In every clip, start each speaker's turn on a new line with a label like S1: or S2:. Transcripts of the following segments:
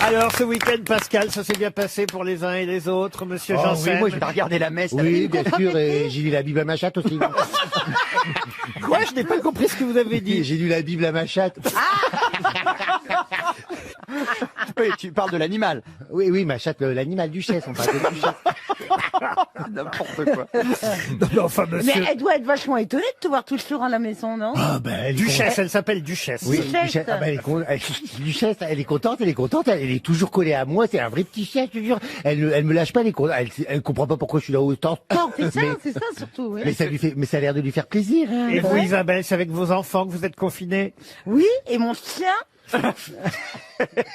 S1: Alors, ce week-end, Pascal, ça s'est bien passé pour les uns et les autres, monsieur Janssen?
S2: Oui, moi, j'ai pas regardé la messe.
S3: Oui, bien sûr, et j'ai lu la Bible à ma chatte aussi.
S1: Quoi? Je n'ai pas compris ce que vous avez dit.
S3: J'ai lu la Bible à ma chatte.
S2: Oui, tu parles de l'animal.
S3: Oui, oui, ma chatte, l'animal duchesse, on parle de duchesse.
S2: N'importe quoi.
S1: Non, mais enfin,
S4: Mais
S1: monsieur.
S4: elle doit être vachement étonnée de te voir toujours à la maison, non?
S3: Ah, ben,
S1: Duchesse, elle s'appelle Duchesse.
S3: Oui,
S4: Duchesse.
S3: Duchesse. Ah, ben, Duchesse, elle est contente, elle est toujours collée à moi, c'est un vrai petit chien, je te jure. Elle me lâche pas, elle comprend pas pourquoi je suis là autant de temps.
S4: C'est ça surtout, oui.
S3: Mais ça a l'air de lui faire plaisir, hein.
S1: Et vous, Isabelle, c'est avec vos enfants que vous êtes confinés?
S4: Oui, et mon chien,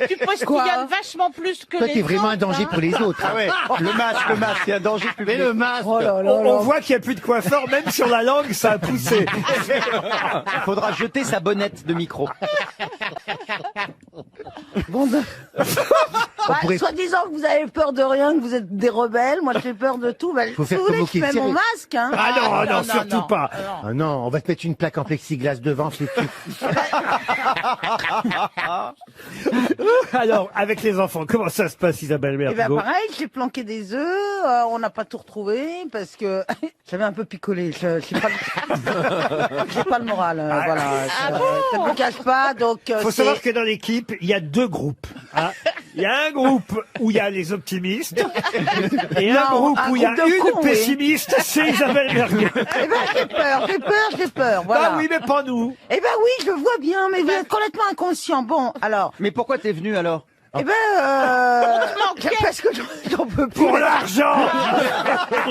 S5: Tu postillonnes vachement plus que
S3: Toi,
S5: les
S3: t'es vraiment un
S5: autres,
S3: danger
S5: hein.
S3: pour les autres.
S2: Ah ouais, le masque, il y a un danger public.
S3: Mais le masque.
S4: oh là là
S1: On
S4: là.
S1: voit qu'il n'y a plus de coiffeur, même sur la langue, ça a poussé.
S2: Il faudra jeter sa bonnette de micro.
S4: Bon,
S3: pourrait-
S4: soi-disant que vous avez peur de rien, que vous êtes des rebelles, moi j'ai peur de tout.
S3: Faut faire
S4: si vous voulez,
S3: comme
S4: je mets
S3: au
S4: mon
S3: Quai
S4: masque, hein.
S1: Ah non, non,
S5: non,
S1: surtout
S5: non.
S1: pas.
S3: Ah non, on va te mettre une plaque en plexiglas devant, c'est tout.
S1: Alors, avec les enfants, comment ça se passe, Isabelle
S4: Et ben
S1: Mergo?
S4: pareil, j'ai planqué des œufs, on n'a pas tout retrouvé parce que j'avais un peu picolé. J'ai pas le moral, voilà. Ça ne me cache pas, donc.
S1: Faut savoir que dans l'équipe, il y a deux groupes. Hein. Il y a un groupe où il y a les optimistes et un
S4: Non,
S1: groupe
S4: un
S1: où il y a
S4: groupe de
S1: une
S4: cons, oui.
S1: pessimiste, c'est Isabelle Mergo.
S4: Eh ben j'ai peur, voilà.
S1: Ah oui, mais pas nous.
S4: Eh ben oui, je vois bien, mais vous êtes complètement inconscient. Bon, alors,
S2: Mais pourquoi t'es venu alors?
S4: eh ben, parce que j'en peux plus.
S1: Pour l'argent.
S4: Ah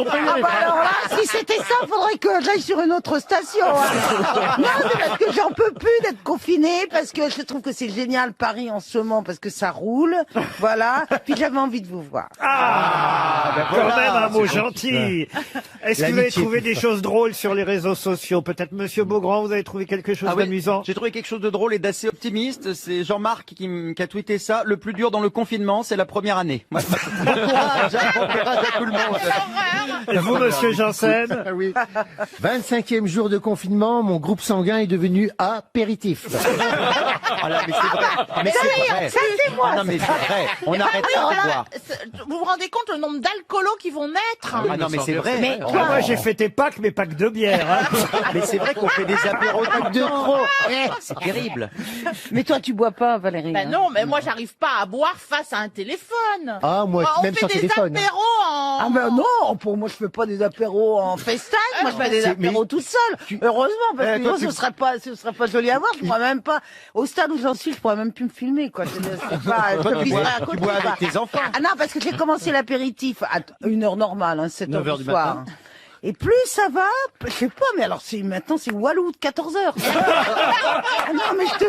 S4: bah alors là, si c'était ça, faudrait que j'aille sur une autre station. Hein. Non, c'est parce que j'en peux plus d'être confinée, parce que je trouve que c'est génial Paris en ce moment, parce que ça roule, voilà. Puis j'avais envie de vous voir.
S1: Quand même un mot gentil. Est-ce que vous avez
S3: L'amitié
S1: trouvé
S3: est plus
S1: des choses drôles sur les réseaux sociaux? Peut-être Monsieur Beaugrand, vous avez trouvé quelque chose
S2: Ah ouais,
S1: d'amusant?
S2: j'ai trouvé quelque chose de drôle et d'assez optimiste. C'est Jean-Marc qui a tweeté ça. Le plus dur dans le confinement, c'est la première année. Ouais. Bon courage à tout le monde.
S1: Et vous, Monsieur Janssen?
S3: Ah oui. 25e jour de confinement, mon groupe sanguin est devenu apéritif.
S2: Voilà, mais c'est vrai. Mais c'est vrai.
S4: Ça, c'est moi.
S2: Ah non, mais c'est vrai. On arrête
S5: Oui,
S2: pas de
S5: voilà.
S2: boire.
S5: Vous vous rendez compte le nombre d'alcoolos qui vont naître?
S2: Ah non, mais c'est vrai.
S4: Mais
S1: Ah, moi, j'ai fêté Pâques, mais Pâques de bière. Hein.
S2: Mais c'est vrai qu'on fait des apéros de trop. C'est terrible.
S4: Mais toi, tu bois pas, Valérie.
S5: Ben
S4: hein.
S5: non, mais moi j'arrive pas à boire face à un téléphone.
S3: Ah, moi,
S5: On
S3: même
S5: fait
S3: sans
S5: des
S3: téléphone.
S5: apéros en...
S4: Ah ben non, pour moi je fais pas des apéros en FaceTime, moi je fais des apéros toute seule. Heureusement, parce que
S3: toi,
S4: sinon, ce serait pas joli à voir. Je pourrais même pas, au stade où j'en suis, je pourrais même plus me filmer, quoi. C'est pas, je me glisserais à
S2: Tu
S4: côté,
S2: bois
S4: quoi.
S2: avec tes enfants.
S4: Ah non, parce que j'ai commencé l'apéritif à une heure normale, hein, 7 heures
S2: 9 heures
S4: du
S2: du
S4: soir.
S2: matin.
S4: Et plus ça va, je sais pas, mais alors maintenant c'est Walou de 14 heures. Ah non, mais je te,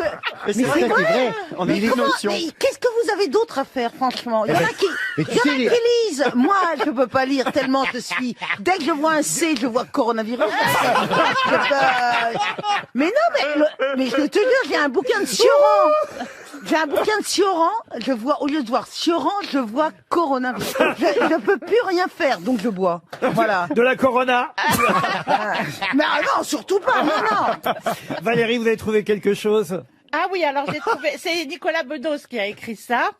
S2: Mais c'est vrai, c'est vrai. On a
S4: mais
S2: des
S4: comment,
S2: notions.
S4: mais qu'est-ce que vous avez d'autre à faire, franchement? Il y en a qui,
S3: mais
S4: il
S3: tu
S4: y en
S3: sais,
S4: a
S3: les-
S4: qui lisent. Moi, je peux pas lire tellement je suis. Dès que je vois un C, je vois coronavirus. Mais non, mais je te jure, j'ai un bouquin de Sioran. J'ai un bouquin de Sioran. Je vois, au lieu de voir Sioran, je vois coronavirus. Je peux plus rien faire, donc je bois. Voilà.
S1: De la Corona.
S4: Mais ah non, surtout pas, non, non.
S1: Valérie, vous avez trouvé quelque chose?
S5: Ah oui, alors j'ai trouvé, c'est Nicolas Bedos qui a écrit ça.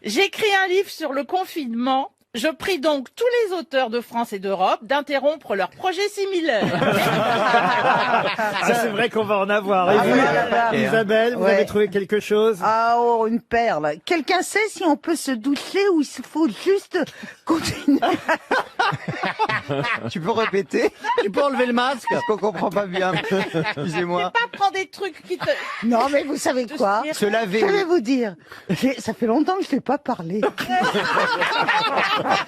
S5: J'écris un livre sur le confinement. Je prie donc tous les auteurs de France et d'Europe d'interrompre leurs projets similaires.
S1: Ah, c'est vrai qu'on va en avoir. Et
S4: Ah,
S1: vous,
S4: voilà.
S1: Isabelle, vous
S4: Ouais.
S1: avez trouvé quelque chose?
S4: Ah oh, une perle. Quelqu'un sait si on peut se doucher ou il faut juste continuer?
S2: Tu peux répéter? Tu peux enlever le masque? Parce qu'on comprend pas bien. Excusez-moi.
S5: Pas prendre des trucs qui te...
S4: Non, mais vous savez quoi?
S2: Se laver.
S4: Je vais vous dire, ça fait longtemps que je n'ai pas parlé.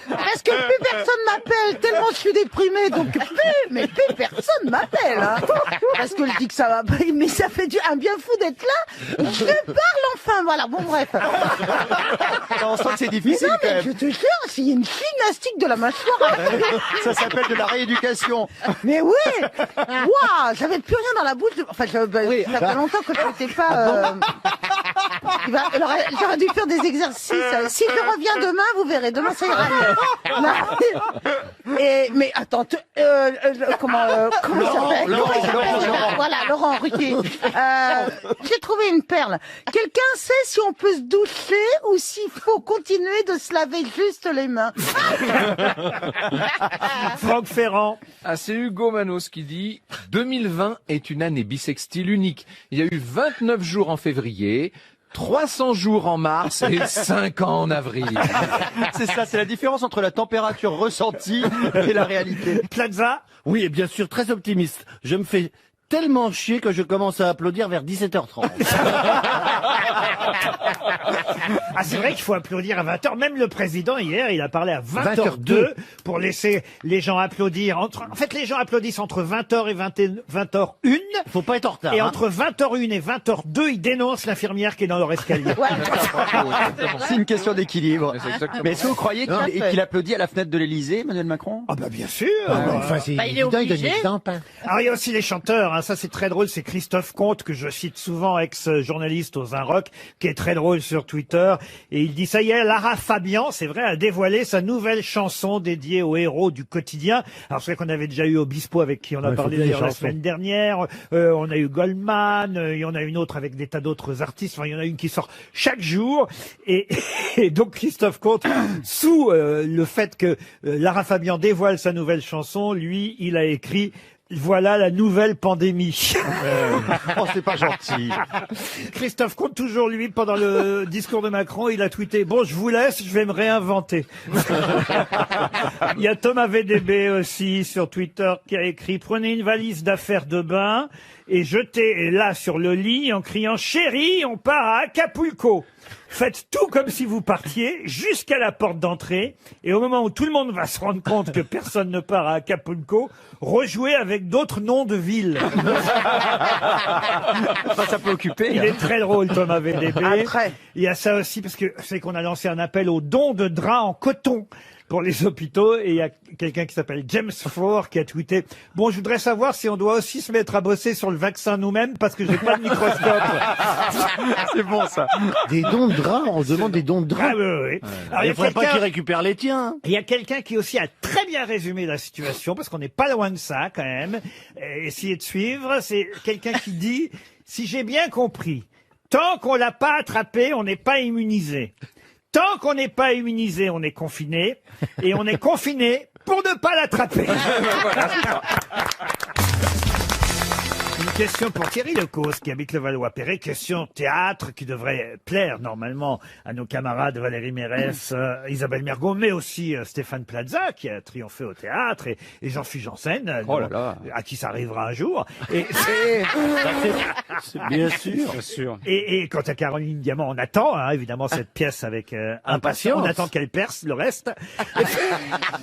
S4: Parce que plus personne m'appelle, tellement je suis déprimée, donc plus personne m'appelle. Hein. Parce que je dis que ça va pas, mais ça fait un bien fou d'être là. Je parle enfin, voilà, bon bref.
S2: On sent que c'est
S4: Mais
S2: difficile
S4: non,
S2: quand
S4: mais
S2: même.
S4: je te jure, c'est une gymnastique de la mâchoire.
S2: Ça s'appelle de la rééducation.
S4: Mais oui! Waouh! J'avais plus rien dans la bouche. Enfin, ça fait longtemps que je n'étais pas. J'aurais dû faire des exercices. Si je reviens demain, vous verrez. Demain, ça ira mieux. Non. Mais attends, comment voilà, Laurent Ruquier. J'ai trouvé une perle. Quelqu'un sait si on peut se doucher ou s'il faut continuer de se laver juste les mains?
S1: Franck Ferrand.
S6: Ah, c'est Hugo Manos qui dit « 2020 est une année bissextile unique. Il y a eu 29 jours en février, 300 jours en mars et 5 ans en avril. »
S2: C'est ça, c'est la différence entre la température ressentie et la réalité.
S1: Plaza.
S3: Oui, et bien sûr, très optimiste. Je me fais tellement chier que je commence à applaudir vers 17h30.
S1: Ah, c'est vrai qu'il faut applaudir à 20h. Même le président, hier, il a parlé à 20h02 pour laisser les gens applaudir. En fait, les gens applaudissent entre 20h et 20h01.
S3: Faut pas être en retard.
S1: Et
S3: hein.
S1: entre 20h01 et 20h02, ils dénoncent l'infirmière qui est dans leur escalier.
S2: C'est une question d'équilibre.
S6: C'est exactement.
S2: Mais est-ce que vous croyez qu'il applaudit à la fenêtre de l'Élysée, Emmanuel Macron?
S1: Ah bah bien sûr.
S3: Enfin, c'est
S5: Bah, il est
S3: évident, il donne
S5: obligé.
S3: l'exemple. Hein.
S1: Alors il y a aussi les chanteurs, hein. Ça c'est très drôle, c'est Christophe Comte que je cite souvent, ex-journaliste aux Un Rock, qui est très drôle sur Twitter, et il dit ça y est, Lara Fabian, c'est vrai, a dévoilé sa nouvelle chanson dédiée aux héros du quotidien. Alors c'est vrai qu'on avait déjà eu Obispo avec qui on a
S3: Ouais,
S1: parlé
S3: faut
S1: d'ailleurs
S3: des
S1: la
S3: chansons.
S1: semaine dernière, on a eu Goldman, il y en a une autre avec des tas d'autres artistes, enfin il y en a une qui sort chaque jour, et, et donc Christophe Comte, sous le fait que Lara Fabian dévoile sa nouvelle chanson, lui il a écrit voilà la nouvelle pandémie.
S2: Oh, c'est pas gentil.
S1: Christophe Comte, toujours lui, pendant le discours de Macron, il a tweeté « Bon, je vous laisse, je vais me réinventer ». Il y a Thomas VDB aussi sur Twitter qui a écrit « Prenez une valise d'affaires de bain et jetez-la sur le lit en criant « Chérie, on part à Acapulco ». Faites tout comme si vous partiez jusqu'à la porte d'entrée et au moment où tout le monde va se rendre compte que personne ne part à Acapulco, rejouez avec d'autres noms de villes.
S2: Ça peut occuper.
S1: Il est très drôle, Thomas VDB.
S4: Ah, très.
S1: Il y a ça aussi parce que c'est qu'on a lancé un appel aux dons de draps en coton pour les hôpitaux et il y a quelqu'un qui s'appelle James Ford qui a tweeté « Bon, je voudrais savoir si on doit aussi se mettre à bosser sur le vaccin nous-mêmes parce que j'ai pas de microscope. »
S2: C'est bon, ça.
S3: Des dons de draps, on se demande des dons de
S1: Ah
S3: draps.
S1: oui, oui, oui. Alors, il y
S3: Il
S1: a
S3: faudrait pas
S1: quelqu'un-
S3: qu'ils récupèrent les tiens.
S1: il y a quelqu'un qui aussi a très bien résumé la situation, parce qu'on n'est pas loin de ça quand même. Essayez de suivre. C'est quelqu'un qui dit, si j'ai bien compris, tant qu'on l'a pas attrapé, on n'est pas immunisé. Tant qu'on n'est pas immunisé, on est confiné. Et on est confiné pour ne pas l'attraper. Une question pour Thierry Lecause qui habite le Valois-Perret. Question théâtre qui devrait plaire normalement à nos camarades Valérie Mérès, Isabelle Mergo, mais aussi Stéphane Plaza qui a triomphé au théâtre et Jean-Philippe Janssen,
S6: Oh là là.
S1: à qui ça arrivera un jour. Et,
S3: Bien sûr.
S6: Bien sûr.
S1: et quant à Caroline Diamant, on attend hein, évidemment cette pièce avec impatience. On attend qu'elle perce le reste.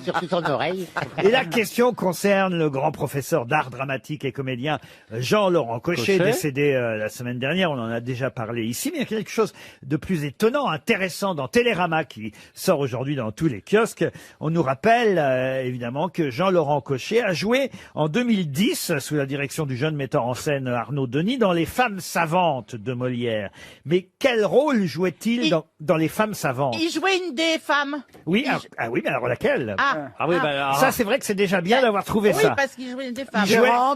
S3: Surtout son oreille.
S1: Et la question concerne le grand professeur d'art dramatique et comédien Jean-Laurent Cochet, décédé la semaine dernière. On en a déjà parlé ici, mais il y a quelque chose de plus étonnant, intéressant dans Télérama qui sort aujourd'hui dans tous les kiosques. On nous rappelle évidemment que Jean-Laurent Cochet a joué en 2010 sous la direction du jeune metteur en scène Arnaud Denis dans Les Femmes savantes de Molière. Mais quel rôle jouait-il dans Les Femmes savantes?
S5: Il jouait une des femmes.
S1: Oui, ah oui, mais alors laquelle?
S3: Oui, bah, alors,
S1: Ça, c'est vrai que c'est déjà bien d'avoir trouvé
S5: Oui,
S1: ça.
S5: parce qu'il jouait une des femmes.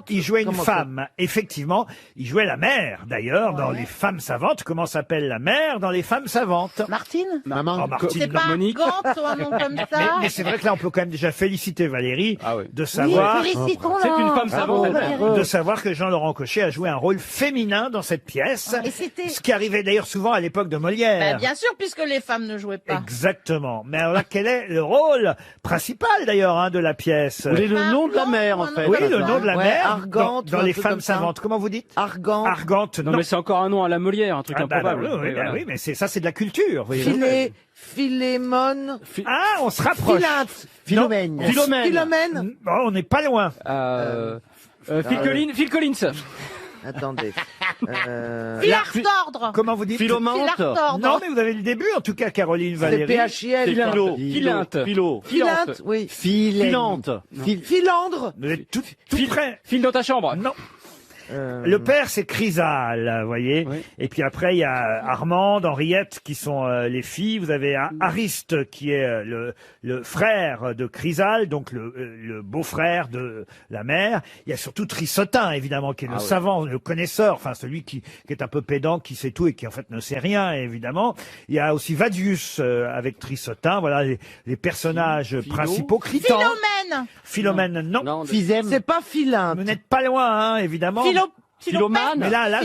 S1: Il jouait une femme. Effectivement, il jouait la mère, d'ailleurs, dans Les Femmes savantes. Comment s'appelle la mère dans Les Femmes savantes?
S4: Martine?
S3: maman.
S1: Oh, Martine,
S5: C'est
S1: non.
S5: pas
S6: Monique.
S5: Gant ou un nom comme
S1: Mais,
S5: ça.
S1: mais c'est vrai que là, on peut quand même déjà féliciter Valérie
S6: Ah oui.
S1: de savoir,
S4: Félicitons-la.
S6: C'est une femme
S4: Bravo,
S6: savante.
S4: Valérie.
S1: de savoir que Jean-Laurent Cochet a joué un rôle féminin dans cette pièce.
S5: Et c'était-
S1: Ce qui arrivait d'ailleurs souvent à l'époque de
S5: Bah,
S1: Molière.
S5: bien sûr, puisque les femmes ne jouaient pas.
S1: Exactement. Mais alors là, quel est le rôle principal d'ailleurs hein, de la pièce?
S3: Vous voulez le nom de la mère, en fait.
S1: Oui, le nom de la
S7: Ouais,
S1: mère
S7: Argante,
S1: dans
S7: ou un
S1: Les
S7: truc
S1: Femmes
S7: comme ça.
S1: savantes. Comment vous dites?
S7: Argant.
S1: Argante,
S8: Non, mais c'est encore un nom à la Molière, un truc
S1: Ah, bah,
S8: improbable.
S1: bah, oui,
S8: Oui, voilà.
S1: oui, mais c'est ça, c'est de la culture. voyez.
S7: Philémone.
S1: Ah, on se rapproche.
S7: Philinte.
S3: Philomène.
S7: Philomène.
S1: Bon, on n'est pas loin.
S8: Phil Collins.
S7: Attendez.
S5: Filard d'ordre.
S1: Comment vous dites?
S3: Philomante.
S5: Filard d'ordre.
S1: Non, mais vous avez le début, en tout cas, Caroline
S7: C'est
S1: Valérie.
S7: PHIL.
S8: Philinte.
S3: Philo.
S7: Philinte, oui.
S3: Filante.
S7: Philandre.
S1: Vous êtes tout
S8: File
S1: près.
S8: File dans ta chambre.
S1: Non. Le père, c'est Chrysale, vous voyez.
S8: Oui.
S1: Et puis après, il y a Armande, Henriette, qui sont les filles. Vous avez Ariste, qui est le frère de Chrysale, donc le beau-frère de la mère. Il y a surtout Trissotin, évidemment, qui est le savant, le connaisseur, enfin celui qui est un peu pédant, qui sait tout et qui en fait ne sait rien, évidemment. Il y a aussi Vadius avec Trissotin. Voilà les personnages principaux. Critan.
S5: Philomène.
S1: Philomène, non.
S3: Physème.
S7: C'est pas Philin.
S1: Vous n'êtes pas loin, hein, évidemment.
S8: Philomane.
S1: Mais là,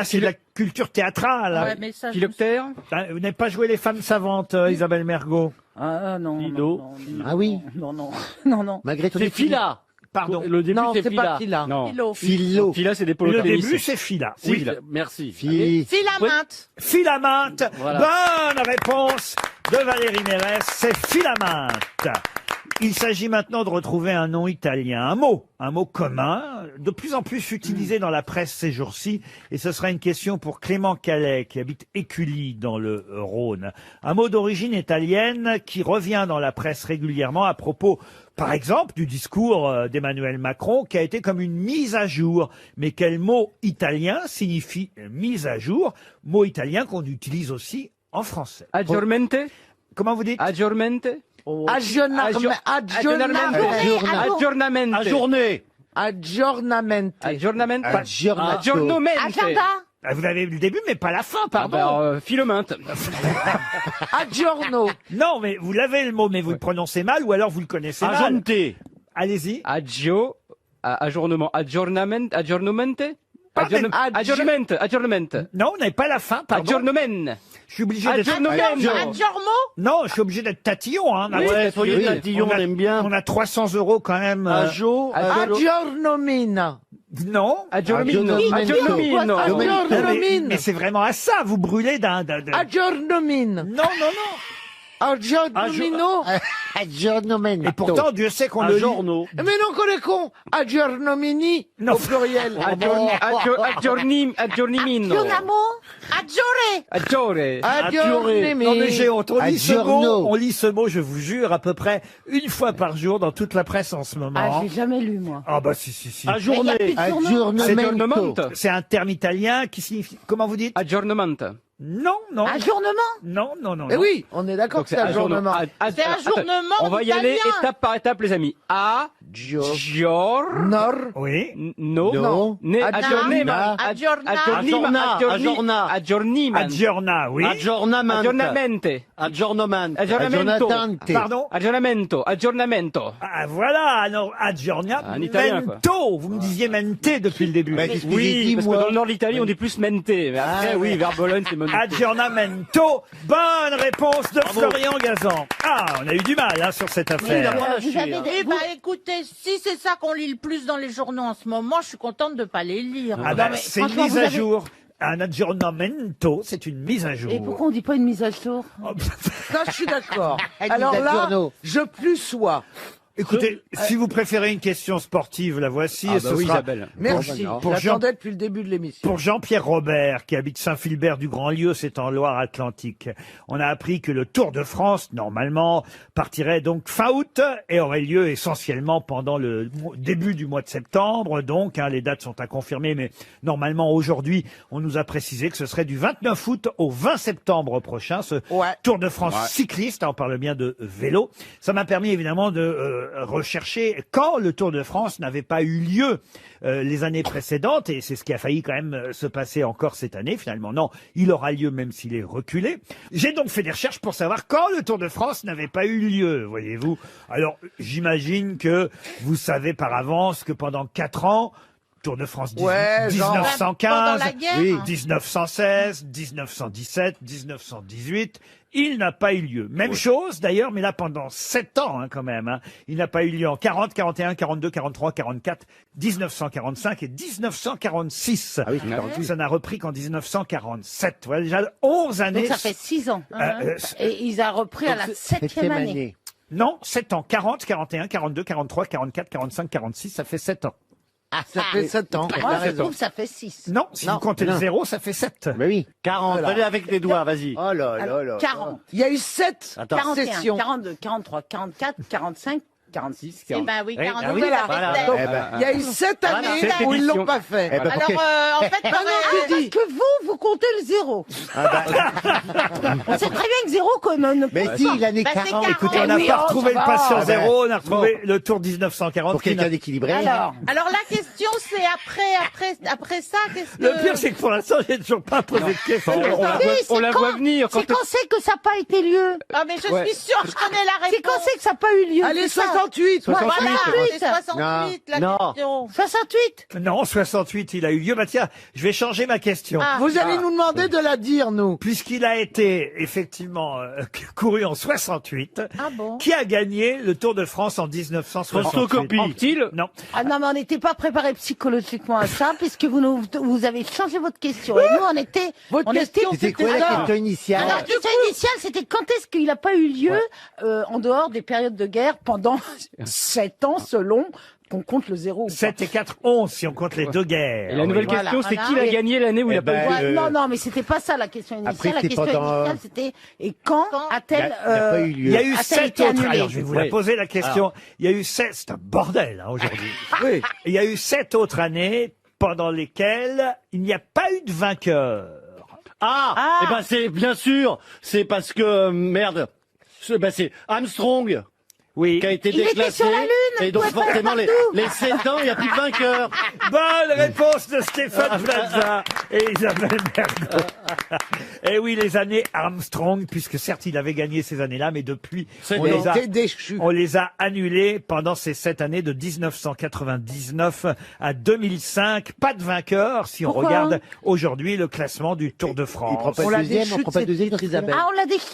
S1: c'est de la culture théâtrale.
S5: Ouais, mais ça, je-
S8: Philoptère.
S1: Hein, vous n'avez pas joué les femmes savantes, Isabelle Mergo.
S9: Ah non.
S8: Philo.
S9: non,
S3: Ah oui.
S9: Non.
S3: Malgré ton
S8: C'est Phila.
S1: Pardon.
S8: Le début,
S7: Non,
S8: c'est
S7: c'est pas
S8: Phila.
S7: Phila.
S8: Non.
S5: Philo.
S3: Philo.
S8: Phila, c'est des
S1: Le
S8: poloténistes.
S1: début, c'est Phila.
S8: Si,
S1: Oui.
S8: merci.
S5: Philaminte.
S1: Philaminte.
S8: Voilà.
S1: Bonne réponse de Valérie Mérès. C'est Philaminte. Il s'agit maintenant de retrouver un nom italien, un mot commun, de plus en plus utilisé dans la presse ces jours-ci, et ce sera une question pour Clément Calais, qui habite Écully, dans le Rhône. Un mot d'origine italienne qui revient dans la presse régulièrement à propos, par exemple, du discours d'Emmanuel Macron, qui a été comme une mise à jour. Mais quel mot italien signifie mise à jour? Mot italien qu'on utilise aussi en français.
S8: Aggiormente.
S1: Comment vous dites?
S8: Aggiormente.
S7: Aggiornamente.
S8: Aggiornamente.
S7: Aggiornamente.
S8: Aggiornamente.
S3: Aggiornato.
S5: Agenda.
S1: Ah, vous avez le début, mais pas la fin, pardon.
S8: Philominte.
S7: Aggiorno.
S1: Non, mais vous l'avez le mot, mais vous le prononcez mal, ou alors vous le connaissez mal.
S8: Aggiornante.
S1: Allez-y.
S8: Aggiornement. Aggiornamente. Aggiornamente.
S1: Non, vous n'avez pas la fin, pardon.
S8: Aggiornement.
S1: Je suis obligé d'être...
S5: Aggiormo.
S1: Non, je suis obligé d'être tatillon. Hein.
S3: soyez
S1: tatillon, on aime bien. On a 300 € quand même.
S7: Aggiornomina.
S1: Non.
S8: Aggiornomino. Aggiornomino.
S1: Mais c'est vraiment à ça, vous brûlez d'un...
S7: Aggiornomine.
S1: Non.
S7: Aggiornomino.
S3: Aggiornomento.
S1: Et pourtant, Dieu sait qu'on le lit.
S7: Mais non, qu'on est con. Aggiornomini.
S1: Non.
S7: Au pluriel.
S8: Aggiornimino.
S5: Aggiornamo. Aggiore.
S7: Aggiornimi.
S1: Non mais j'ai honte.
S3: Aggiorno.
S1: On lit ce mot, je vous jure, à peu près une fois par jour dans toute la presse en ce moment.
S4: Ah, j'ai jamais lu, moi.
S1: Ah bah si.
S3: Aggiornamento.
S1: C'est un terme italien qui signifie... Comment vous dites?
S8: Aggiornamento.
S1: Non.
S4: Ajournement.
S1: Non.
S7: Eh oui, on est d'accord que c'est aggiornement.
S5: C'est ajournement.
S8: On va y aller
S5: italien.
S8: étape par étape, les amis.
S7: Nord.
S1: Oui.
S3: No.
S5: Aggiorna.
S1: Aggiorna, oui. Pardon?
S8: Aggiornamento.
S1: Ah, voilà, alors, aggiorna,
S8: Un italien, quoi.
S1: mento. Vous me disiez mente depuis le début.
S3: Bah, qu'est-ce que j'ai
S8: Oui,
S3: dit,
S8: parce que
S3: moi
S8: dans le nord de l'Italie, on dit plus mente. Mais après, oui, vers Bologne, c'est monte.
S1: Aggiornamento. Bonne réponse de Florian Gazan. Ah, on a eu du mal, hein, sur cette affaire.
S4: Vous avez des...
S5: Eh ben, écoutez, si c'est ça qu'on lit le plus dans les journaux en ce moment, je suis contente de pas les lire.
S1: Ah,
S4: Non,
S1: bah,
S4: mais
S1: c'est une
S4: franchement,
S1: mise
S4: vous
S1: à
S4: avez-
S1: jour. Un aggiornamento, c'est une mise à jour.
S4: Et pourquoi on dit pas une mise à jour?
S7: Ça, je suis d'accord.
S3: Elle dit
S7: Alors là,
S3: d'aggiorno.
S7: je plus sois.
S1: Écoutez, si vous préférez une question sportive, la voici.
S8: Ah
S1: et
S8: bah
S1: ce
S8: oui,
S1: sera
S8: Isabelle.
S7: Merci.
S1: Pour Jean-
S7: J'attendais depuis le début de l'émission.
S1: Pour Jean-Pierre Robert, qui habite Saint-Philbert du Grand-Lieu, c'est en Loire-Atlantique. On a appris que le Tour de France, normalement, partirait donc fin août et aurait lieu essentiellement pendant le début du mois de septembre. Donc, hein, les dates sont à confirmer, mais normalement, aujourd'hui, on nous a précisé que ce serait du 29 août au 20 septembre prochain, ce Tour de France cycliste. On parle bien de vélo. Ça m'a permis, évidemment, de rechercher quand le Tour de France n'avait pas eu lieu les années précédentes, et c'est ce qui a failli quand même se passer encore cette année. Finalement, non, il aura lieu même s'il est reculé. J'ai donc fait des recherches pour savoir quand le Tour de France n'avait pas eu lieu, voyez-vous. Alors, j'imagine que vous savez par avance que pendant 4 ans, Tour de France
S7: Ouais, genre-
S1: 1915,
S5: Pendant la guerre.
S1: oui, 1916, 1917, 1918, il n'a pas eu lieu. Même chose d'ailleurs, mais là pendant 7 ans hein, quand même. Hein. Il n'a pas eu lieu en 40, 41, 42, 43, 44, 1945 et 1946.
S3: Ah oui, c'est 48.
S1: Ça n'a repris qu'en 1947. Voilà déjà 11 années.
S4: Donc ça fait 6 ans.
S1: Euh,
S4: Et ils ont repris à la 7e année.
S1: Non, 7 ans. 40, 41, 42, 43, 44, 45, 46, ça fait 7 ans.
S7: Ah, ça fait 7 ans.
S4: Moi, je trouve que ça fait 6.
S1: Non, si vous comptez le 0, ça fait 7.
S3: Bah oui.
S9: 40, allez avec les doigts, vas-y.
S3: Oh là là là.
S4: 40,
S7: Il y a eu 7
S4: 41,
S7: sessions.
S4: 42, 43, 44, 45,
S7: 46.
S5: Eh ben oui,
S8: Oui,
S5: 42,
S8: ah oui,
S5: ça fait
S8: voilà.
S5: 16.
S7: Donc,
S3: Eh ben,
S7: il y a eu 7 années
S8: cette
S7: où ils
S8: édition.
S7: l'ont pas fait.
S3: Eh ben,
S5: Alors,
S3: pour
S5: en fait,
S4: Ah non, parce que vous comptez le zéro. On sait très bien que zéro, qu'on ne
S3: mais si, l'année
S5: Bah, c'est
S3: 40.
S5: 40.
S1: Écoutez, on n'a
S4: oui,
S1: pas
S4: oh,
S1: retrouvé
S4: ça
S1: le
S4: va.
S1: patient
S3: Ah ben,
S1: zéro, on a retrouvé le tour 1940.
S3: Pour
S1: qui n'a-
S3: quelqu'un d'équilibré.
S4: Alors,
S5: Alors la question c'est après ça, qu'est-ce que...
S1: Le pire, c'est que pour l'instant, j'ai toujours pas posé de question.
S8: On la voit venir.
S4: c'est quand c'est que ça n'a pas été lieu.
S5: Ah mais je
S8: Ouais.
S5: suis sûre, je connais la
S4: C'est
S5: réponse.
S4: quand c'est que ça n'a pas eu lieu.
S7: Allez,
S4: c'est ça.
S7: 68.
S5: Voilà,
S8: 68.
S5: c'est 68 la
S9: Non.
S5: question.
S4: 68.
S1: Non, 68, il a eu lieu. Bah tiens, je vais changer ma question.
S5: Ah.
S7: Vous allez nous demander de la dire, nous.
S1: Puisqu'il a été effectivement couru en 68,
S5: Ah bon?
S1: qui a gagné le Tour de France en 1968?
S9: Photocopie.
S8: Anquetil.
S1: Non.
S4: Ah non, mais on n'était pas préparé psychologiquement à ça, puisque vous avez changé votre question. Et nous, on était...
S7: Votre
S4: on
S7: question,
S4: était-
S3: C'était quoi la
S7: ça.
S3: question initiale?
S4: Alors, la question initiale, c'était quand est-ce qu'il n'a pas eu lieu en dehors des périodes de guerre pendant 7 ans, selon qu'on compte le zéro. ou pas.
S1: 7 et 4, 11, si on compte les deux guerres.
S8: Et la nouvelle
S4: Voilà,
S8: question, c'est
S4: voilà.
S8: qui l'a gagné l'année où il
S3: Eh
S8: a pas eu
S3: ben,
S8: lieu.
S4: Ouais, non, non, mais c'était pas ça la question initiale.
S3: Après,
S4: La
S3: c'était
S4: question
S3: pendant-
S4: initiale, c'était et quand
S3: Il
S4: a-t-elle
S3: n'y a pas eu
S1: Il y a
S3: lieu.
S1: eu
S4: Ah, ça a
S1: 7
S4: été
S1: autres.
S4: annulé.
S1: Alors, je vais vous la
S8: Oui.
S1: poser la question. Il y a eu 7, c'est un bordel, hein, aujourd'hui.
S7: Oui.
S1: Il y a eu 7 autres années pendant lesquelles il n'y a pas eu de vainqueur.
S9: Ah, eh ben c'est bien sûr, c'est parce que merde, c'est Armstrong
S1: Oui.
S9: qui a été
S4: Il était
S9: déclassé
S4: sur la Lune,
S9: et
S4: il
S9: donc
S4: pouvait pas
S9: forcément
S4: être partout.
S9: les 7 ans, il n'y a plus de vainqueur.
S1: Bonne réponse de Stéphane Plaza et Isabelle Mergo. Et oui, les années Armstrong, puisque certes, il avait gagné ces années-là, mais depuis,
S9: C'est
S1: on
S9: bon.
S1: les a...
S7: T'es déchu.
S1: On les a annulés pendant ces 7 années de 1999 à 2005. Pas de vainqueur si on
S4: Pourquoi
S1: regarde aujourd'hui le classement du Tour de
S3: Il prend
S1: France.
S3: pas
S7: On
S3: le
S7: l'a
S3: deuxième,
S7: déchu
S3: on
S7: de
S3: prend pas le
S7: cette
S3: deuxième.
S7: Isabelle.
S4: Ah, on l'a déchu.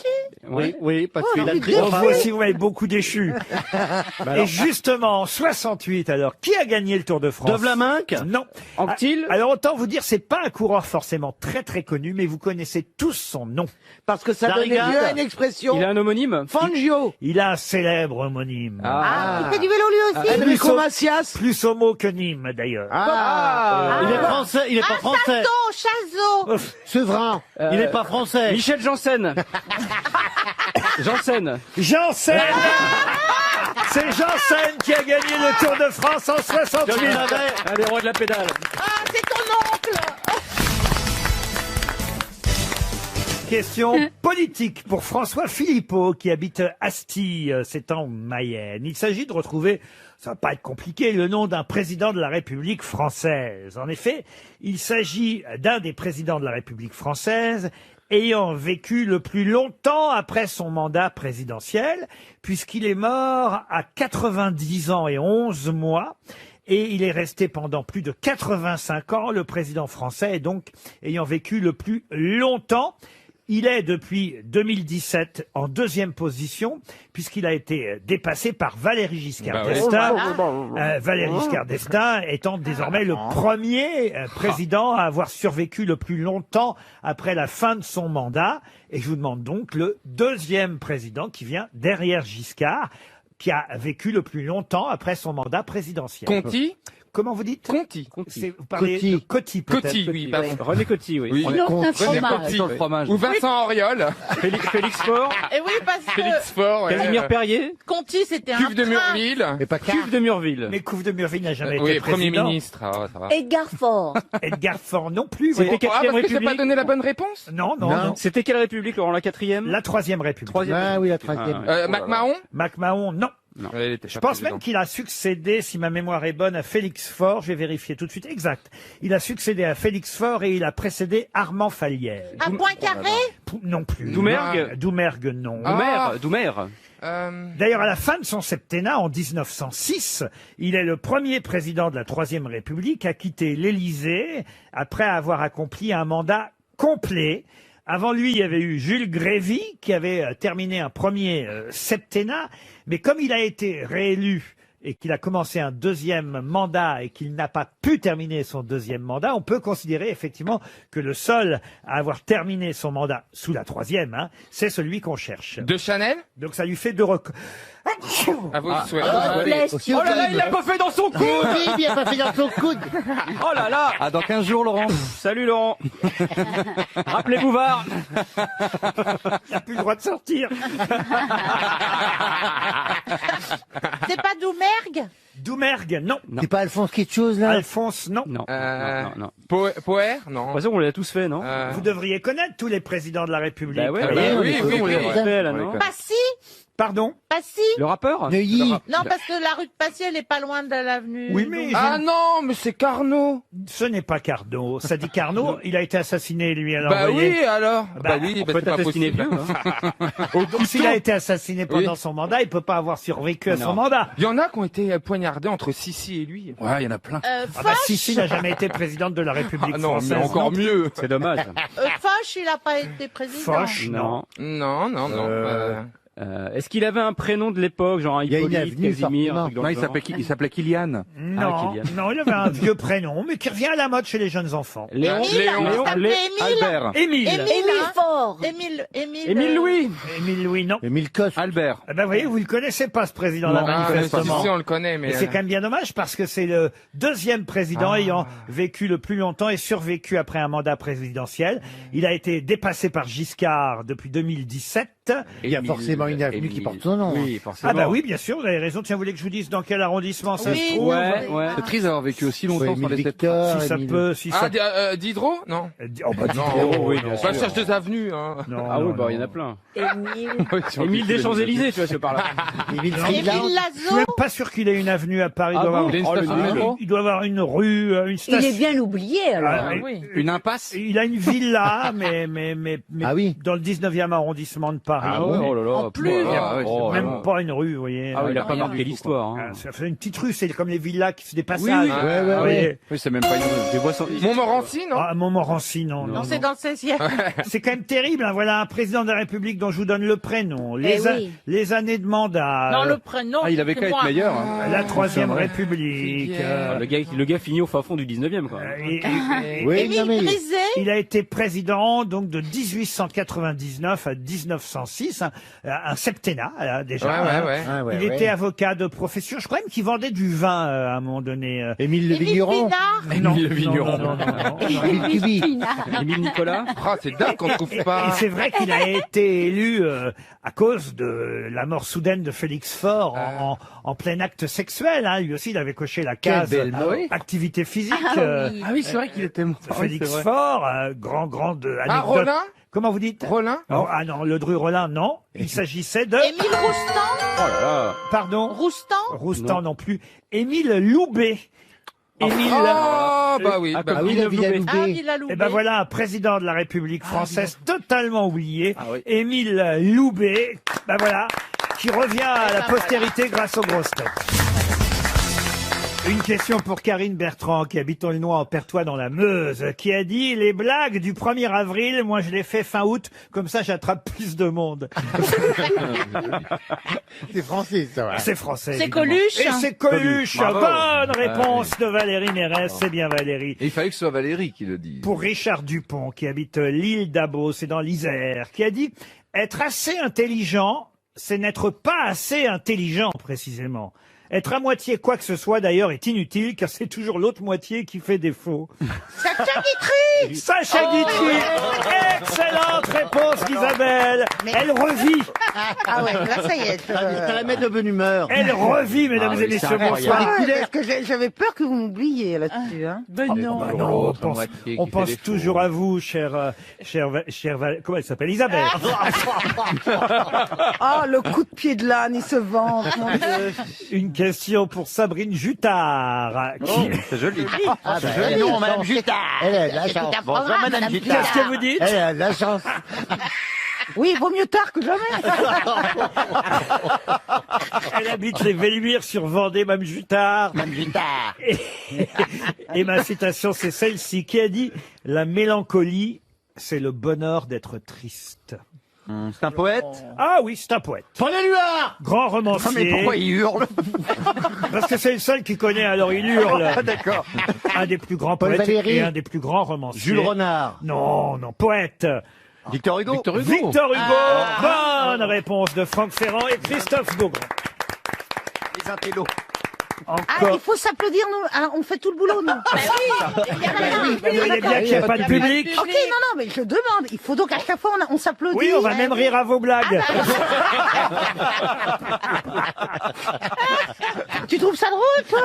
S9: Oui, oui, parce
S4: Oh,
S9: qu'il a
S4: alors,
S9: triché.
S1: Bon, vous aussi, vous m'avez beaucoup déchu. Et justement, en 68, alors, qui a gagné le Tour de France?
S9: De Vlaminck.
S1: Non.
S8: Anquetil.
S1: Alors, autant vous dire, c'est pas un coureur forcément très très connu, mais vous connaissez tous son nom.
S7: Parce que ça donnait
S9: Darriga.
S7: lieu à une expression.
S8: Il a un homonyme.
S7: Fangio.
S1: Il a un célèbre homonyme.
S4: Ah, il fait du vélo lui aussi.
S7: Enrico Macias.
S1: Plus homo que Nîmes, d'ailleurs.
S9: Il est français, il est pas français.
S5: Chazot.
S3: Sevrin.
S9: Il est pas français.
S8: Michel Janssen. Janssen.
S1: Janssen! C'est Janssen qui a gagné le Tour de France en
S9: Je
S1: 68.
S9: le savais.
S8: Un des rois de la pédale.
S5: Ah, c'est ton oncle.
S1: Question politique pour François Philippot qui habite Asti, c'est en Mayenne. Il s'agit de retrouver, ça va pas être compliqué, le nom d'un président de la République française. En effet, il s'agit d'un des présidents de la République française ayant vécu le plus longtemps après son mandat présidentiel, puisqu'il est mort à 90 ans et 11 mois. Et il est resté pendant plus de 85 ans le président français, et donc ayant vécu le plus longtemps. Il est depuis 2017 en deuxième position, puisqu'il a été dépassé par Valéry Giscard d'Estaing. Valéry Giscard d'Estaing étant désormais le premier président à avoir survécu le plus longtemps après la fin de son mandat. Et je vous demande donc le deuxième président qui vient derrière Giscard, qui a vécu le plus longtemps après son mandat présidentiel.
S6: Conti.
S1: Comment vous dites?
S6: Conti.
S1: Vous parlez
S3: Coty.
S1: de Coty, peut-être.
S6: Coty, oui, pardon.
S8: René Coty, oui.
S6: Oui.
S4: Sinon, c'est un
S6: René
S4: fromage.
S6: Coty.
S8: Sur le fromage.
S6: Ou Vincent Auriol.
S8: Félix Faure.
S5: Et oui, parce que
S6: Félix Faure. ouais.
S8: Casimir Perrier.
S5: Conti, c'était un
S6: Cuve de
S5: train.
S6: Murville.
S3: Mais pas
S8: Cuve de Murville.
S1: Mais Couve de Murville n'a jamais
S6: Oui,
S1: été
S6: Premier
S1: président.
S6: ministre. Ah, ça va.
S4: Edgar Faure.
S1: Edgar Faure non plus.
S8: C'était
S1: voyez.
S6: Ah,
S8: quatrième
S6: parce que j'ai pas
S8: République.
S6: donné la bonne réponse.
S1: Non, non,
S3: Non.
S1: non.
S8: C'était quelle République, Laurent? La quatrième?
S1: La troisième République.
S8: Troisième.
S3: Ah oui, la troisième.
S6: MacMahon.
S1: MacMahon, non.
S6: Ouais, il était
S1: Je
S6: pas
S1: pense
S6: président.
S1: même qu'il a succédé, si ma mémoire est bonne, à Félix Faure. Je vais vérifier tout de suite. Exact. Il a succédé à Félix Faure et il a précédé Armand Fallière.
S5: À Poincaré.
S1: Non plus.
S8: Doumergue.
S1: Doumergue, non.
S6: Ah.
S8: Doumer.
S1: D'ailleurs, à la fin de son septennat, en 1906, il est le premier président de la Troisième République à quitter l'Élysée après avoir accompli un mandat complet. Avant lui, il y avait eu Jules Grévy qui avait terminé un premier septennat, mais comme il a été réélu et qu'il a commencé un deuxième mandat et qu'il n'a pas pu terminer son deuxième mandat, on peut considérer effectivement que le seul à avoir terminé son mandat sous la troisième, c'est celui qu'on cherche.
S6: De Chanel.
S1: Donc ça lui fait 2 records.
S6: À vos souhaits.
S3: Aussi,
S8: Oh là là, il l'a pas fait dans son coude.
S3: Oui, il a pas fait dans son coude.
S8: Oh là là.
S2: Ah, dans 15 jours, Laurent.
S8: Salut Laurent. Rappelez Bouvard.
S1: Il n'a plus le droit de sortir.
S5: C'est pas Doumergue?
S1: Doumergue, non.
S3: C'est pas Alphonse quelque chose, là?
S1: Alphonse, non.
S8: Non. Non.
S6: Poer, non.
S8: De toute façon, on l'a tous fait, non?
S1: Vous devriez connaître tous les présidents de la République.
S8: Bah ouais,
S6: oui,
S8: on les
S6: oui.
S8: fait, là, non?
S5: Passy?
S1: Pardon?
S5: Passy?
S8: Le rappeur?
S3: Neuilly.
S5: Non, parce que la rue de Passy, elle est pas loin de l'avenue.
S1: Oui, mais
S6: Ah non, mais c'est Carnot.
S1: ce n'est pas Carnot. Ça dit Carnot, il a été assassiné, lui, alors.
S6: Bah
S1: vous voyez.
S6: oui, alors.
S1: Bah,
S6: Bah oui,
S8: On
S6: bah,
S8: peut
S6: c'est pas
S8: t'assassiner
S6: possible.
S8: vieux, hein.
S1: Donc s'il a été assassiné pendant son mandat, il peut pas avoir survécu à son mandat.
S6: Il y en a qui ont été poignardés entre Sissi et lui.
S9: Ouais, il y en a plein.
S1: Ah bah Sissi n'a jamais été présidente de la République
S6: Ah non,
S1: française.
S6: mais encore mieux.
S8: C'est dommage.
S5: Foch, il a pas été président.
S1: Foch, non.
S8: Non.
S6: Non.
S8: Est-ce qu'il avait un prénom de l'époque, genre
S3: y a une
S8: Hippolyte,
S3: avenue,
S8: Casimir,
S3: forcément.
S8: un truc dans
S9: Non,
S8: le
S9: il
S8: genre
S9: s'appelait Kylian.
S1: Non,
S8: Kylian.
S1: non, il avait un vieux prénom, mais qui revient à la mode chez les jeunes enfants.
S8: Léon,
S5: Émile, il s'appelait Émile.
S9: Albert.
S1: Émile.
S8: Émile Louis.
S1: Émile Louis, non.
S3: Émile Coste.
S9: Albert.
S1: Eh ben, vous voyez, vous le connaissez pas, ce président-là,
S6: Ah,
S1: manifestement.
S6: Sissi, on le connaît, mais.
S1: Et c'est quand même bien dommage parce que c'est le deuxième président ayant vécu le plus longtemps et survécu après un mandat présidentiel. Il a été dépassé par Giscard depuis 2017.
S3: Il y a forcément une avenue qui porte son nom.
S8: Oui, forcément.
S1: Ah bah oui, bien sûr, vous avez raison. Tiens, vous voulez que je vous dise dans quel arrondissement ça
S5: Oui,
S1: se trouve?
S8: Ouais.
S9: C'est triste d'avoir vécu aussi
S3: Ouais,
S9: longtemps sans
S3: Émile
S9: les
S3: Victor,
S1: Si ça
S3: Émile-
S1: peut, si ça
S6: Ah, Diderot? Non.
S1: Oh bah
S6: Non,
S1: Diderot,
S8: oui,
S1: non.
S8: bien
S6: Bah,
S8: sûr.
S6: je cherche des avenues, hein.
S1: Non,
S8: Ah oui,
S1: non,
S8: bah il y en
S1: non.
S8: a plein.
S9: Émile.
S8: Émile des Champs-Élysées, tu vois, c'est par là.
S3: Émile
S5: Émile
S3: Friedland.
S1: Je suis
S5: Lazo.
S1: même pas sûr qu'il ait une avenue à Paris.
S8: Ah
S1: Il doit
S8: bon
S1: avoir-
S9: Il a une
S8: Oh, le
S9: station de
S8: métro.
S9: métro.
S1: il doit avoir une rue, une station.
S10: Il est bien oublié, alors.
S1: Ah,
S5: oui.
S9: Une impasse.
S1: Il a une villa, mais
S3: Ah oui.
S1: dans le 19e arrondissement de Paris.
S8: Ah ouais, oh là là.
S5: En plus.
S8: Ah ouais,
S9: Oh,
S8: c'est
S1: Même
S8: vraiment-
S1: pas une rue, vous voyez.
S8: Ah oui, il a pas
S5: rien
S8: marqué l'histoire.
S1: Ah,
S8: Hein.
S1: ça fait une petite rue, c'est comme les villas qui se dépassent.
S3: Oui, oui.
S6: Ah,
S3: Ouais, ouais,
S1: vous
S3: ouais.
S1: voyez.
S9: Oui, c'est même pas une.
S8: Des voies sans-
S6: Montmorency, non?
S1: Ah, Montmorency, non.
S5: Non, c'est dans le 16e.
S1: C'est quand même terrible, hein. Voilà un président de la République dont je vous donne le prénom,
S10: oui.
S1: les années de mandat,
S5: Non, le prénom.
S9: Ah, il avait qu'à être
S5: moi.
S9: meilleur. Hein.
S1: la Troisième République.
S8: Ah, le gars finit au fin fond du 19e, quoi.
S3: Oui,
S5: Émile
S3: non, mais-
S5: Grisé.
S1: Il a été président donc de 1899 à 1906, un septennat déjà. hein.
S6: Ouais.
S3: Ah, ouais,
S1: Il
S3: ouais.
S1: était avocat de profession. Je crois même qu'il vendait du vin à un moment donné.
S3: Émile Le
S5: Émile
S3: Vigneron.
S5: Pinard.
S1: Non,
S9: Le
S1: non,
S9: vigneron.
S1: non, non, non, non.
S3: Émile Cuby.
S8: Émile Nicolas.
S6: Ah, c'est dingue qu'on trouve
S1: Et
S6: pas.
S1: c'est vrai qu'il a été élu à cause de la mort soudaine de Félix Faure en plein acte sexuel. Hein. Lui aussi, il avait coché la case
S3: belle mort.
S1: activité physique.
S9: Ah oui, c'est vrai qu'il était mort.
S1: Félix Faure, grande anecdote.
S6: Ah, Rollin?
S1: Comment vous dites
S6: Rollin?
S1: Oh, ah non, le Dru Rollin, non. Il s'agissait de...
S5: Émile Roustan.
S8: Oh là là.
S1: Pardon
S5: Roustan.
S1: Roustan non plus. Émile Loubet. Émile...
S6: Ah, bah oui.
S8: Ah,
S6: bah
S3: Ah
S6: oui.
S3: oui, la Villa
S5: Ah,
S3: Loubet.
S5: Villa Loubet.
S1: Eh ben voilà un président de la République française totalement oublié,
S8: Ah oui.
S1: Émile Loubet, ben voilà, qui revient à la postérité grâce aux grosses têtes. Une question pour Karine Bertrand, qui habite Aulnois en Pertois dans la Meuse, qui a dit « Les blagues du 1er avril, moi je les fais fin août, comme ça j'attrape plus de monde.
S3: C'est français, ça. »
S1: C'est français.
S5: C'est
S1: évidemment.
S5: Coluche.
S1: Et c'est Coluche.
S6: Bravo.
S1: Bonne réponse de Valérie Mérès, c'est bien Valérie.
S6: Et il fallait que ce soit Valérie qui le dise.
S1: Pour Richard Dupont, qui habite l'île d'Abo, c'est dans l'Isère, qui a dit « Être assez intelligent, c'est n'être pas assez intelligent, précisément. Être à moitié quoi que ce soit, d'ailleurs, est inutile, car c'est toujours l'autre moitié qui fait défaut. »
S5: Sacha Guitry.
S1: Sacha Guitry. Excellente réponse d'Isabelle. Elle revit.
S4: Ah ouais, là ça y est.
S3: Ça la met de bonne humeur.
S1: Elle revit, mesdames et messieurs, bonsoir.
S4: Ah, parce que j'avais peur que vous m'oubliez là-dessus. Hein.
S5: Ben non.
S1: Ah, non,
S6: moitié
S1: on
S6: qui
S1: pense
S6: fait défaut.
S1: toujours à vous, chère comment elle s'appelle, Isabelle.
S4: Oh, le coup de pied de l'âne, il se vante, mon Dieu.
S1: Une question pour Sabrine Jutard. Qui...
S9: C'est joli.
S3: Ah, bah,
S2: Et non, Madame Jutard.
S3: Elle a de la chance.
S2: Bonjour, Madame Jutard.
S1: Qu'est-ce que vous dites?
S3: Elle a de la chance.
S4: Oui, il vaut mieux tard que jamais.
S1: Elle habite les Velluires sur Vendée, Mme Jutard.
S2: Madame Jutard.
S1: Et ma citation, c'est celle-ci, qui a dit « La mélancolie, c'est le bonheur d'être triste. »
S2: C'est un poète.
S1: Ah oui, c'est un poète.
S3: Paul Éluard.
S1: Grand
S2: Ah, mais
S1: romancier.
S2: pourquoi il hurle?
S1: Parce que c'est le seul qui connaît, alors il hurle.
S2: Ah, d'accord.
S1: Un des plus grands
S3: Paul
S1: poètes
S3: Valéry.
S1: et un des plus grands romanciers.
S3: Jules Renard.
S1: Non, non, poète.
S2: Victor Hugo.
S1: Victor Hugo. Bonne réponse de Franck Ferrand et Christophe Beaugrand.
S2: Saint-Élo.
S4: Ah,
S1: Encore.
S4: il faut s'applaudir, nous. Ah, on fait tout le boulot, nous.
S1: Vous voyez bien qu'il n'y a pas de public.
S4: Ok, non, mais je demande. Il faut donc à chaque fois, on s'applaudit.
S1: Oui, on va même rire à vos blagues.
S4: Tu trouves ça drôle, toi?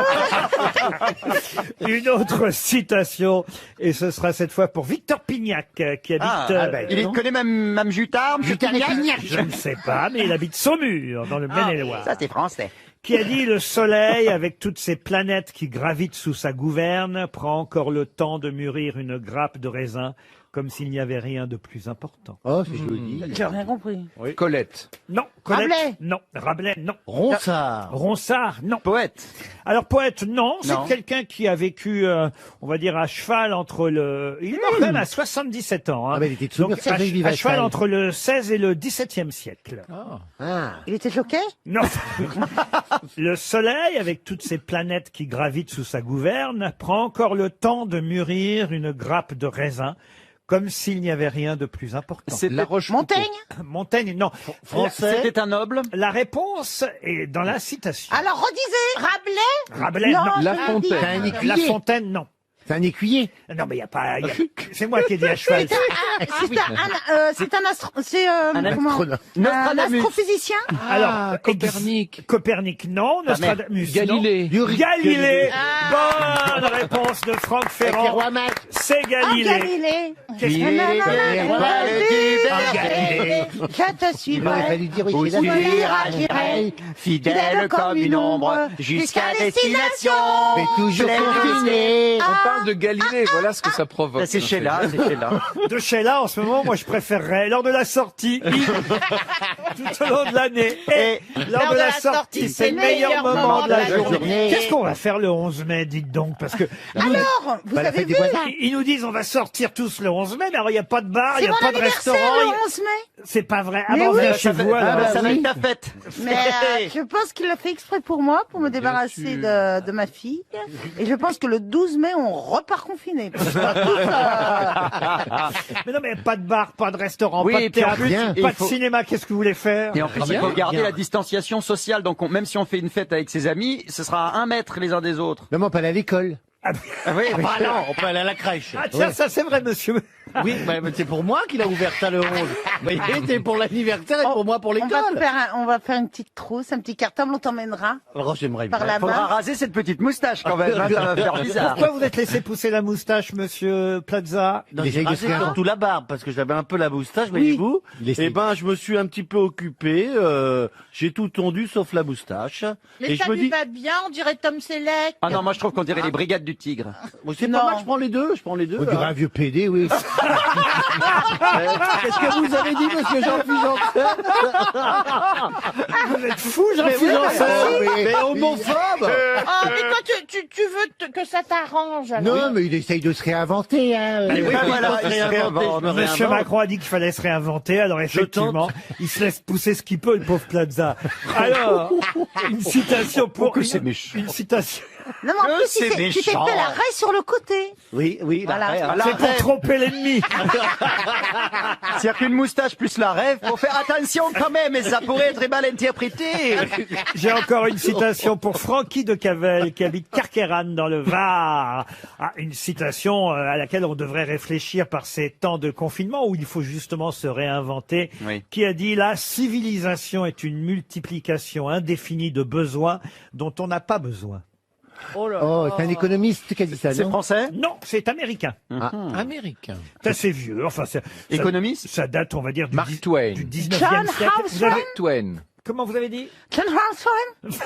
S1: Une autre citation, et ce sera cette fois pour Victor Pignac, qui habite...
S2: Il connaît même Jutard, M. Pignac.
S1: Je ne sais pas, mais il habite Saumur, dans le Maine-et-Loire.
S2: Ça, c'est français.
S1: Qui a dit: le soleil, avec toutes ces planètes qui gravitent sous sa gouverne, prend encore le temps de mûrir une grappe de raisin, comme s'il n'y avait rien de plus important.
S3: Oh, c'est joli.
S4: J'ai rien compris.
S6: Colette.
S1: Non. Colette,
S4: Rabelais.
S1: non. Rabelais, non.
S9: Ronsard.
S1: Ronsard, non.
S2: Poète.
S1: Alors poète, non. C'est
S2: Non.
S1: quelqu'un qui a vécu, on va dire, à cheval entre le... Il est mort quand même à 77 ans. Hein.
S3: Ah, mais il était de
S1: Donc,
S3: Saumur, ça,
S1: à,
S3: il vivait
S1: à
S3: à
S1: cheval
S3: cheval.
S1: entre le 16 et le 17e siècle.
S3: Ah.
S4: Il était choqué?
S1: Non. Le soleil, avec toutes ces planètes qui gravitent sous sa gouverne, prend encore le temps de mûrir une grappe de raisin, comme s'il n'y avait rien de plus important.
S2: C'est
S6: La Roche.
S4: Montaigne?
S1: Montaigne, non.
S9: Français.
S2: C'était un noble.
S1: La réponse est dans la citation.
S4: Alors, redisez. Rabelais?
S1: Rabelais, non.
S6: La
S4: je l'ai
S6: Fontaine.
S4: dit.
S3: C'est un
S1: La
S3: écuyer.
S1: Fontaine, non.
S3: C'est un écuyer.
S1: Non, mais il n'y a pas... C'est moi qui ai dit à cheval.
S4: C'est un
S3: astronome.
S2: Nostradamus.
S4: astrophysicien?
S1: Alors,
S6: Copernic.
S1: Copernic, non. Nostradamus, non.
S6: Galilée.
S1: Galilée. Bonne réponse de Franck
S3: Avec les
S1: Ferrand.
S3: rois mages.
S1: C'est
S4: Ah,
S1: Galilée.
S4: Galilée.
S1: Qu'est-ce
S3: Il est roi
S4: Galilée.
S1: Galilée.
S4: Je te
S3: Il aurait
S4: suivrai.
S3: fallu dire oui,
S2: Où
S3: c'est
S2: tu
S3: la
S2: iras, j'irai, fidèle comme une ombre, jusqu'à destination.
S3: Mais toujours
S2: Pleine de
S3: confiné.
S6: On parle de Galilée, voilà ce que ça provoque.
S2: Ça, c'est Sheila, c'est Sheila.
S1: De Sheila, en ce moment, moi, je préférerais, lors de la sortie, tout au long de l'année, et lors de la sortie, c'est le meilleur moment de la journée. Qu'est-ce qu'on va faire le 11 mai, dites donc? Parce que
S4: Alors, vous
S3: Bah, la
S4: avez
S3: fête
S4: vu?
S3: des voisins.
S1: ils nous disent on va sortir tous le 11 mai, mais alors il n'y a pas de bar, il
S4: C'est
S1: n'y a
S4: mon
S1: pas de
S4: anniversaire
S1: restaurant.
S4: le 11 mai.
S1: C'est pas vrai. Ah
S4: Mais
S1: ben, on
S4: oui.
S1: vient chez vous, alors.
S2: Ça va
S3: oui.
S2: être ta fête.
S4: Mais je pense qu'il l'a fait exprès pour moi, pour me débarrasser de ma fille. Et je pense que le 12 mai, on repart confiné. Parce qu'on va tous,
S1: Mais non, mais pas de bar, pas de restaurant,
S2: Oui,
S1: pas de
S2: et puis en
S1: théâtre,
S2: plus,
S1: pas
S2: il
S1: de
S2: faut-
S1: cinéma. Qu'est-ce que vous voulez faire?
S2: Et en plus, il faut garder la distanciation sociale. Donc, même si on fait une fête avec ses amis, ce sera à 1 mètre les uns des autres.
S3: Maman, pas aller à l'école.
S2: Ah oui,
S9: Ah non, on peut aller à la crèche.
S1: Ah tiens, ça c'est vrai, monsieur.
S9: Oui, mais c'est pour moi qu'il a ouvert ça le 11. Mais c'était pour l'anniversaire et pour moi pour
S4: on va
S9: l'école.
S4: on va faire une petite trousse, un petit cartable, on t'emmènera
S9: Alors j'aimerais
S4: par
S9: bien.
S4: la
S2: faudra
S4: main.
S2: raser cette petite moustache quand même. hein, ça va faire bizarre.
S1: Pourquoi vous êtes laissé pousser la moustache, monsieur Plaza?
S9: Non,
S3: Les
S9: j'ai rasé
S3: Grégoire.
S9: surtout la barbe parce que j'avais un peu la moustache,
S3: Oui.
S9: voyez-vous.
S3: Il essaye.
S9: Eh ben, je me suis un petit peu occupé. J'ai tout tondu sauf la moustache.
S5: Mais
S9: et
S5: ça
S9: je me
S5: lui
S9: dis,
S5: va bien, on dirait Tom Selleck.
S2: Ah non, moi je trouve qu'on dirait les brigades du tigre.
S9: bon, c'est
S4: Non.
S9: pas mal, je prends les deux. Je prends les deux.
S3: On dirait
S9: hein.
S3: un vieux PD, oui.
S9: Qu'est-ce que vous avez dit, monsieur Jean-Philippe
S1: Vous êtes fou,
S9: Mais
S1: Jean-Philippe
S9: oui,
S3: oui.
S9: mais homophobe.
S5: Oh, mais toi, tu veux que ça t'arrange. alors.
S3: Non, mais il essaye de se réinventer, hein.
S9: Oui,
S2: voilà,
S9: il faut se
S2: il se
S9: réinventer, je me
S1: Monsieur
S9: réinvente.
S1: Macron a dit qu'il fallait se réinventer, alors effectivement, il se laisse pousser ce qu'il peut, le pauvre Plaza. Alors, une citation pour...
S2: que c'est méchant.
S1: Une citation...
S4: Non, mais en plus,
S2: c'est
S4: tu t'es
S2: méchant.
S4: fait la raie sur le côté.
S9: Oui, oui,
S4: Voilà.
S9: la
S2: Voilà.
S1: C'est pour tromper l'ennemi.
S2: C'est-à-dire qu'une moustache plus la rêve, faut faire attention quand même, et ça pourrait être mal interprété.
S1: J'ai encore une citation pour Francky de Cavel, qui habite Carqueiranne dans le Var. Ah, une citation à laquelle on devrait réfléchir par ces temps de confinement où il faut justement se réinventer.
S2: Oui.
S1: Qui a dit: la civilisation est une multiplication indéfinie de besoins dont on n'a pas besoin.
S4: Oh là
S3: Oh, c'est un économiste qui a dit ça,
S2: C'est
S3: non?
S2: français?
S1: Non, c'est américain.
S6: Américain.
S1: C'est assez vieux. Enfin,
S2: Économiste?
S1: ça date, on va dire,
S6: Mark Twain.
S1: du 19e
S4: John
S1: siècle. Vous avez-
S6: Mark Twain.
S1: comment vous avez dit?
S4: John Houseman?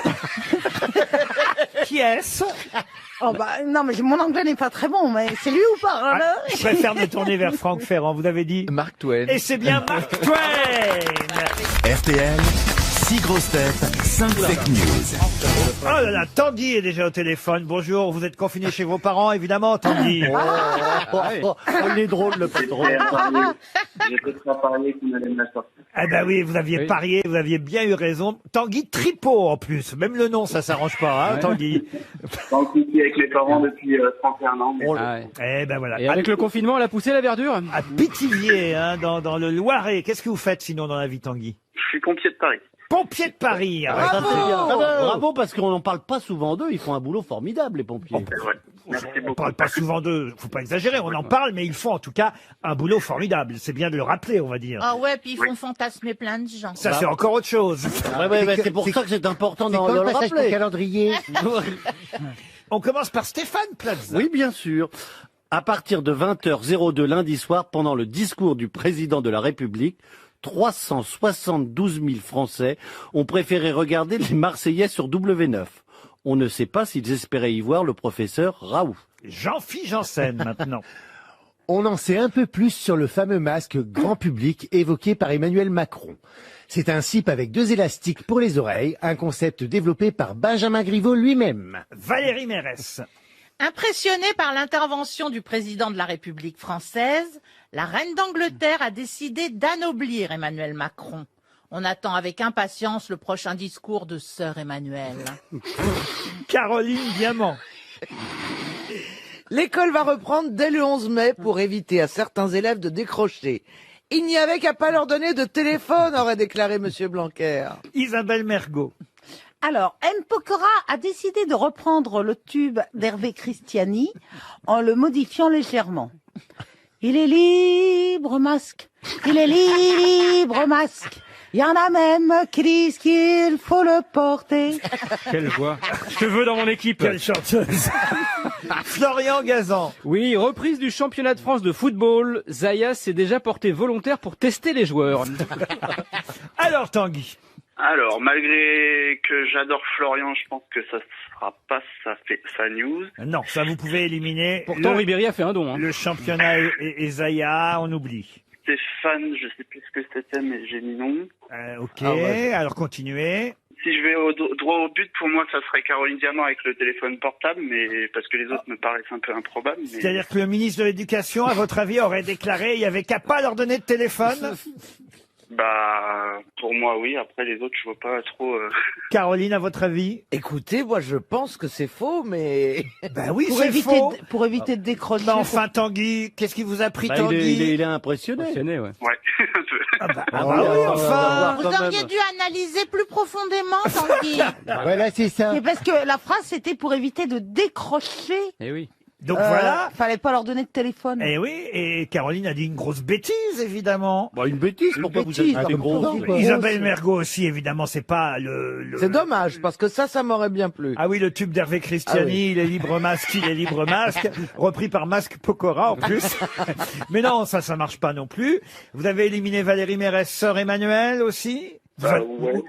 S1: Qui est-ce?
S4: Oh bah, non, mais mon anglais n'est pas très bon, mais c'est lui ou pas,
S1: Ah,
S4: là?
S1: je préfère me tourner vers Franck Ferrand. Vous avez dit?
S6: Mark Twain.
S1: Et c'est bien Mark Twain.
S10: RTL, 6 grosses têtes, 5 fake news.
S1: Oh là là, Tanguy est déjà au téléphone. Bonjour, vous êtes confiné chez vos parents, évidemment, Tanguy.
S9: il est drôle, le patron.
S11: J'étais prêt à parier qu'on allait me la sortir.
S1: Ah ben oui, vous aviez
S6: Oui.
S1: parié, vous aviez bien eu raison. Tanguy Tripot en plus. Même le nom, ça s'arrange pas, hein, Tanguy.
S11: Dans le couple avec les parents depuis 31 ans. Mais
S8: Ah ouais.
S1: Eh ben voilà.
S8: Et avec le confinement, elle a poussé la verdure.
S1: À Pithiviers, hein, dans le Loiret. Qu'est-ce que vous faites sinon dans la vie, Tanguy?
S11: je suis pompier de Paris.
S1: pompiers de Paris.
S9: Ah, ça, c'est bien.
S7: Bravo.
S9: Bravo, parce qu'on n'en parle pas souvent d'eux. Ils font un boulot formidable, les pompiers.
S11: C'est vrai. Merci
S1: On
S11: beaucoup.
S1: parle pas souvent d'eux, faut pas exagérer, on en parle, mais ils font en tout cas un boulot formidable. C'est bien de le rappeler, on va dire.
S5: Ah ouais, puis ils font fantasmer plein de gens.
S1: Ça, c'est encore autre chose.
S9: C'est pour ça que c'est important
S3: C'est
S9: de
S3: quand
S9: le
S3: le passage au
S9: rappeler.
S3: calendrier?
S1: On commence par Stéphane Plaza.
S9: Oui, bien sûr. À partir de 20h02 lundi soir, pendant le discours du président de la République, 372 000 Français ont préféré regarder les Marseillais sur W9. On ne sait pas s'ils espéraient y voir le professeur Raoult.
S1: Jean-Philippe Janssen, maintenant.
S3: On en sait un peu plus sur le fameux masque grand public évoqué par Emmanuel Macron. C'est un slip avec 2 élastiques pour les oreilles, un concept développé par Benjamin Griveaux lui-même.
S1: Valérie Mérès.
S5: Impressionnée par l'intervention du président de la République française, la reine d'Angleterre a décidé d'anoblir Emmanuel Macron. On attend avec impatience le prochain discours de Sœur Emmanuel.
S1: Caroline Diamant.
S7: L'école va reprendre dès le 11 mai pour éviter à certains élèves de décrocher. Il n'y avait qu'à pas leur donner de téléphone, aurait déclaré Monsieur Blanquer.
S1: Isabelle Mergo.
S4: Alors, M. Pokora a décidé de reprendre le tube d'Hervé Christiani en le modifiant légèrement. Il est libre, masque. Il est libre, masque. Il y en a même qui disent qu'il faut le porter.
S8: Quelle voix. Je te veux dans mon équipe.
S1: Quelle chanteuse. Florian Gazan.
S8: Oui, reprise du championnat de France de football. Zaya s'est déjà porté volontaire pour tester les joueurs.
S1: Alors, Tanguy.
S11: Alors, malgré que j'adore Florian, je pense que ça sera pas sa news.
S1: Non, ça vous pouvez éliminer.
S8: Pourtant, Ribéry a fait un don. Hein.
S1: Le championnat et Zaya, on oublie.
S11: Stéphane, je sais plus ce que c'était, mais j'ai mis non.
S1: Ok,
S7: Ah ouais.
S1: alors continuez.
S11: Si je vais droit au but, pour moi, ça serait Caroline Diamant avec le téléphone portable, mais parce que les autres me paraissent un peu improbables. Mais...
S1: C'est-à-dire que le ministre de l'Éducation, à votre avis, aurait déclaré il n'y avait qu'à pas leur donner de téléphone.
S11: Bah, pour moi, oui. Après, les autres, je vois pas trop...
S1: Caroline, à votre avis?
S7: Écoutez, moi je pense que c'est faux, mais...
S1: Ben oui,
S4: Pour
S1: c'est
S4: éviter,
S1: faux.
S4: pour éviter de décrocher.
S1: Mais enfin, Tanguy, qu'est-ce qui vous a pris,
S9: Bah,
S1: Tanguy?
S9: il est impressionné.
S8: Impressionné, ouais.
S11: Ouais, un peu.
S1: Ah bah
S9: Ah
S1: oui,
S9: bah,
S1: enfin.
S5: Vous
S9: quand
S5: auriez
S9: même.
S5: dû analyser plus profondément, Tanguy.
S3: Voilà, c'est ça.
S4: C'est parce que la phrase c'était pour éviter de décrocher.
S8: Eh oui.
S1: Donc voilà.
S4: Fallait pas leur donner de téléphone.
S1: Et oui, et Caroline a dit une grosse bêtise, évidemment.
S9: Bah, une bêtise, pourquoi vous
S3: bêtise,
S9: êtes
S3: comme
S9: gros
S3: tout le monde.
S1: Isabelle Mergo aussi, évidemment, c'est pas le...
S7: C'est dommage, parce que ça m'aurait bien plu.
S1: Ah oui, le tube d'Hervé Christiani,
S7: Ah oui.
S1: il est libre masque, il est libre masque, repris par Masque Pokora en plus. Mais non, ça marche pas non plus. Vous avez éliminé Valérie Mérès, Sœur Emmanuel aussi.
S11: Bah,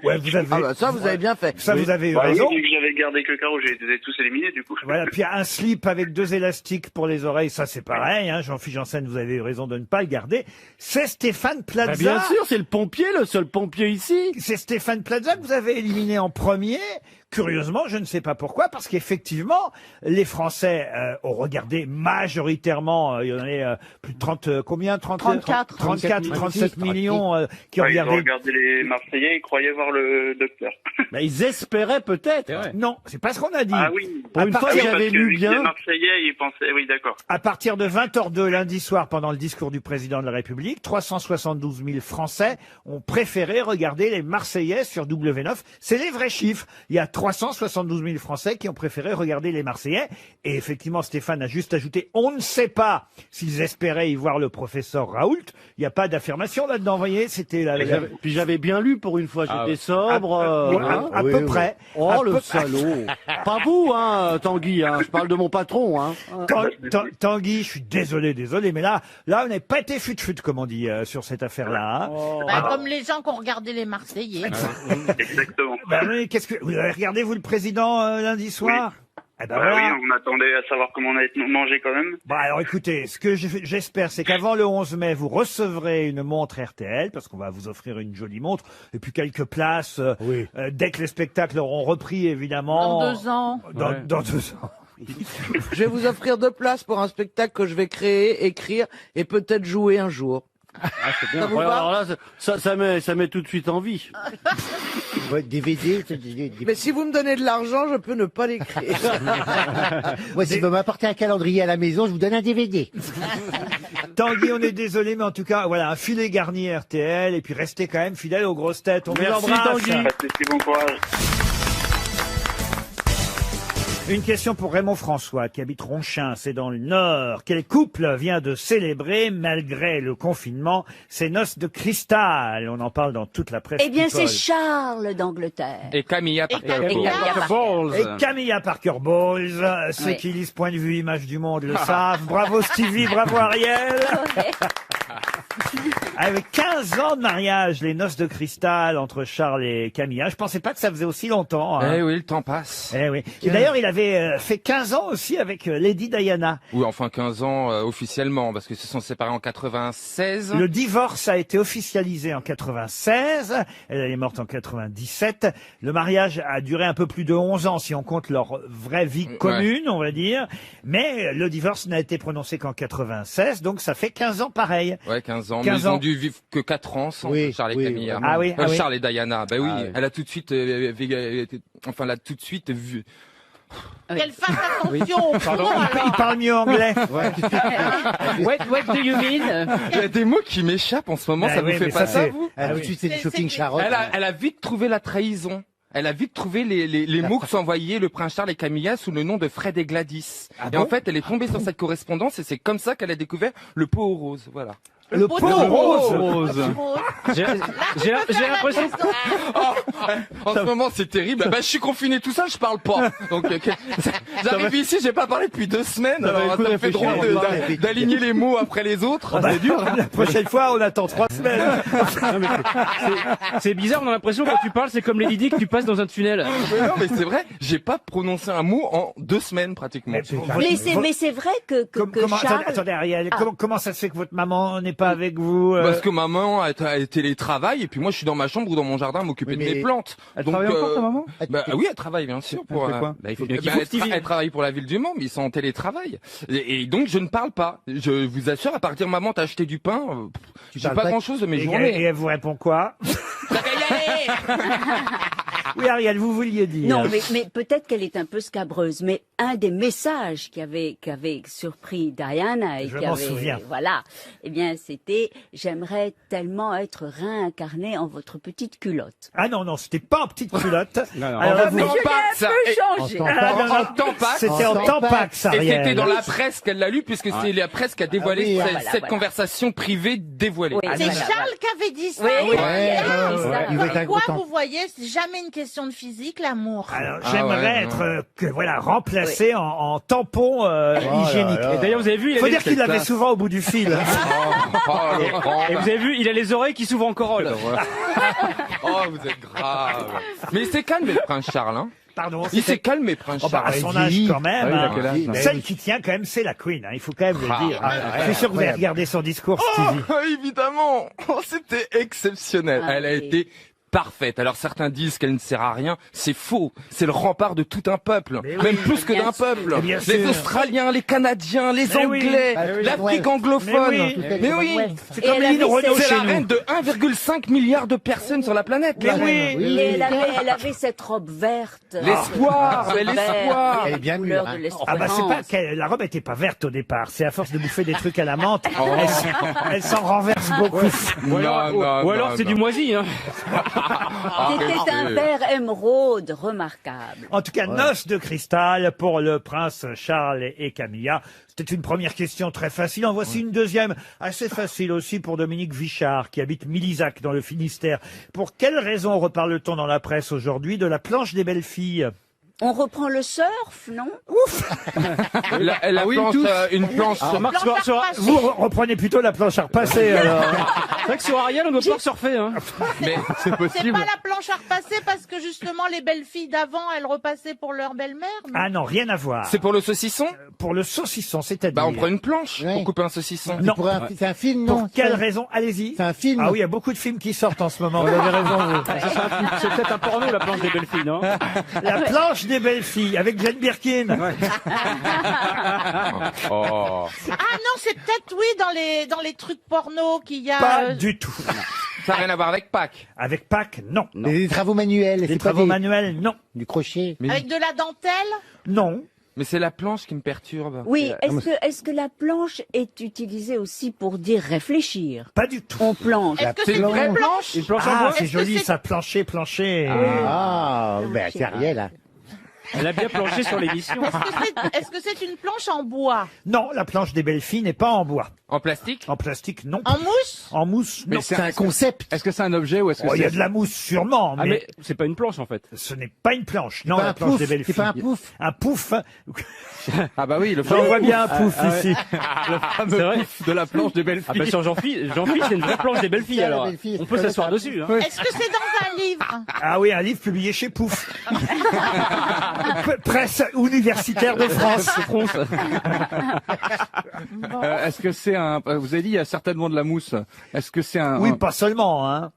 S1: Ouais, vous avez...
S7: Ah bah ça, vous avez bien fait.
S1: Ça, vous avez eu
S11: Bah, oui,
S1: raison.
S11: vu que j'avais gardé que Caro, je les ai tous éliminés, du coup.
S1: Voilà, puis un slip avec 2 élastiques pour les oreilles, ça c'est pareil, hein. Jean-Philippe Janssen, vous avez eu raison de ne pas le garder. C'est Stéphane Plaza.
S9: Bah, bien sûr, c'est le pompier, le seul pompier ici.
S1: C'est Stéphane Plaza que vous avez éliminé en premier. Curieusement, je ne sais pas pourquoi, parce qu'effectivement, les Français ont regardé majoritairement, il y en a plus de 30, combien
S4: 34.
S1: 37 millions qui ont
S11: Ouais, ils ont
S1: regardé.
S11: regardé les Marseillais, ils croyaient voir le docteur.
S9: Bah, ils espéraient peut-être.
S1: Non, c'est pas ce qu'on a dit.
S11: Ah oui.
S9: Pour une
S1: À
S9: fois,
S1: partir-
S9: il
S11: Parce
S9: avait
S11: que
S9: lu
S11: vu que
S9: bien.
S11: les Marseillais, ils pensaient... Oui, d'accord.
S1: À partir de 20h02 lundi soir, pendant le discours du président de la République, 372 000 Français ont préféré regarder les Marseillais sur W9. C'est les vrais chiffres. Il y a 372 000 Français qui ont préféré regarder les Marseillais. Et effectivement, Stéphane a juste ajouté, on ne sait pas s'ils espéraient y voir le professeur Raoult. Il n'y a pas d'affirmation là-dedans, vous voyez, c'était la...
S9: Puis j'avais bien lu pour une fois,
S8: Ah
S9: j'étais
S8: ouais.
S9: sobre.
S1: à
S3: oui,
S1: peu
S3: oui.
S1: près.
S9: Oh,
S1: À
S9: le
S1: peu-
S9: salaud. Pas vous, hein, Tanguy, hein. Je parle de mon patron, hein.
S1: Tanguy, je suis désolé, mais là, on n'est pas été fut-fut, comme on dit, sur cette affaire-là. hein.
S5: Bah, comme les gens qui ont regardé les Marseillais.
S11: Exactement.
S1: Bah oui, qu'est-ce que vous avez regardé vous le président lundi soir? Eh ben
S11: Bah
S1: voilà.
S11: oui, on attendait à savoir comment on allait manger quand même.
S1: Bon, alors écoutez, ce que j'espère, c'est qu'avant le 11 mai, vous recevrez une montre RTL, parce qu'on va vous offrir une jolie montre, et puis quelques places,
S3: Oui.
S1: dès que les spectacles auront repris, évidemment.
S5: Dans 2 ans.
S1: Dans 2 ans.
S7: Je vais vous offrir 2 places pour un spectacle que je vais créer, écrire et peut-être jouer un jour.
S9: c'est bien. Alors là, ça met tout de suite en vie.
S3: Ouais, DVD.
S7: Mais si vous me donnez de l'argent, je peux ne pas l'écrire.
S3: Moi, si vous m'apportez un calendrier à la maison, je vous donne un DVD.
S1: Tanguy, on est désolé, mais en tout cas, voilà, un filet garni RTL, et puis restez quand même fidèles aux grosses têtes. On vous embrasse.
S11: Pas de soucis, bon courage.
S1: Une question pour Raymond François, qui habite Ronchin, c'est dans le Nord. Quel couple vient de célébrer, malgré le confinement, ses noces de cristal? On en parle dans toute la presse.
S12: Eh bien, c'est
S1: people.
S12: Charles d'Angleterre.
S6: Et Camilla Parker
S12: Bowles.
S1: Et Camilla Parker Bowles, ceux
S12: Oui.
S1: qui lisent Point de vue, Image du Monde le savent. Bravo Stevie, bravo Ariel. Avec 15 ans de mariage, les noces de cristal entre Charles et Camilla. Je pensais pas que ça faisait aussi longtemps. Hein.
S6: Eh oui, le temps passe.
S1: Eh oui. Et d'ailleurs, il avait fait 15 ans aussi avec Lady Diana.
S6: Oui, enfin 15 ans officiellement, parce que se sont séparés en 96.
S1: Le divorce a été officialisé en 96. Elle est morte en 97. Le mariage a duré un peu plus de 11 ans si on compte leur vraie vie commune, on va dire. Mais le divorce n'a été prononcé qu'en 96, donc ça fait 15 ans pareil.
S6: Ouais, 15 ans.
S1: 15
S6: mais ils
S1: ans.
S6: ont dû vivre que 4 ans sans Charles et Camilla.
S1: Ah oui, ah oui.
S6: Charles et Diana. Ben oui,
S1: Ah oui.
S6: elle a tout de suite, enfin, elle a tout de suite vu.
S5: Qu'elle fasse attention.
S1: Pardon, il parle mieux anglais.
S8: What do you mean?
S6: Il y a des mots qui m'échappent en ce moment,
S1: Ah
S6: ça
S1: oui,
S6: vous fait
S1: mais
S6: pas
S1: ça,
S6: ça,
S1: c'est-
S6: vous?
S3: Ah, tout de suite, c'est du shopping Charonne.
S6: Elle a vite trouvé la trahison. Elle a vite trouvé les mots que s'envoyaient le prince Charles et Camilla sous le nom de Fred et Gladys. Et en fait, elle est tombée sur cette correspondance et c'est comme ça qu'elle a découvert le pot aux roses. Voilà.
S1: Le pot aux roses.
S8: J'ai l'impression que...
S6: En ce moment, c'est terrible. Bah, je suis confiné tout seul, je parle pas. Donc, j'arrive ici, j'ai pas parlé depuis 2 semaines. Alors, ça me fait drôle d'aligner les mots après les autres.
S1: C'est dur. La prochaine fois, on attend 3 semaines.
S8: Non, mais c'est bizarre, on a l'impression quand tu parles, c'est comme Lady Di que tu passes dans un tunnel.
S6: Mais non, mais c'est vrai, j'ai pas prononcé un mot en 2 semaines pratiquement.
S12: Mais c'est vrai que
S1: Comment,
S12: Charles...
S1: attendez, Ariel,
S12: Ah.
S1: comment ça se fait que votre maman n'est pas avec vous
S6: Parce que maman a télétravail et puis moi je suis dans ma chambre ou dans mon jardin à m'occuper de mes plantes.
S8: Elle travaille encore, ta maman?
S6: Bah oui, elle travaille bien sûr. Pour,
S8: Elle fait quoi?
S6: bah, il faut
S8: bien qu'il
S6: bah,
S8: faut Stevie.
S6: elle travaille pour la ville du Mans, mais ils sont en télétravail. Et donc je ne parle pas. Je vous assure, à partir maman t'as acheté du pain, j'ai
S3: parles
S6: pas
S3: pas-
S6: grand chose de mes
S1: et
S6: journées.
S1: elle vous répond quoi? Oui, Ariel, vous vouliez dire.
S12: Non, mais peut-être qu'elle est un peu scabreuse. Mais un des messages qui avait surpris Diana et
S1: Je
S12: qui
S1: m'en
S12: avait,
S1: souviens.
S12: voilà, eh bien, c'était j'aimerais tellement être réincarnée en votre petite culotte.
S1: Ah non, c'était pas en petite culotte.
S8: non.
S1: Alors,
S6: En
S1: vous-
S6: Tampax,
S12: Un peu
S6: et-
S12: changé.
S1: Ah, non, non,
S6: en Tampax.
S1: c'était en Tampax,
S6: Et
S1: Ariel.
S6: c'était dans la presse qu'elle l'a lu, puisque c'est la presse qui a dévoilé
S3: oui,
S6: cette,
S12: voilà,
S6: cette
S12: voilà.
S6: conversation privée dévoilée.
S12: Oui,
S5: C'est
S12: voilà,
S5: Charles qui avait dit ça.
S12: Oui, oui,
S3: Ouais,
S12: oui,
S3: ouais,
S12: ça.
S3: ouais. Il va être un
S5: Pourquoi
S3: gros temps.
S5: vous voyez, c'est jamais une question de physique, l'amour.
S1: Alors,
S6: Ah
S1: j'aimerais
S6: ouais,
S1: être
S6: non.
S1: remplacé en tampon hygiénique.
S8: Et d'ailleurs, vous avez vu, il
S1: Faut
S8: a
S1: dire
S8: les...
S1: qu'il l'avait souvent au bout du fil.
S8: Et vous avez vu, il a les oreilles qui s'ouvrent en corolle.
S6: Oh, vous êtes grave. Mais il s'est calmé, le prince Charles, hein.
S1: Pardon.
S6: Il s'est calmé, prince
S1: Oh bah, à
S6: Charles.
S1: son âge quand même.
S8: Ah oui, il a
S1: hein.
S8: quel âge, là
S1: Celle qui tient quand même, c'est la Queen. Hein. Il faut quand même le dire. Je suis sûr que vous avez regardé son discours, Stevie.
S6: Oh, évidemment. Oh, c'était exceptionnel.
S12: Ah
S6: Elle a
S12: oui.
S6: été parfaite. Alors certains disent qu'elle ne sert à rien. C'est faux. C'est le rempart de tout un peuple.
S1: Mais
S6: Même
S1: oui,
S6: plus que
S12: bien
S6: d'un
S12: sûr.
S6: peuple.
S1: Mais bien
S6: Les
S1: sûr.
S6: Australiens, les Canadiens, les
S1: Mais oui.
S6: Anglais,
S3: Ah oui,
S6: l'Afrique
S3: ouais.
S6: anglophone.
S1: Mais oui.
S6: Mais oui.
S1: C'est
S12: Et
S1: comme
S12: elle
S1: Lynn
S12: avait
S1: Renault
S12: cette-
S6: C'est
S1: chez
S6: la
S1: nous.
S6: reine de 1,5 milliard de personnes sur la planète.
S1: Mais
S6: la
S1: oui.
S6: reine.
S12: Et elle avait cette robe verte.
S6: L'espoir, mais l'espoir.
S3: Elle est bien
S12: couleur
S3: mûre,
S12: de
S3: hein.
S12: l'espérance.
S1: Ah bah c'est pas qu'elle- la robe était pas verte au départ. C'est à force de bouffer des trucs à la menthe, elle s'en renverse beaucoup.
S8: Ou alors c'est du moisi. Hein.
S12: C'était un vert émeraude remarquable.
S1: En tout cas, noces de cristal pour le prince Charles et Camilla. C'était une première question très facile. En voici une deuxième, assez facile aussi pour Dominique Vichard, qui habite Milizac dans le Finistère. Pour quelle raison reparle-t-on dans la presse aujourd'hui de la planche des belles filles?
S12: On reprend le surf, non?
S6: La planche, une planche.
S8: Remarque,
S1: Vous reprenez plutôt la planche à repasser, alors.
S8: c'est vrai que sur Ariel, on doit pas surfer. Hein.
S6: Mais c'est
S5: C'est
S6: possible.
S5: pas la planche à repasser parce que justement les belles filles d'avant, elles repassaient pour leur belle-mère. non
S1: Ah non, rien à voir.
S6: C'est pour le saucisson?
S1: Pour le saucisson, c'est-à-dire.
S6: Bah, on prend une planche
S3: Ouais.
S6: pour couper un saucisson.
S1: Non.
S3: C'est un film, non?
S1: Pour quelle raison? Allez-y.
S3: C'est un film.
S1: Ah oui, il y a beaucoup de films qui sortent en ce moment. Vous avez raison, vous.
S8: C'est peut-être un porno, la planche des belles filles, non?
S1: La planche des belles filles avec Jane Birkin.
S6: Oh.
S5: Ah non, c'est peut-être, oui, dans les trucs porno qu'il y a...
S1: Pas du tout.
S6: Ça n'a rien à voir avec Pâques.
S1: Avec Pâques, non.
S3: Des travaux manuels.
S1: Des
S3: c'est pas
S1: travaux manuels, non.
S3: Du crochet.
S5: Avec de la dentelle?
S1: Non.
S6: Mais c'est la planche qui me perturbe.
S12: Oui, est-ce que la planche est utilisée aussi pour dire réfléchir?
S1: Pas du tout.
S12: On planche.
S5: Est-ce que c'est une vraie planche?
S8: Une planche en
S1: Ah,
S8: bois?
S1: c'est
S5: Est-ce que
S1: joli
S5: c'est-
S1: ça, plancher, plancher.
S3: Ah, ben c'est Ariel. Hein.
S8: Elle a bien planché sur l'émission.
S5: Est-ce que c'est une planche en bois?
S1: Non, la planche des belles filles n'est pas en bois.
S6: En plastique?
S1: En plastique, non.
S5: En mousse?
S1: En mousse, non.
S3: C'est un concept.
S13: Est-ce que c'est un objet ou est-ce que
S1: Oh, il y a
S13: c'est...
S1: de la mousse sûrement,
S8: Ah,
S1: mais
S8: mais c'est pas une planche en fait.
S1: ce n'est pas une planche. Non,
S3: pas
S1: la
S3: un
S1: planche
S3: pouf,
S1: des belles
S3: c'est
S1: filles.
S3: pas un pouf.
S1: Un pouf.
S13: Ah bah oui, le
S1: J'en vois bien un pouf
S8: Ah, ouais.
S1: ici.
S13: le fameux
S8: C'est vrai.
S13: pouf de la planche des belles
S8: Ah
S13: filles.
S8: bah sur Jean-Philippe, c'est une vraie planche des belles filles
S3: Tiens, la
S8: alors.
S3: belle fille,
S8: On
S3: c'est
S8: peut
S3: pas
S8: s'asseoir
S3: le
S8: dessus. Hein.
S5: Est-ce que c'est dans un livre?
S1: Ah oui, un livre publié chez Pouf. Presse universitaire de France.
S13: Est-ce que c'est un... Vous avez dit, il y a certainement de la mousse. Est-ce que c'est un...
S1: Oui, pas seulement, hein.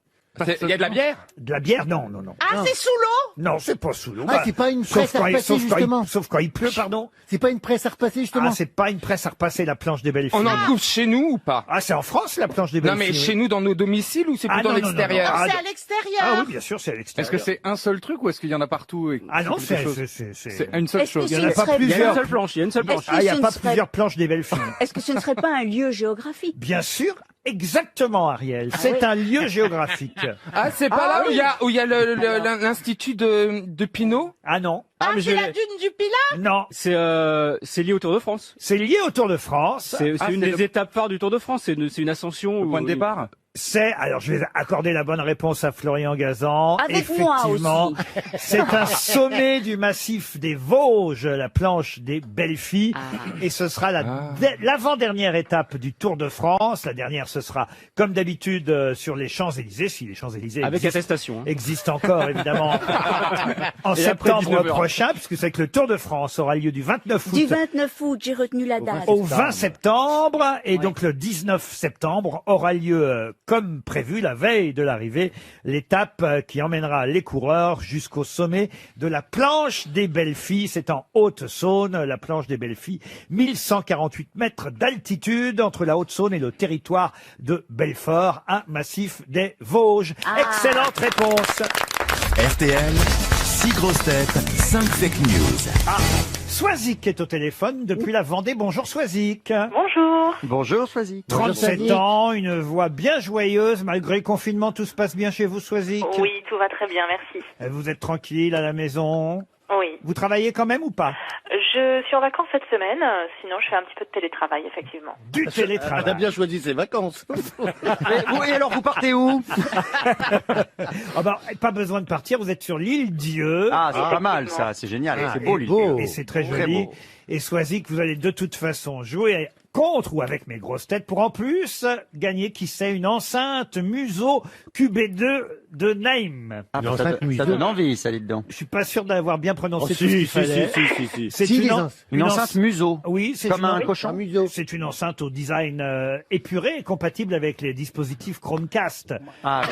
S6: Il y a de la bière?
S1: De la bière, non, non, non.
S5: Ah, c'est sous l'eau?
S1: Non, c'est pas sous l'eau.
S3: Ah, c'est pas une presse à repasser, justement.
S1: Sauf quand il pleut, pardon.
S3: C'est pas une presse à repasser, justement.
S1: Ah, c'est pas une presse à repasser la planche des belles filles.
S6: On en trouve chez nous ou pas?
S1: Ah, c'est en France, la planche des belles
S6: Non, mais
S1: filles.
S6: chez nous, dans nos domiciles ou c'est
S1: Ah,
S6: plutôt
S1: non,
S6: dans
S1: non, non,
S6: l'extérieur?
S1: non.
S5: Ah,
S1: Ah,
S5: c'est à l'extérieur.
S1: Ah oui, bien sûr, c'est à l'extérieur.
S13: Est-ce que c'est un seul truc ou est-ce qu'il y en a partout et-
S1: Ah non,
S13: quelque chose
S1: c'est
S13: C'est une seule
S12: Est-ce que
S13: chose.
S1: Il y en
S12: ce
S1: a
S12: ne
S1: pas
S12: serait-
S8: Il y a une
S1: plusieurs.
S8: seule planche, il y a une seule planche.
S12: Est-ce que
S1: Ah, il n'y a
S12: ce
S1: pas
S12: ne serait-
S1: plusieurs planches des belles filles.
S12: Est-ce que ce ne serait pas un lieu géographique?
S1: Bien sûr, exactement, Ariel. C'est
S12: oui.
S1: un lieu géographique.
S6: Ah, c'est pas là où il y a l'institut de Pinot?
S1: Ah non,
S5: Ah,
S8: mais
S5: c'est
S8: je
S5: la
S8: l'ai-
S5: dune du Pilat?
S1: non.
S8: C'est lié au Tour de France.
S1: C'est lié au Tour de France.
S8: C'est
S6: Ah,
S8: une
S6: c'est
S8: des étapes phares du Tour de France. C'est une ascension.
S13: Au point de départ.
S1: Alors je vais accorder la bonne réponse à Florian Gazan.
S12: Avec moi
S1: Effectivement,
S12: aussi.
S1: c'est un sommet du massif des Vosges, la planche des belles filles. Et ce sera l'avant-dernière étape du Tour de France. La dernière, ce sera, comme d'habitude, sur les Champs-Élysées, si les Champs-Élysées
S8: Avec attestation. Hein.
S1: existent encore, évidemment, en
S8: Et après
S1: septembre
S8: 19 heures.
S1: prochain, puisque c'est que le Tour de France aura lieu du 29 août
S12: Du 29 août, j'ai retenu la date.
S1: au 20 septembre, et donc le 19 septembre aura lieu, comme prévu, la veille de l'arrivée, l'étape qui emmènera les coureurs jusqu'au sommet de la planche des belles filles. C'est en Haute-Saône, la planche des belles filles, 1148 mètres d'altitude entre la Haute-Saône et le territoire de Belfort, un massif des Vosges. Excellente réponse.
S10: RTL, 6 grosses têtes, 5 fake news.
S1: Swazik est au téléphone depuis la Vendée. Bonjour Swazik.
S14: Bonjour.
S2: Bonjour, Swazik.
S1: 37 ans, une voix bien joyeuse. Malgré le confinement, tout se passe bien chez vous, Swazik?
S14: Oui, tout va très bien, merci.
S1: Vous êtes tranquille à la maison?
S14: Oui.
S1: Vous travaillez quand même ou pas?
S14: Je suis en vacances cette semaine, sinon je fais un petit peu de télétravail, effectivement.
S1: Du télétravail.
S9: Elle a bien choisi ses vacances.
S2: Et alors, vous partez où?
S1: Ah bah, pas besoin de partir, vous êtes sur l'île Dieu.
S2: Ah, c'est pas mal, ça. C'est génial.
S1: Et-
S2: C'est beau,
S1: et-
S2: l'île.
S1: Et c'est très
S2: Très
S1: joli.
S2: beau.
S1: Et Swazik, vous allez de toute façon jouer contre ou avec mes grosses têtes pour en plus gagner, qui sait, une enceinte Muso QB2 de Naïm.
S2: Ah, ça donne envie, ça, là-dedans.
S1: Je suis pas sûr d'avoir bien prononcé
S9: Oh,
S1: tout ce qu'il
S9: si,
S1: fallait.
S9: si.
S1: C'est
S3: Si,
S1: une
S2: enceinte museau.
S1: Oui, c'est
S2: Comme
S1: une
S2: un cochon.
S1: C'est une enceinte au design épuré et compatible avec les dispositifs Chromecast.
S2: Ah,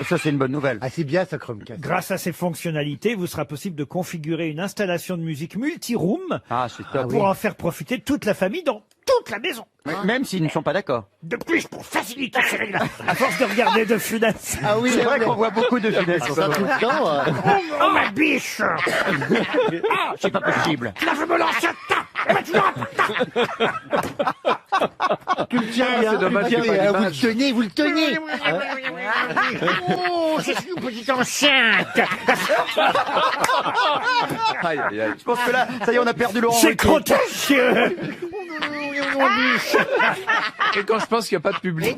S2: ça, c'est une bonne nouvelle.
S3: Ah, c'est bien ça, Chromecast.
S1: Grâce à ces fonctionnalités, vous sera possible de configurer une installation de musique multi-room
S2: Ah, c'est top.
S1: pour en faire profiter toute la famille dans toute la maison.
S2: Même s'ils ne sont pas d'accord.
S1: De plus, pour faciliter ces règles, à force de regarder de Funès.
S2: Ah oui, c'est vrai qu'on voit beaucoup de finesse.
S9: Ça tout le temps.
S1: Oh ma biche!
S2: Ah, c'est pas possible.
S1: Là, je me lance un tas! Eh ben, tu l'auras.
S3: Tu le tiens bien,
S6: c'est dommage
S3: tu le
S6: qu'il y ait
S3: tiens
S6: pas
S3: bien.
S6: d'image.
S3: Vous le tenez.
S1: Oh, je suis une petite enceinte!
S6: Aïe, aïe, aïe.
S2: Je pense que là, ça y est, on a perdu Laurent
S1: C'est
S2: Ruquier.
S1: contagieux!
S6: Et quand je pense qu'il n'y a pas de public.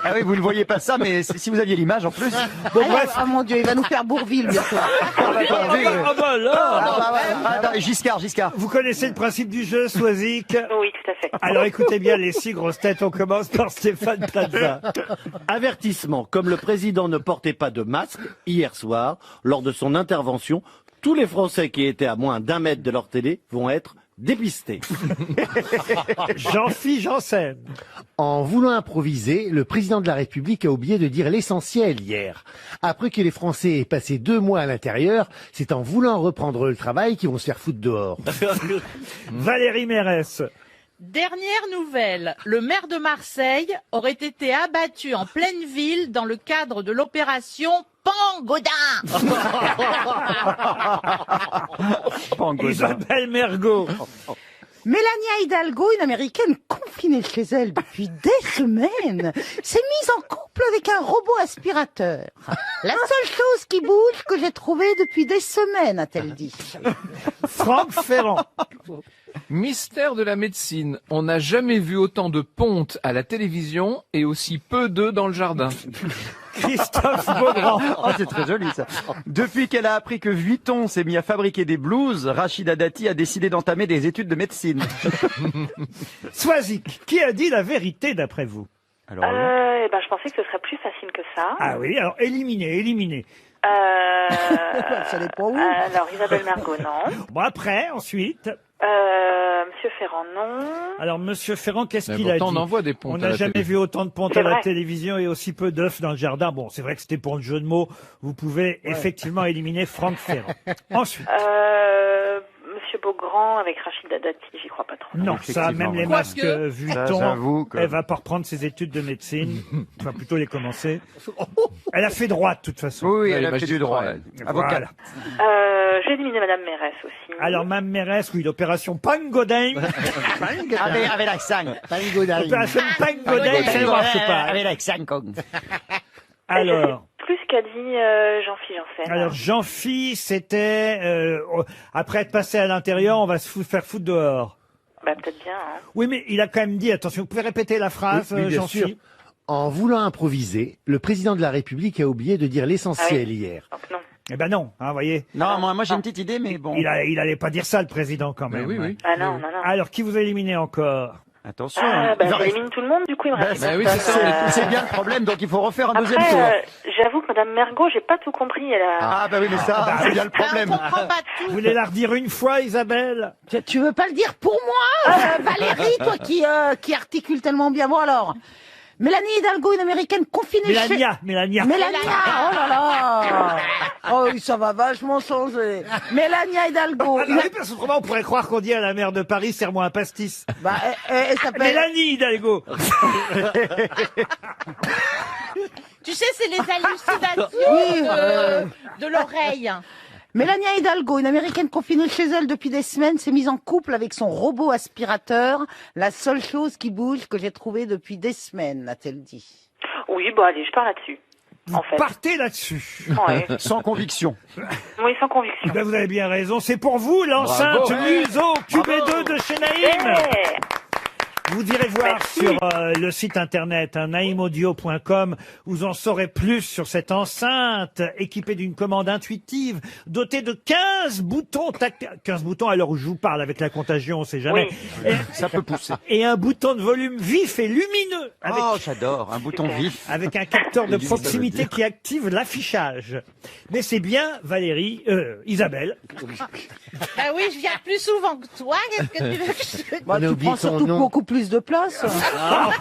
S2: Ah oui, vous ne voyez pas ça, mais si vous aviez l'image en plus.
S1: Bon, bref.
S4: Ah mon Dieu, il va nous faire Bourville bientôt.
S1: Ah bah là!
S2: Attends, Giscard.
S1: Vous connaissez le principe du jeu, Swazik?
S14: Oui, tout à fait.
S1: Alors écoutez bien les 6 grosses têtes, on commence par Stéphane Plaza.
S9: Avertissement, comme le président ne portait pas de masque hier soir, lors de son intervention, tous les Français qui étaient à moins d'1 mètre de leur télé vont être dépisté.
S1: Jean-Philippe Janssen.
S3: En voulant improviser, le président de la République a oublié de dire l'essentiel hier. Après que les Français aient passé 2 mois à l'intérieur, c'est en voulant reprendre le travail qu'ils vont se faire foutre dehors.
S1: Valérie Mérès.
S5: Dernière nouvelle, le maire de Marseille aurait été abattu en pleine ville dans le cadre de l'opération Pangodin.
S1: Isabelle Mergo.
S4: Mélania Hidalgo, une américaine confinée chez elle depuis des semaines, s'est mise en couple avec un robot aspirateur. La seule chose qui bouge que j'ai trouvée depuis des semaines, a-t-elle dit.
S1: Franck Ferrand.
S6: Mystère de la médecine. On n'a jamais vu autant de pontes à la télévision et aussi peu d'œufs dans le jardin.
S1: Christophe Beaugrand.
S2: Oh, c'est très joli ça. Depuis qu'elle a appris que Vuitton s'est mis à fabriquer des blouses, Rachida Dati a décidé d'entamer des études de médecine.
S1: Swazik, qui a dit la vérité d'après vous?
S14: Eh ben, je pensais que ce serait plus facile que ça.
S1: Ah oui, alors éliminez.
S4: Ça dépend où.
S14: Alors, Isabelle Mergo, non.
S1: Bon, après, ensuite.
S14: Monsieur Ferrand, non.
S1: Alors, Monsieur Ferrand, qu'est-ce
S6: Mais
S1: qu'il a dit?
S6: pourtant, on en voit des pontes
S1: On
S6: à
S1: n'a
S6: la
S1: jamais
S6: télé.
S1: vu autant de pontes
S14: C'est
S1: à la
S14: vrai.
S1: télévision et aussi peu d'œufs dans le jardin. Bon, c'est vrai que c'était pour le jeu de mots. Vous pouvez effectivement éliminer Franck Ferrand. Ensuite.
S14: Monsieur Beaugrand avec Rachida Dati, j'y crois pas trop.
S1: Non, ça, même les
S6: Quoique.
S1: masques
S2: Ça,
S1: Vuitton,
S2: j'avoue que-
S1: elle va pas reprendre ses études de médecine. Enfin, plutôt les commencer. Elle a fait droit, de toute façon.
S2: Oui,
S6: Elle
S2: elle
S6: est
S2: a fait du
S6: magistrat,
S2: droit.
S6: elle.
S2: Avocat.
S1: Voilà.
S14: J'ai éliminé Madame Mérès aussi.
S1: Alors, Mme Mérès, oui, l'opération Pangodin.
S2: Avec l'accent.
S1: L'opération Pangodin, ça ne marche pas.
S2: Avec l'accent.
S1: Alors.
S14: Plus qu'a dit Jean-Philippe Janssen.
S1: Alors Jean-Phi, c'était après être passé à l'intérieur, on va se faire foutre dehors.
S14: Bah peut-être bien. Hein.
S1: Oui, mais il a quand même dit, attention, vous pouvez répéter la phrase,
S3: Oui, bien sûr.
S1: Jean-Phi?
S3: En voulant improviser, le président de la République a oublié de dire l'essentiel hier.
S14: Donc non.
S1: Eh ben non, hein, voyez.
S2: Non, moi j'ai une petite idée, mais bon.
S1: Il allait pas dire ça, le président, quand
S6: Mais
S1: même.
S6: oui, oui.
S14: Ah non, non, non.
S1: Alors, qui vous a éliminé encore?
S2: Attention.
S14: Ah, bah,
S2: il va
S14: j'élimine tout le monde, du coup, il me reste.
S6: Bah oui, c'est ça.
S2: C'est bien le problème, donc il faut refaire un deuxième
S14: Après,
S2: tour.
S14: j'avoue que Madame Mergo, j'ai pas tout compris. Elle a...
S2: Ah bah oui, mais ça, c'est bien le problème.
S5: On comprend pas tout.
S1: Vous voulez la redire une fois, Isabelle?
S4: Tu veux pas le dire pour moi, Valérie, toi qui articule tellement bien. Bon alors, Mélanie Hidalgo, une américaine confinée
S1: Mélania.
S4: Mélania, oh là là. Oh oui, ça va vachement changer. Mélania Hidalgo.
S1: Ah bah oui, parce qu'autrement, on pourrait croire qu'on dit à la maire de Paris, serre-moi un pastis.
S4: Bah, elle s'appelle...
S1: Mélanie Hidalgo.
S5: Tu sais, c'est les hallucinations de l'oreille.
S4: Mélania Hidalgo, une américaine confinée chez elle depuis des semaines, s'est mise en couple avec son robot aspirateur. La seule chose qui bouge que j'ai trouvée depuis des semaines, a-t-elle dit.
S14: Oui, bon, allez, je pars là-dessus. En fait.
S1: Partez là-dessus.
S14: Ouais.
S2: Sans conviction.
S14: Oui, sans conviction.
S1: Ben, vous avez bien raison, c'est pour vous l'enceinte
S6: Bravo.
S1: Museau QB2 de chez Naïm.
S14: Hey.
S1: Vous irez voir
S14: Merci.
S1: sur le site internet naimaudio.com, vous en saurez plus sur cette enceinte équipée d'une commande intuitive, dotée de 15 boutons 15 boutons à l'heure où je vous parle, avec la contagion, on sait jamais.
S14: Oui.
S2: Ça peut pousser.
S1: Et un bouton de volume vif et lumineux, avec,
S2: Oh, j'adore, un bouton vif.
S1: avec un capteur de proximité qui active l'affichage. Mais c'est bien, Valérie, Isabelle.
S5: Bah oui, je viens plus souvent que toi. Qu'est-ce que tu veux que je te dise?
S3: On a
S4: Tu
S3: oublié
S4: prends
S3: son
S4: surtout
S3: nom.
S4: beaucoup plus de place.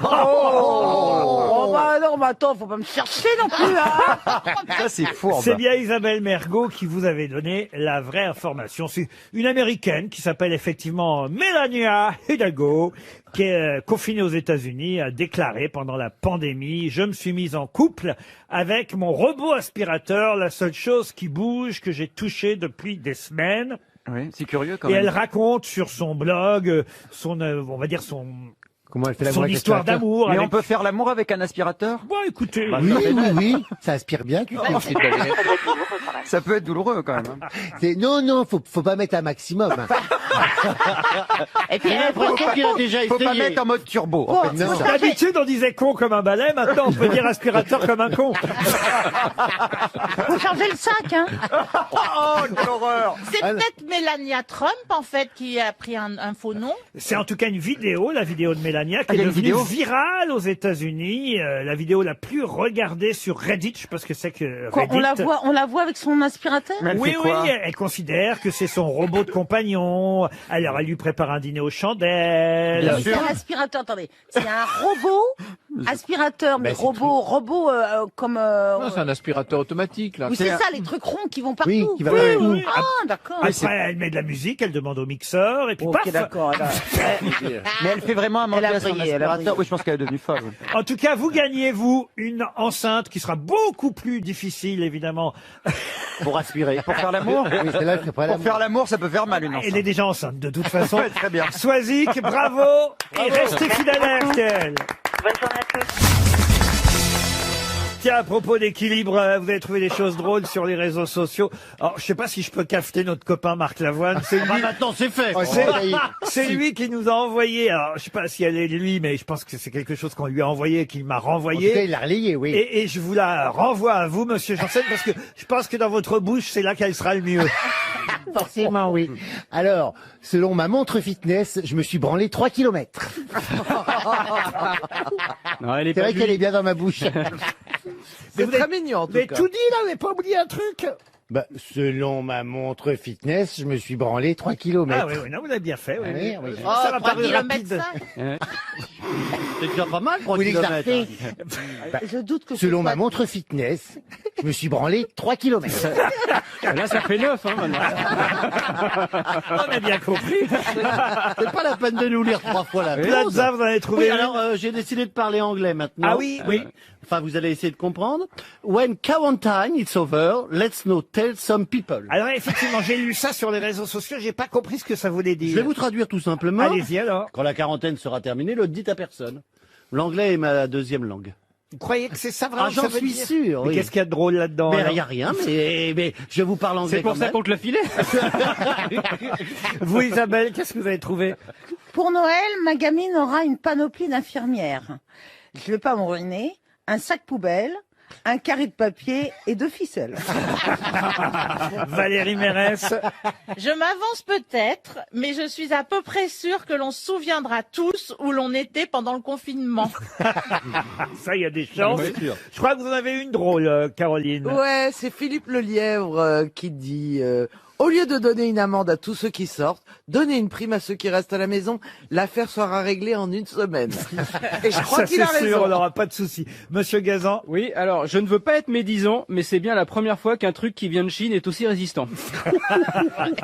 S4: Oh, bah non, mais attends, faut pas me chercher non plus, hein.
S2: Ça, c'est fourbe.
S1: C'est bien Isabelle Mergo qui vous avait donné la vraie information. C'est une Américaine qui s'appelle effectivement Melania Hidalgo, qui est confinée aux États-Unis, a déclaré pendant la pandémie: je me suis mise en couple avec mon robot aspirateur, la seule chose qui bouge que j'ai touché depuis des semaines.
S2: Oui, c'est curieux quand
S1: Et
S2: même.
S1: elle raconte sur son blog son, on va dire son
S3: Comment elle fait
S1: son
S3: l'amour avec
S1: histoire
S3: l'aspirateur
S1: d'amour.
S2: Mais
S1: avec-
S2: on peut faire l'amour avec un aspirateur?
S1: Bon, écoutez,
S3: Oui, oui, oui, ça aspire bien.
S14: Ça doit être douloureux, quand même.
S2: Ça peut être douloureux quand même. hein.
S3: Non, faut pas mettre un maximum.
S5: Et puis,
S9: J'ai l'impression qu'il a déjà
S2: Faut pas
S9: essayé.
S2: mettre en mode turbo. En fait, c'est
S3: non.
S2: ça.
S1: d'habitude on disait con comme un balai, maintenant on peut dire aspirateur comme un con.
S4: Faut changer le sac, hein.
S2: Oh, quelle horreur!
S5: c'est peut-être Melania Trump, en fait, qui a pris un faux nom.
S1: C'est en tout cas une vidéo, la vidéo de Mélanie Mélania, qui
S2: Ah, il
S1: est
S2: y a une
S1: devenue
S2: vidéo
S1: virale aux États-Unis, la vidéo la plus regardée sur Reddit. Je sais pas ce que c'est que
S4: Quoi,
S1: Reddit.
S4: on la voit avec son aspirateur?
S1: Oui, elle considère que c'est son robot de compagnon. Alors, elle lui prépare un dîner aux chandelles.
S4: C'est un aspirateur, attendez. C'est un robot aspirateur, mais robot comme...
S6: Non, c'est un aspirateur automatique, là.
S4: Oui, c'est ça, les trucs ronds qui vont partout.
S1: Oui, qui va partout. Oui.
S4: Ah, d'accord.
S1: Après, elle met de la musique, elle demande au mixeur, et puis
S4: Ok,
S1: paf.
S4: d'accord.
S2: Mais elle fait vraiment un manger
S4: Elle a
S2: à son
S4: brillé, elle a
S2: aspirateur. Oui, je pense qu'elle est devenue folle.
S1: En tout cas, vous gagnez, vous, une enceinte qui sera beaucoup plus difficile, évidemment.
S9: Pour aspirer.
S2: Pour faire l'amour
S3: Oui, celle-là, c'est pas
S2: Pour faire l'amour, ça peut faire mal, une enceinte.
S1: Elle est déjà enceinte, de toute façon.
S2: Ouais, très bien.
S1: Swazik, bravo, et restez fidèles à RTL.
S14: Bonne journée à tous.
S1: Tiens, à propos d'équilibre, vous avez trouvé des choses drôles sur les réseaux sociaux. Alors, je sais pas si je peux cafeter notre copain Marc Lavoine. C'est lui,
S9: Maintenant, c'est fait.
S1: c'est lui qui nous a envoyé. Alors, je sais pas si elle est lui, mais je pense que c'est quelque chose qu'on lui a envoyé et qu'il m'a
S3: En
S1: renvoyé.
S3: tout cas, il l'a relayé, oui.
S1: Et je vous la renvoie à vous, monsieur Janssen, parce que je pense que dans votre bouche, c'est là qu'elle sera le mieux.
S3: Forcément, oui. Alors, selon ma montre fitness, je me suis branlé 3 kilomètres.
S8: Non, elle est
S3: C'est
S8: pas
S3: vrai qu'elle est bien dans ma bouche.
S7: C'est
S1: vous
S7: très
S1: avez-
S7: mignon, en
S1: Vous avez
S7: tout cas.
S1: tout dit, là, vous n'avez pas oublié un truc?
S3: Bah, selon ma montre fitness, je me suis branlé 3 kilomètres.
S1: Ah oui, oui, non, vous l'avez bien fait. Oui,
S3: Oui, oui.
S1: Ça m'a
S5: 3
S1: paru
S5: kilomètres
S1: rapide.
S5: 5.
S9: C'est déjà pas mal, 3
S3: Vous voulez que je la
S9: kilomètres.
S3: refais
S4: Je doute que ce
S3: Selon
S4: soit-
S3: ma montre fitness, je me suis branlé 3 kilomètres.
S8: Là, ça fait 9, hein, maintenant.
S1: On a bien compris.
S9: C'est pas la peine de nous lire 3 fois la
S1: Plaza, vous en avez trouvé
S9: Oui,
S1: une.
S9: alors j'ai décidé de parler anglais maintenant.
S1: Ah oui, oui.
S9: Enfin, vous allez essayer de comprendre. When quarantine is over, let's now tell some people.
S1: Alors effectivement, j'ai lu ça sur les réseaux sociaux, j'ai pas compris ce que ça voulait dire.
S9: Je vais vous traduire tout simplement.
S1: Allez-y alors.
S9: Quand la quarantaine sera terminée, le dites à personne. L'anglais est ma deuxième langue.
S1: Vous croyez que c'est ça vraiment
S9: Ah,
S1: que
S9: j'en
S1: ça veut
S9: suis
S1: dire
S9: sûr,
S1: Mais
S9: oui.
S1: qu'est-ce qu'il y a de drôle là-dedans
S9: Mais il
S1: alors
S9: n'y a rien, mais je vous parle anglais
S8: C'est pour
S9: quand
S8: ça
S9: même.
S8: qu'on te le filait.
S1: Vous Isabelle, qu'est-ce que vous avez trouvé?
S4: Pour Noël, ma gamine aura une panoplie d'infirmière. Je vais pas me ruiner. Un sac poubelle, un carré de papier et 2 ficelles.
S1: Valérie Mérès.
S5: Je m'avance peut-être, mais je suis à peu près sûre que l'on se souviendra tous où l'on était pendant le confinement.
S1: Ça, il y a des chances.
S9: Oui, sûr.
S1: Je crois que vous en avez une drôle, Caroline.
S7: Ouais, c'est Philippe Lelièvre qui dit au lieu de donner une amende à tous ceux qui sortent, donnez une prime à ceux qui restent à la maison. L'affaire sera réglée en 1 semaine. Et je crois
S1: Ça,
S7: qu'il
S1: c'est
S7: a
S1: sûr,
S7: raison.
S1: on n'aura pas de souci. Monsieur Gazan.
S8: Oui, alors, je ne veux pas être médisant, mais c'est bien la première fois qu'un truc qui vient de Chine est aussi résistant.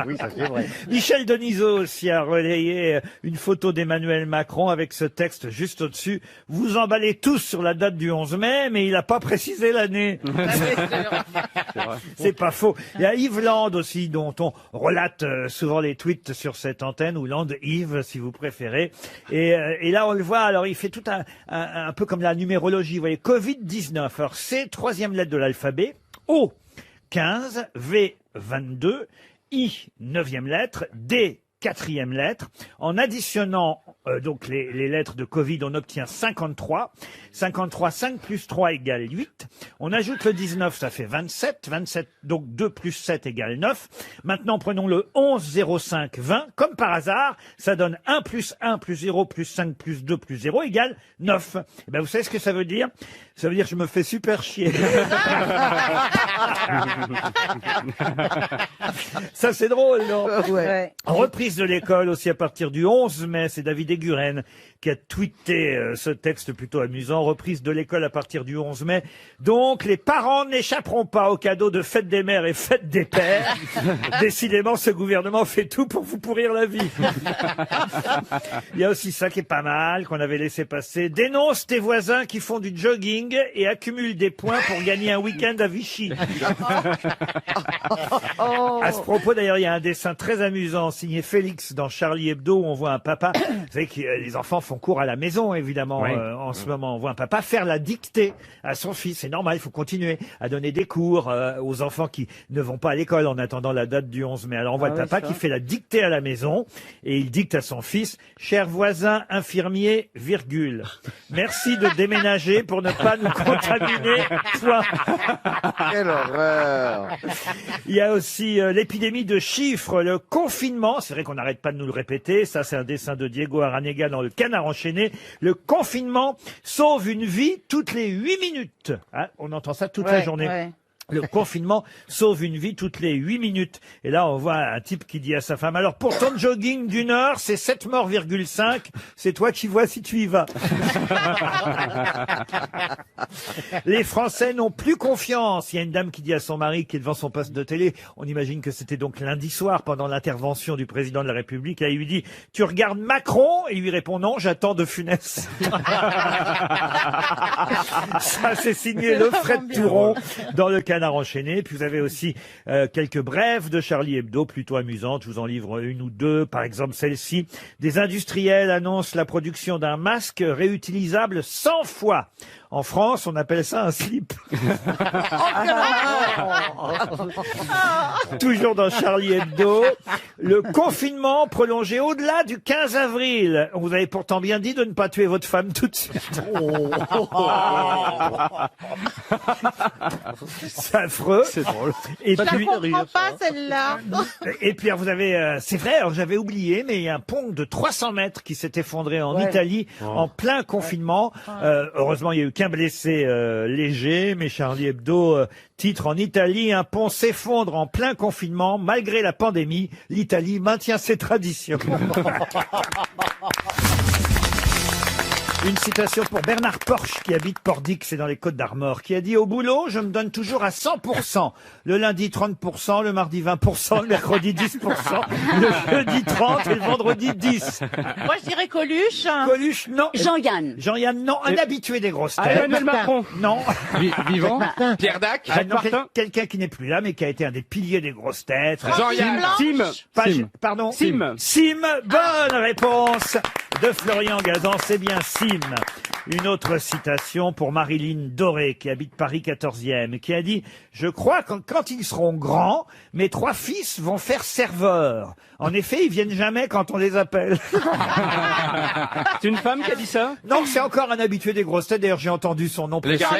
S3: Oui, ça c'est vrai.
S1: Michel Denisot aussi a relayé une photo d'Emmanuel Macron avec ce texte juste au-dessus. Vous emballez tous sur la date du 11 mai, mais il n'a pas précisé l'année. C'est pas faux. Il y a Yves Land aussi, dont on relate souvent les tweets sur cette antenne, ou Land Yves, si vous préférez. Et là, on le voit, alors il fait tout un peu comme la numérologie. Vous voyez, Covid-19. Alors, c'est 3e lettre de l'alphabet. O, 15, V, 22, I, 9e lettre, D, 4e lettre. En additionnant donc les lettres de Covid, on obtient 53. 53, 5 plus 3 égale 8. On ajoute le 19, ça fait 27. 27, donc 2 plus 7 égale 9. Maintenant, prenons le 11, 0, 5, 20. Comme par hasard, ça donne 1 plus 1 plus 0 plus 5 plus 2 plus 0 égale 9. Eh ben, vous savez ce que ça veut dire? Ça veut dire que je me fais super chier. Ça, c'est drôle, non?
S7: Ouais.
S1: En reprise de l'école aussi à partir du 11 mai, c'est David Eguren qui a tweeté ce texte plutôt amusant. Reprise de l'école à partir du 11 mai. Donc, les parents n'échapperont pas aux cadeaux de fête des mères et fête des pères. Décidément, ce gouvernement fait tout pour vous pourrir la vie. Il y a aussi ça qui est pas mal, qu'on avait laissé passer. Dénonce tes voisins qui font du jogging et accumulent des points pour gagner un week-end à Vichy. À ce propos, d'ailleurs, il y a un dessin très amusant signé Félix dans Charlie Hebdo où on voit un papa. Vous savez que les enfants font cours à la maison, évidemment,
S8: Oui.
S1: en ce moment. On voit un papa faire la dictée à son fils. C'est normal, il faut continuer à donner des cours aux enfants qui ne vont pas à l'école en attendant la date du 11 mai. Alors on voit le papa qui fait la dictée à la maison et il dicte à son fils: cher voisin infirmier, virgule. Merci de déménager pour ne pas nous contaminer. Point.
S7: Quelle horreur.
S1: Il y a aussi l'épidémie de chiffres, le confinement. C'est vrai qu'on n'arrête pas de nous le répéter. Ça, c'est un dessin de Diego Aranega dans Le Canard enchaîné. Le confinement sauve une vie toutes les 8 minutes. Hein, on entend ça toute la journée.
S4: Ouais.
S1: Le confinement sauve une vie toutes les 8 minutes. Et là, on voit un type qui dit à sa femme, alors pour ton jogging d'une heure, c'est 7 morts,5. C'est toi qui vois si tu y vas. Les Français n'ont plus confiance. Il y a une dame qui dit à son mari qui est devant son poste de télé, on imagine que c'était donc lundi soir pendant l'intervention du président de la République, et il lui dit, tu regardes Macron? Et il lui répond, non, j'attends de Funès. Ça, c'est signé Lefred Touron dans Le Canard enchaîné. Puis vous avez aussi quelques brèves de Charlie Hebdo plutôt amusantes. Je vous en livre une ou deux. Par exemple, celle-ci. Des industriels annoncent la production d'un masque réutilisable 100 fois. En France, on appelle ça un slip. Toujours dans Charlie Hebdo. Le confinement prolongé au-delà du 15 avril. On vous avait pourtant bien dit de ne pas tuer votre femme tout de suite. C'est affreux.
S8: C'est drôle.
S1: Et
S5: Je
S1: puis,
S5: la comprends pas, celle-là.
S1: et puis alors, vous avez, c'est vrai, alors j'avais oublié, mais il y a un pont de 300 mètres qui s'est effondré en Italie en plein confinement. Heureusement, il y a eu qu'un blessé léger, mais Charlie Hebdo titre en Italie, un pont s'effondre en plein confinement. Malgré la pandémie, l'Italie maintient ses traditions. Une citation pour Bernard Porche, qui habite Port-Dix, c'est dans les Côtes-d'Armor, qui a dit « Au boulot, je me donne toujours à 100%. Le lundi, 30%, le mardi, 20%, le mercredi, 10%, le jeudi, 30% et le vendredi, 10%. »
S5: Moi, je dirais Coluche.
S1: Coluche, non.
S12: Jean-Yann.
S1: Jean-Yann, non. Un habitué des grosses têtes.
S8: Emmanuel Macron.
S1: Non.
S13: Vivant.
S6: Pierre Dac.
S1: Ah, non, quelqu'un qui n'est plus là, mais qui a été un des piliers des grosses têtes.
S6: Jean-Yann.
S8: Sim.
S1: Pardon.
S8: Sim.
S1: Sim. Bonne réponse de Florian Gazan. C'est bien Sim. Une autre citation pour Marilyn Doré, qui habite Paris 14e, qui a dit « Je crois que quand ils seront grands, mes 3 fils vont faire serveur. En effet, ils viennent jamais quand on les appelle. »
S8: C'est une femme qui a dit ça?
S1: Non, c'est encore un habitué des grosses têtes. D'ailleurs, j'ai entendu son nom.
S6: Les
S1: précis.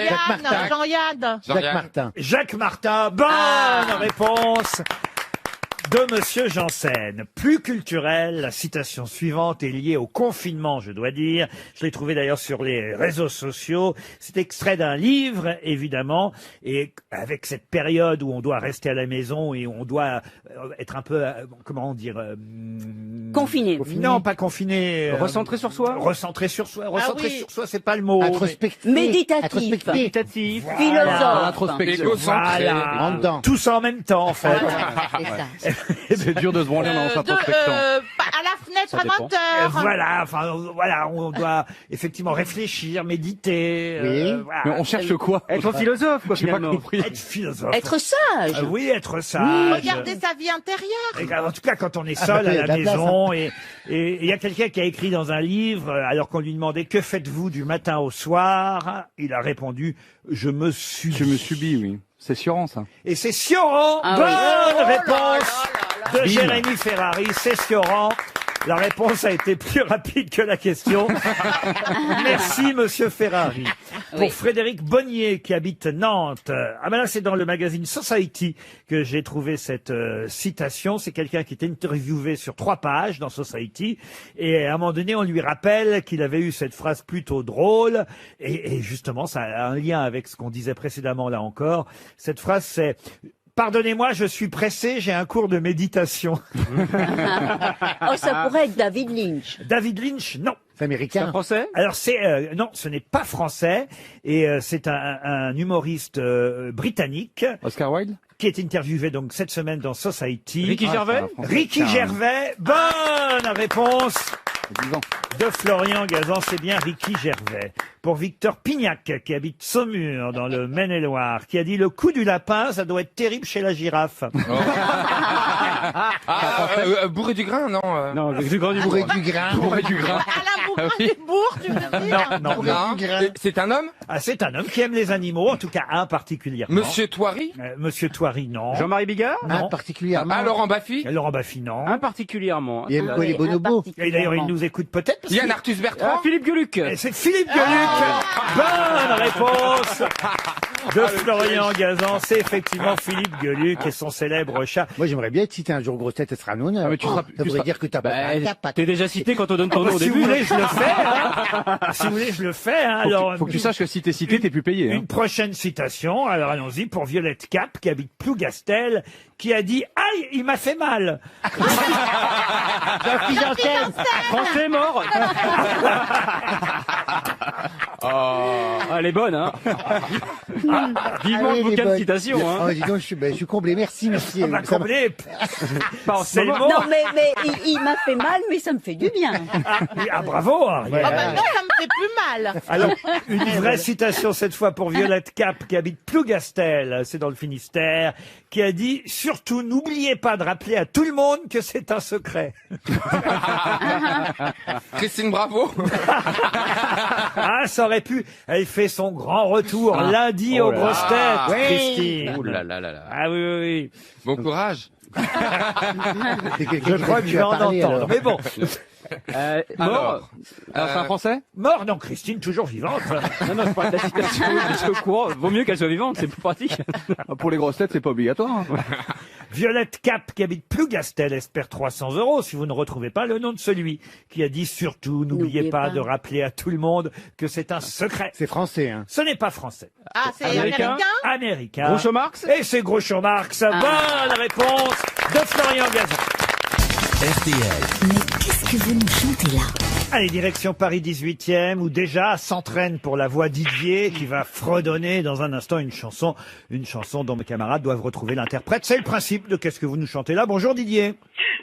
S5: Jean-Yann.
S3: Jacques Martin.
S1: Jacques Martin. Bonne réponse de Monsieur Janssen. Plus culturel, la citation suivante est liée au confinement, je dois dire. Je l'ai trouvé d'ailleurs sur les réseaux sociaux. C'est extrait d'un livre, évidemment, et avec cette période où on doit rester à la maison et on doit être un peu, comment dire...
S12: Confiné.
S1: Non, pas confiné.
S8: Recentré sur soi?
S1: Recentré sur soi. Recentré sur soi, c'est pas le mot.
S3: Introspectif.
S12: Méditatif.
S8: Méditatif.
S12: Philosophe.
S13: Introspection.
S1: Voilà.
S3: En dedans.
S1: Tous en même temps, en fait.
S12: C'est ça.
S13: C'est dur de se branler dans sa introspection.
S5: À la fenêtre à 20h.
S1: Voilà, enfin, voilà, on doit effectivement réfléchir, méditer.
S3: Oui.
S1: Voilà.
S13: Mais on cherche quoi?
S8: Être philosophe, quoi,
S13: J'ai pas
S8: finalement.
S13: compris.
S1: Être philosophe.
S12: Être sage.
S1: Oui, être sage.
S5: Regarder sa vie intérieure.
S1: Et en tout cas, quand on est seul
S3: bah, il y
S1: à
S3: a
S1: la
S3: de la place,
S1: maison, et il y a quelqu'un qui a écrit dans un livre, alors qu'on lui demandait que faites-vous du matin au soir, il a répondu je me subis.
S13: Je me subis, oui. C'est Sioran, ça.
S1: Et c'est Sioran.
S12: Ah
S1: Bonne
S12: oui.
S1: réponse de
S13: Bim.
S1: Jérémy Ferrari. C'est Sioran. La réponse a été plus rapide que la question. Merci, monsieur Ferrari. Pour
S12: Oui.
S1: Frédéric Bonnier, qui habite Nantes. Ah ben là, c'est dans le magazine Society que j'ai trouvé cette citation. C'est quelqu'un qui était interviewé sur 3 pages dans Society. Et à un moment donné, on lui rappelle qu'il avait eu cette phrase plutôt drôle. Et justement, ça a un lien avec ce qu'on disait précédemment là encore. Cette phrase, c'est... Pardonnez-moi, je suis pressé, j'ai un cours de méditation.
S12: Oh, ça pourrait être David Lynch.
S1: David Lynch, non.
S3: C'est
S8: C'est
S3: américain.
S8: français?
S1: Alors c'est non, ce n'est pas français et c'est un humoriste britannique.
S13: Oscar Wilde?
S1: Qui est interviewé donc cette semaine dans Society.
S8: Ricky Gervais?
S1: Ricky Gervais, bonne réponse de Florian Gazan, c'est bien Ricky Gervais. Pour Victor Pignac, qui habite Saumur, dans le Maine-et-Loire, qui a dit « Le coup du lapin, ça doit être terrible chez la girafe. »
S6: Bourré du grain, non
S8: Non, du grain du
S3: Bourré du grain.
S13: Bourré du grain.
S5: Alain Bougrain
S6: Oui.
S5: du Bourg. mort, tu veux dire?
S1: Non.
S6: C'est un homme?
S1: Ah, c'est un homme qui aime les animaux, en tout cas un particulièrement.
S6: Monsieur Thoiry?
S1: Monsieur Thoiry, non.
S8: Jean-Marie Bigard?
S1: Non.
S3: particulièrement.
S6: Ah, Laurent Baffy?
S1: Laurent Baffy, non.
S8: Un particulièrement.
S3: Il aime quoi, les bonobos?
S1: Et d'ailleurs, il nous écoute peut-être. parce
S6: Yann
S1: qu'il-
S6: Arthus Bertrand?
S8: Philippe Gueluc.
S1: Et c'est Philippe Gueluc. Bonne réponse de Florian Gazan. C'est effectivement Philippe Gueluc et son célèbre chat.
S3: Moi, j'aimerais bien être cité un jour grosse tête, ce sera un honneur.
S8: mais tu seras-
S3: Ça
S8: tu
S3: voudrait
S8: seras-
S3: dire que t'as pas
S8: Bah, t'es déjà cité quand on donne ton nom au
S1: Si
S8: début.
S1: vous voulez, je le fais. Hein. Si vous voulez, je le fais. Hein. Alors,
S13: Faut que tu saches que si t'es cité, t'es plus payé. Hein.
S1: une prochaine citation. Alors allons-y pour Violette Cap, qui habite Plougastel, qui a dit « Aïe, il m'a fait mal ».
S8: Jean-Philippe Janssen. Français mort. Elle est bonne, hein. Vivement
S3: Allez,
S8: le bouquin
S3: les
S8: de
S3: bonnes.
S8: citation, hein.
S3: Oh, dis donc, je suis comblé. Merci.
S1: On va
S3: Ça va.
S1: combler.
S8: Pas en ce
S1: C'est le
S8: moment.
S1: mot.
S12: Non, mais il m'a fait mal, mais ça me fait du bien.
S1: Ah, bravo, Ariel.
S5: Ah bah non, ça me fait plus mal.
S1: Alors, une vraie citation cette fois pour Violette Cap, qui habite Plougastel, c'est dans le Finistère, qui a dit « Surtout, n'oubliez pas de rappeler à tout le monde que c'est un secret.
S6: Christine Bravo? »
S1: Ah, ça aurait pu. Elle fait son grand retour lundi aux grosses têtes, Christine.
S6: Ouh là là là là.
S1: Ah oui, oui, oui.
S6: Bon courage.
S3: C'est quelqu'un
S1: Je
S3: qui
S1: crois
S3: t'a
S1: que
S3: pu
S1: je vais en
S3: parler,
S1: entendre.
S3: alors.
S1: Mais bon,
S8: Mort. Alors, c'est un Français?
S1: mort, non, Christine, toujours vivante.
S8: Non, non, je parle de la citation du secours. Vaut mieux qu'elle soit vivante, c'est plus pratique.
S13: Pour les grosses têtes, c'est pas obligatoire. Hein.
S1: Violette Cap, qui habite Plougastel, espère 300 € si vous ne retrouvez pas le nom de celui qui a dit surtout, n'oubliez pas de rappeler à tout le monde que c'est un secret.
S3: C'est français, hein.
S1: Ce n'est pas français.
S5: Ah, c'est
S8: Américain.
S5: américain?
S1: Américain.
S8: Groucho Marx?
S1: Et c'est Groucho Marx. Bonne réponse de Florian Gazan.
S10: RTL.
S15: Mais qu'est-ce que vous nous chantez là?
S1: Allez, direction Paris 18e, où déjà s'entraîne pour la voix Didier, qui va fredonner dans un instant une chanson dont mes camarades doivent retrouver l'interprète. C'est le principe de Qu'est-ce que vous nous chantez là. Bonjour Didier.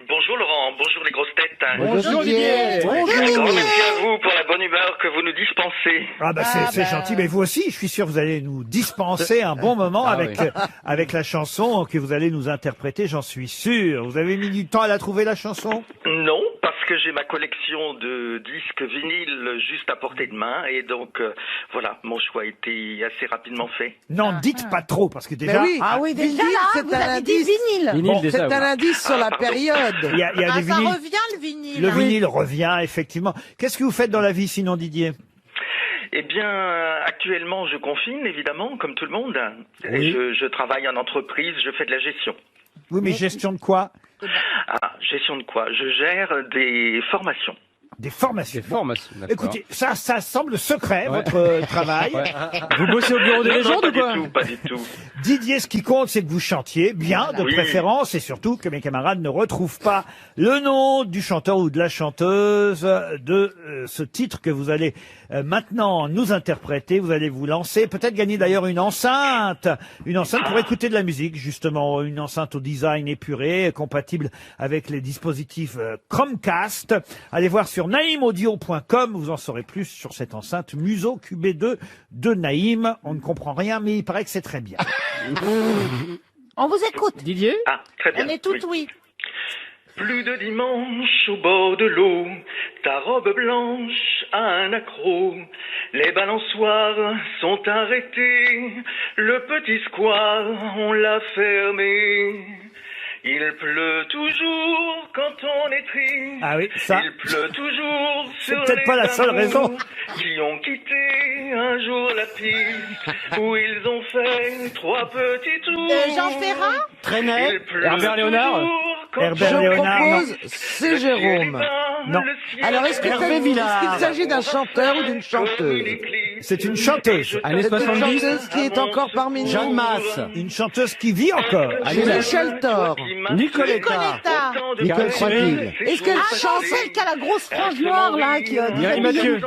S16: Bonjour Laurent, bonjour les grosses têtes.
S3: Bonjour Didier.
S16: Bonjour. Merci à vous pour la bonne humeur que vous nous dispensez.
S1: Ah bah c'est gentil, mais vous aussi, je suis sûr que vous allez nous dispenser un bon moment avec la chanson que vous allez nous interpréter, j'en suis sûr. Vous avez mis du temps à la trouver la chanson?
S16: Non, parce que j'ai ma collection de disques vinyles juste à portée de main et donc voilà, mon choix a été assez rapidement fait.
S1: Non, dites pas trop, parce que déjà...
S7: oui.
S4: Ah oui, déjà
S7: Vinyle,
S4: là,
S7: c'est
S4: vous
S7: un
S4: avez dit
S7: indice.
S4: vinyle.
S8: Vinyle,
S1: Bon,
S8: déjà,
S7: C'est
S8: oui.
S7: un indice sur la période.
S1: Il y a
S5: Ah,
S1: des
S5: ça
S1: vinyles.
S5: revient le vinyle.
S1: Le
S5: hein.
S1: vinyle revient, effectivement. Qu'est-ce que vous faites dans la vie sinon, Didier?
S16: Eh bien, actuellement, je confine, évidemment, comme tout le monde.
S1: Oui.
S16: Et je travaille en entreprise, je fais de la gestion.
S1: Oui, mais gestion de quoi?
S16: Ah, gestion de quoi? Je gère des formations.
S1: Des formations.
S8: Formation, d'accord.
S1: Écoutez, ça semble secret,
S8: Ouais.
S1: votre travail.
S8: Ouais. Vous bossez au bureau des
S16: Non,
S8: légendes ou
S16: pas
S8: quoi?
S16: du tout, pas du tout.
S1: Didier, ce qui compte, c'est que vous chantiez bien, de
S16: Oui.
S1: préférence, et surtout que mes camarades ne retrouvent pas le nom du chanteur ou de la chanteuse de ce titre que vous allez maintenant nous interpréter. Vous allez vous lancer, peut-être gagner d'ailleurs une enceinte pour écouter de la musique, justement, une enceinte au design épuré, compatible avec les dispositifs Chromecast. Allez voir sur naimaudio.com, vous en saurez plus sur cette enceinte Muso QB2 de Naïm. On ne comprend rien, mais il paraît que c'est très bien.
S4: On vous écoute.
S8: Didier?
S16: Ah, très bien.
S5: On est toutes oui.
S16: Plus de dimanche au bord de l'eau, ta robe blanche a un accroc. Les balançoires sont arrêtées, le petit square, on l'a fermé. Il pleut toujours quand on est triste.
S1: Ah oui, ça.
S16: Il pleut toujours
S1: C'est
S16: sur
S1: peut-être
S16: les
S1: pas la seule
S16: amours
S1: raison.
S16: qui ont quitté un jour la piste où ils ont fait 3 petits tours.
S5: Jean Ferrat?
S9: Trenet.
S16: Il pleut
S8: Herbert Léonard?
S16: toujours quand
S1: Herbert
S16: on
S1: Léonard, non.
S7: Propose, c'est Jérôme.
S1: Non.
S7: Alors, est-ce
S9: Hervé Villard.
S7: qu'il s'agit d'un chanteur ou d'une chanteuse?
S1: C'est une chanteuse.
S8: Années
S7: C'est une
S8: 70?
S7: chanteuse qui est encore parmi nous.
S9: Jeanne Masse.
S1: Une chanteuse qui vit encore.
S7: Chez Michel Thor.
S9: Nicoletta.
S5: Nicoletta.
S3: Nicole Croix-Ville.
S4: Est-ce qu'elle chante celle qui a la grosse frange noire là qui
S8: Mireille Mathieu.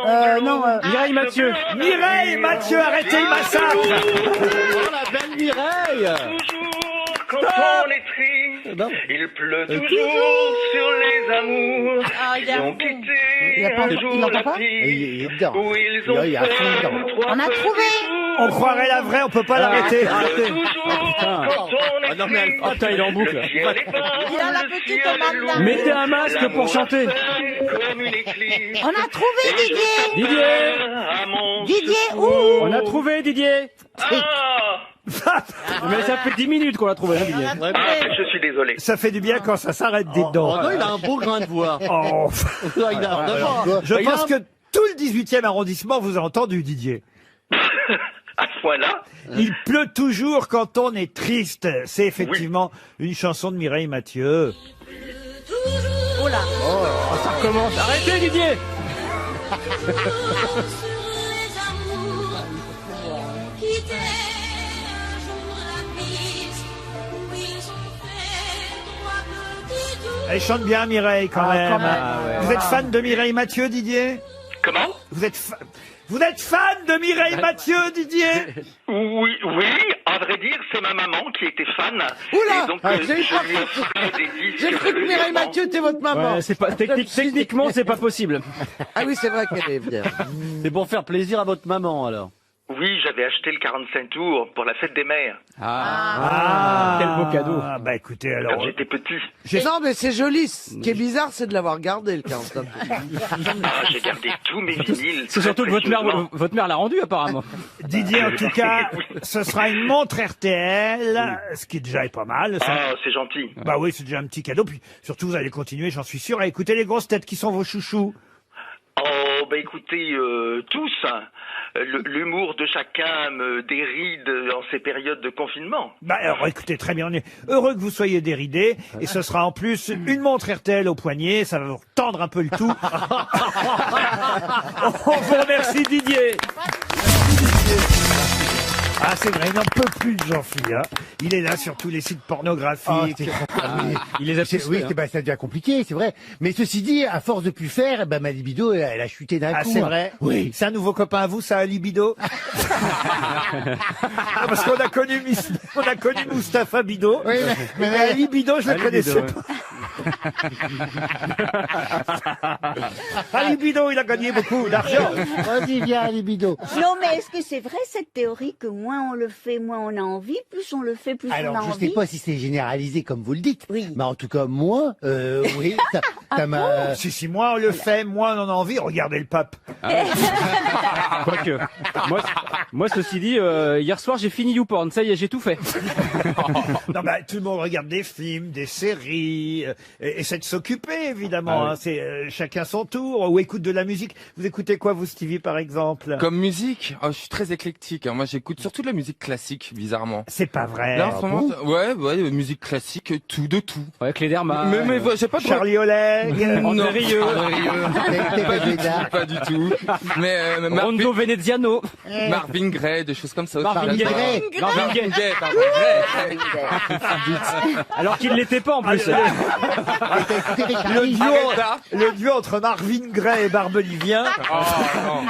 S4: non.
S8: Mireille Mathieu.
S1: Mireille Mathieu, arrêtez le massacre.
S9: Oh, la belle Mireille.
S16: Toujours quand on est triste, il pleut toujours sur les amours
S5: Ah, il est
S16: qui ont
S5: bon.
S16: quitté
S4: Il a pas-
S16: un
S4: il
S16: jour
S4: l'entend
S16: la
S4: pas
S3: Il est dedans.
S16: où ils ont
S3: Il y a
S16: fait
S3: fond dedans.
S16: 3
S4: On a
S16: petits
S4: trouvé.
S16: tours.
S1: On croirait la vraie, on peut pas l'arrêter.
S16: Il pleut toujours quand on est
S8: Ah non, mais
S16: écrit.
S8: attends, il est en boucle.
S16: Le ciel est bas,
S5: Il a la
S16: le
S5: petite
S16: ciel est
S5: Amanda.
S16: lourd.
S8: Mettez un masque
S16: L'amour
S8: pour chanter.
S16: apparaît comme une éclipse.
S4: On a trouvé
S16: Et je
S4: Didier.
S8: Didier.
S16: à mon
S4: Didier,
S16: secours.
S8: On a trouvé Didier.
S16: Ah,
S8: Mais ça fait 10 minutes qu'on l'a trouvé, hein, Didier.
S16: je suis désolé.
S1: Ça fait du bien quand ça s'arrête, dites
S9: Oh
S1: donc.
S9: non, il a un beau grain de voix.
S1: Oh.
S9: Il a l'air de voir.
S1: Je
S9: Il a
S1: pense
S9: un-
S1: que tout le 18e arrondissement vous a entendu, Didier.
S16: À ce point-là,
S1: Il pleut toujours quand on est triste. C'est effectivement une chanson de Mireille Mathieu.
S5: Oh là.
S8: Oh, ça recommence. Arrêtez, Didier. Elle chante bien, Mireille, quand même. Vous êtes fan de Mireille Mathieu, Didier?
S16: comment?
S1: Vous êtes fan de Mireille Mathieu, Didier?
S16: Oui, à vrai dire, c'est ma maman qui était fan.
S7: Oula,
S16: Et donc,
S7: j'ai eu
S16: je
S7: peur.
S16: lui offrais des disques
S7: J'ai cru que Mireille
S16: régulièrement.
S7: Mathieu était votre maman.
S8: Ouais, c'est pas, techniquement, c'est pas possible.
S7: Ah oui, c'est vrai qu'elle est bien.
S9: C'est pour faire plaisir à votre maman, alors.
S16: Oui, j'avais acheté le 45 tours pour la fête des mères
S8: Quel beau cadeau.
S1: Ah, bah écoutez,
S16: quand
S1: alors.
S16: j'étais petit.
S7: Non, mais c'est joli. Ce qui est bizarre, c'est de l'avoir gardé, le 45.
S16: Ah, j'ai gardé tous mes vinyles.
S8: C'est surtout que votre mère l'a rendu, apparemment.
S1: Didier, en tout cas, ce sera une montre RTL, ce qui déjà est pas mal. Ça-
S16: Ah, c'est gentil.
S1: Bah oui, c'est déjà un petit cadeau. Puis surtout, vous allez continuer, j'en suis sûr, à écouter les grosses têtes qui sont vos chouchous.
S16: Oh, bah écoutez, tous, hein. L'humour de chacun me déride en ces périodes de confinement.
S1: Bah alors écoutez, très bien, on est heureux que vous soyez déridés. Et ce sera en plus une montre RTL au poignet, ça va vous tendre un peu le tout. On vous remercie, Didier. Ah, c'est vrai, il n'en peut plus de Jean-Philippe. Hein. Il est là sur tous les sites pornographiques.
S8: Il les a tous
S3: Oui,
S8: fait, hein.
S3: bah, ça devient compliqué, c'est vrai. Mais ceci dit, à force de plus faire, bah, ma libido, elle a chuté d'un
S1: Ah,
S3: coup.
S1: c'est vrai?
S3: Oui.
S1: C'est un nouveau copain à vous, ça, à libido? Ah, parce qu'on a connu Mustapha Bido.
S3: Oui,
S1: mais à libido, je le connaissais
S8: ouais.
S1: pas. À libido, il a gagné beaucoup d'argent.
S3: Vas-y, viens, libido.
S12: Non, mais est-ce que c'est vrai cette théorie que moins on le fait, moins on a envie, plus on le fait, plus on a
S3: Alors, je
S12: envie?
S3: sais pas si c'est généralisé comme vous le dites.
S12: Oui.
S3: Mais en tout cas, moi, oui, ça m'a...
S1: Si, moins on le fait, moins on en a envie. Regardez le pape.
S8: Quoique. Moi, ceci dit, hier soir, j'ai fini YouPorn. Ça y est, j'ai tout fait.
S1: Non, bah, tout le monde regarde des films, des séries, et essaie de s'occuper, évidemment.
S6: Ah oui.
S1: Hein. C'est chacun son tour, ou écoute de la musique. Vous écoutez quoi, vous, Stevie, par exemple?
S17: Comme musique, je suis très éclectique. Moi, j'écoute surtout de la musique classique, bizarrement.
S1: C'est pas vrai.
S17: Là, en ce moment, ouais, musique classique, tout de tout.
S8: Avec les dermas.
S17: Mais j'ai pas de...
S1: Charlie Oleg.
S17: Non,
S8: Rieu.
S17: pas du tout. Mais
S8: Rondo Veneziano.
S17: Marvin Gaye, des choses comme ça.
S8: Marvin Gaye. Marvin Gaye.
S17: Pardon, Gaye.
S8: Alors qu'il l'était pas, en plus.
S1: Le duo entre Marvin Gaye et Barbelivien.
S17: Oh non.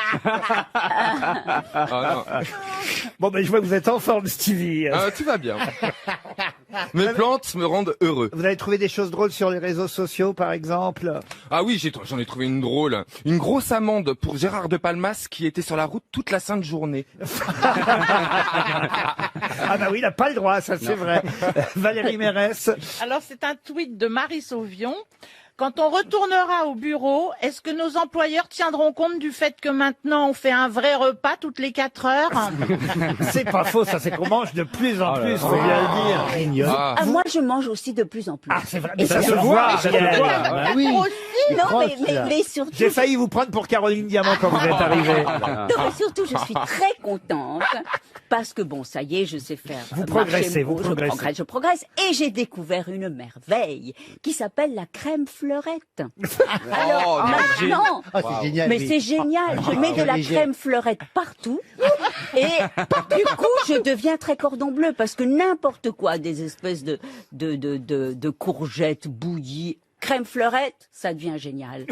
S1: Bon, ben, je vois que vous êtes en forme, Stevie.
S17: Tout va bien. Mes plantes me rendent heureux.
S1: Vous avez trouvé des choses drôles sur les réseaux sociaux, par exemple?
S17: Ah oui, j'en ai trouvé une drôle. Une grosse amende pour Gérard de Palmas qui était sur la route toute la sainte journée.
S1: Ah bah oui, il n'a pas le droit, ça c'est vrai. Valérie Mérès.
S5: Alors, c'est un tweet de Marie Sauvion. Quand on retournera au bureau, est-ce que nos employeurs tiendront compte du fait que maintenant on fait un vrai repas toutes les 4 heures?
S1: C'est pas faux, ça, c'est qu'on mange de plus en plus, faut bien le dire.
S12: Ah, moi, je mange aussi de plus en plus.
S1: Ah, c'est vrai,
S12: Et
S1: mais ça se voit,
S12: ça
S1: Ariel.
S12: se voit.
S1: Bah oui.
S12: Non, mais surtout...
S1: J'ai failli vous prendre pour Caroline Diamant quand vous êtes arrivée.
S12: Non, mais surtout, je suis très contente parce que bon, ça y est, je sais faire.
S1: Vous
S12: marcher
S1: progressez,
S12: mon
S1: vous
S12: dos,
S1: progressez.
S12: je progresse, et j'ai découvert une merveille qui s'appelle la crème fleurette. Alors maintenant,
S3: c'est génial.
S12: mais
S3: oui.
S12: c'est génial. Je mets de la
S3: léger.
S12: crème fleurette partout, et du coup, je deviens très cordon bleu parce que n'importe quoi, des espèces de courgettes bouillies. crème fleurette, ça devient génial.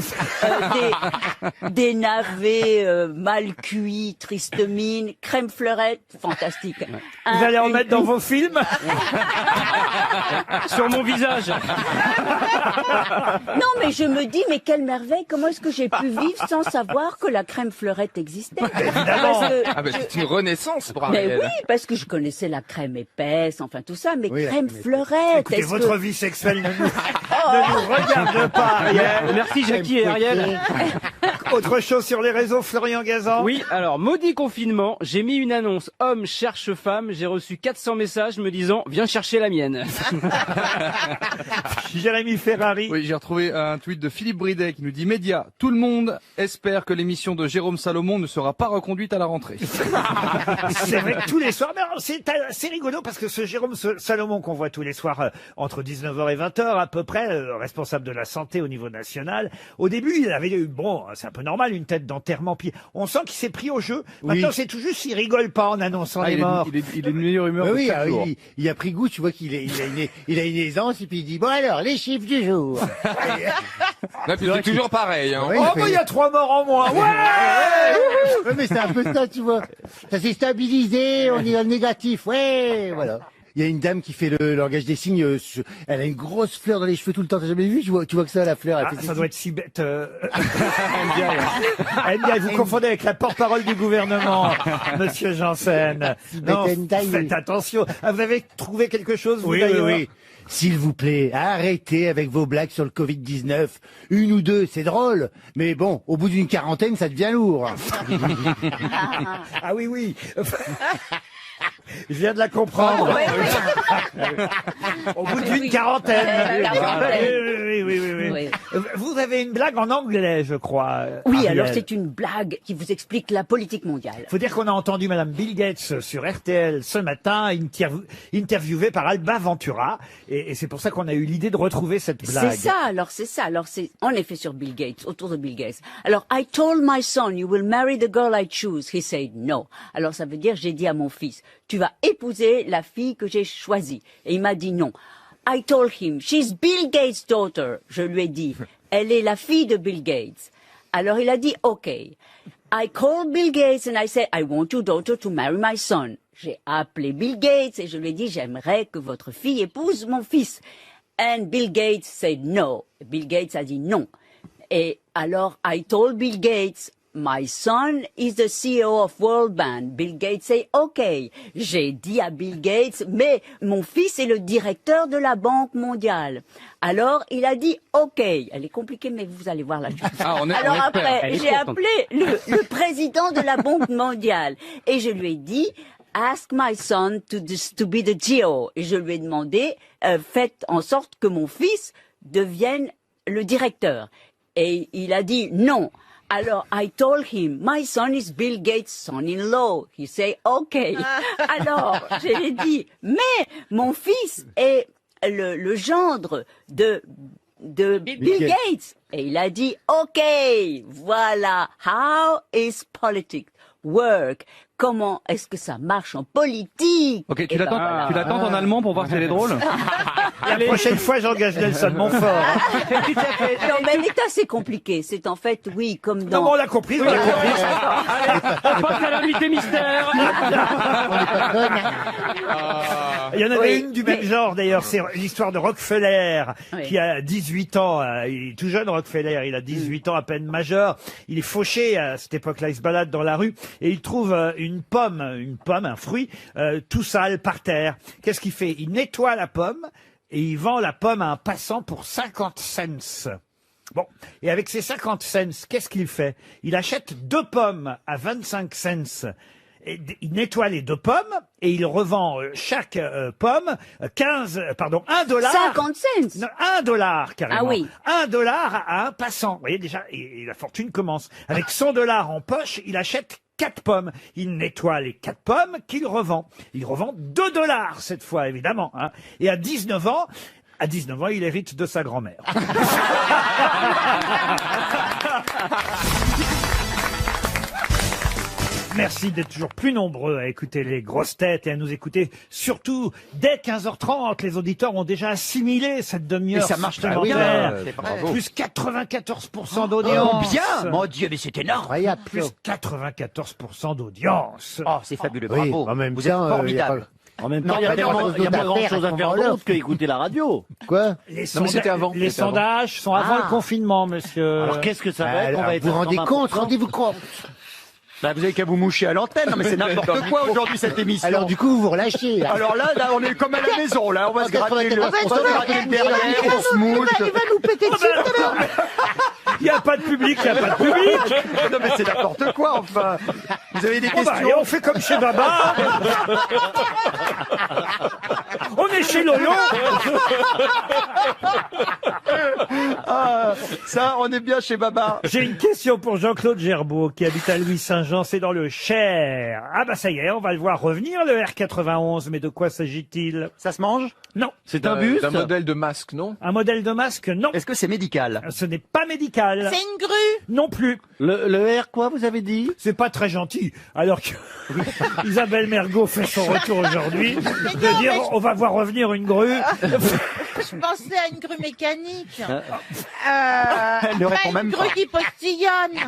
S12: Des navets mal cuits, triste mine, crème fleurette, fantastique.
S1: Vous allez en mettre dans vos films?
S8: Sur mon visage.
S12: Non, mais je me dis, mais quelle merveille, comment est-ce que j'ai pu vivre sans savoir que la crème fleurette existait?
S17: C'est une renaissance pour
S12: Mais
S17: Ariel.
S12: oui, parce que je connaissais la crème épaisse, enfin tout ça, mais
S1: Oui,
S12: crème
S1: mais-
S12: fleurette.
S1: Écoutez,
S12: est-ce
S1: votre
S12: que-
S1: vie sexuelle ne nous regarde pas, Ariel.
S8: Merci Jackie et Ariel.
S1: Autre chose sur les réseaux, Florian Gazan?
S8: Oui, alors, maudit confinement, j'ai mis une annonce homme cherche femme, j'ai reçu 400 messages me disant viens chercher la mienne.
S1: Jérémy Ferrari.
S13: Oui, j'ai retrouvé un tweet de Philippe Bridet qui nous dit Média, tout le monde espère que l'émission de Jérôme Salomon ne sera pas reconduite à la rentrée.
S1: C'est vrai que tous les soirs, mais alors, c'est assez rigolo parce que ce Jérôme Salomon qu'on voit tous les soirs entre 19h et 20h à peu près, responsable de la santé au niveau national, au début il avait eu, bon, c'est un peu normal, une tête d'enterrement, puis on sent qu'il s'est pris au jeu. Maintenant
S3: Oui.
S1: c'est tout juste, il rigole pas en annonçant les
S13: il,
S1: morts.
S13: est de meilleure humeur que
S3: Oui,
S13: chaque
S3: alors,
S13: jour.
S3: il a pris goût, tu vois qu'il il a une aisance, et puis il dit, bon alors, les chiffres du jour.
S17: Non, puis c'est toujours pareil. Hein.
S3: Oui,
S1: Oh,
S3: il
S1: bah
S3: fait-
S1: il y a 3 morts en moins. Ouais.
S3: Ouais, mais c'est un peu ça, tu vois. Ça s'est stabilisé, on est dans le négatif, ouais, voilà. Il y a une dame qui fait le langage des signes, elle a une grosse fleur dans les cheveux tout le temps, t'as jamais vu? Tu vois que ça, la fleur, elle
S1: Ah,
S3: fait ses
S1: ça
S3: signes.
S1: doit être si bête. Ndiaye, vous confondez avec la porte-parole du gouvernement, Monsieur Janssen. Non, faites attention. Ah, vous avez trouvé quelque chose, vous,
S3: Oui, oui,
S1: d'ailleurs
S3: oui. S'il vous plaît, arrêtez avec vos blagues sur le Covid-19. Une ou deux, c'est drôle. Mais bon, au bout d'une quarantaine, ça devient lourd.
S1: Ah oui, oui. Je viens de la comprendre. Au bout d'une quarantaine. Oui. Vous avez une blague en anglais, je crois.
S12: Oui,
S1: Ariel.
S12: alors c'est une blague qui vous explique la politique mondiale.
S1: Faut dire qu'on a entendu Madame Bill Gates sur RTL ce matin, interviewée par Alba Ventura, et c'est pour ça qu'on a eu l'idée de retrouver cette blague.
S12: C'est ça. Alors c'est en effet sur Bill Gates, autour de Bill Gates. Alors, I told my son, you will marry the girl I choose. He said no. Alors ça veut dire, j'ai dit à mon fils, tu vas épouser la fille que j'ai choisie. Et il m'a dit non. I told him, she's Bill Gates' daughter. Je lui ai dit, elle est la fille de Bill Gates. Alors il a dit, OK. I called Bill Gates and I said, I want your daughter to marry my son. J'ai appelé Bill Gates et je lui ai dit, j'aimerais que votre fille épouse mon fils. And Bill Gates said no. Bill Gates a dit non. Et alors, I told Bill Gates, my son is the CEO of World Bank. Bill Gates say, OK. J'ai dit à Bill Gates, mais mon fils est le directeur de la Banque mondiale. Alors, il a dit, OK. Elle est compliquée, mais vous allez voir la chose. Alors après, j'ai appelé le président de la Banque mondiale. Et je lui ai dit, ask my son to be the CEO. Et je lui ai demandé, faites en sorte que mon fils devienne le directeur. Et il a dit non. Alors, I told him, my son is Bill Gates' son-in-law. He said, OK. Alors, je lui ai dit, mais mon fils est le gendre de Bill Gates. Et il a dit, OK, voilà. How is politics work? Comment est-ce que ça marche en politique?
S13: Ok,
S12: Eh
S13: tu
S12: ben
S13: l'attends
S12: voilà.
S13: en allemand pour voir si elle est drôle?
S1: La prochaine fois, j'engage Nelson Montfort.
S12: Non, mais elle est assez compliquée. C'est en fait, oui, comme dans...
S1: Non, mais on l'a compris, on l'a compris.
S8: On passe à l'invité mystère.
S1: Il y en avait
S12: Oui,
S1: une du même genre d'ailleurs, c'est l'histoire de Rockefeller
S12: Oui.
S1: qui a 18 ans, il est tout jeune Rockefeller, il a 18 ans à peine majeur, il est fauché à cette époque-là, il se balade dans la rue et il trouve une pomme, un fruit tout sale par terre. Qu'est-ce qu'il fait? Il nettoie la pomme et il vend la pomme à un passant pour 50 cents. Bon, et avec ces 50 cents, qu'est-ce qu'il fait? Il achète 2 pommes à 25 cents. Et il nettoie les 2 pommes et il revend chaque pomme $1.
S12: 50 cents.
S1: Non, $1 carrément.
S12: Ah oui.
S1: $1 à un passant. Vous voyez déjà, et la fortune commence. Avec $100 en poche, il achète 4 pommes. Il nettoie les 4 pommes qu'il revend. Il revend $2 cette fois, évidemment. Hein. Et à 19 ans, il hérite de sa grand-mère. Merci d'être toujours plus nombreux à écouter les grosses têtes et à nous écouter surtout dès 15h30. Les auditeurs ont déjà assimilé cette demi-heure.
S2: Et ça marche très
S1: supplémentaire.
S2: bien. Bravo.
S1: Plus 94% d'audience.
S2: Bien. Mon Dieu, mais c'est énorme.
S3: Incroyable.
S1: Plus 94% d'audience.
S2: Oh, c'est fabuleux.
S3: Oui,
S2: Bravo.
S3: en même
S2: Vous
S3: temps,
S2: êtes formidable.
S9: En même
S3: Non,
S9: temps, il y a
S3: pas
S9: pas
S3: grand-chose
S9: grand-chose à faire d'autre qu'écouter la radio.
S3: Quoi?
S1: Les,
S6: Non, mais c'était avant.
S1: les
S6: C'était avant.
S1: sondages sont avant le confinement, monsieur.
S9: Alors qu'est-ce que ça va être?
S3: Alors,
S9: On va être
S3: vous vous
S9: à
S3: rendez
S9: 120%.
S3: compte? Rendez-vous compte?
S2: Bah, vous avez qu'à vous moucher à l'antenne. Non, mais c'est n'importe quoi aujourd'hui cette émission.
S3: Alors du coup, vous vous relâchez. Là.
S2: Alors là, on est comme à la maison. Là, on va se gratter le,
S3: Ah,
S2: on va se gratter le derrière, on se mouche.
S4: Il va nous péter dessus tout à l'heure.
S1: Il n'y a pas de public, il n'y a pas de public.
S2: Non, mais c'est n'importe quoi, enfin. Vous avez des
S1: Bon, bah,
S2: questions?
S1: et on fait comme chez Baba. On est chez Lolo.
S2: Ah, ça, on est bien chez Baba.
S1: J'ai une question pour Jean-Claude Gerbeau qui habite à Louis-Saint-Jean, c'est dans le Cher. Ah bah ça y est, on va le voir revenir le R91, mais de quoi s'agit-il?
S2: Ça se mange?
S1: Non.
S9: C'est un bus?
S6: D'un modèle de masque, non?
S1: Un modèle de masque? Non.
S2: Est-ce que c'est médical?
S1: Ce n'est pas médical.
S5: C'est une grue.
S1: Non plus.
S9: Le R quoi, vous avez dit?
S1: C'est pas très gentil. Alors que Isabelle Mergo fait son retour aujourd'hui, de dire on va voir revenir une grue.
S5: Je pensais à une grue mécanique.
S2: Elle ne
S5: Pas
S2: répond
S5: une
S2: même
S5: grue
S2: pas.
S5: qui postillonne.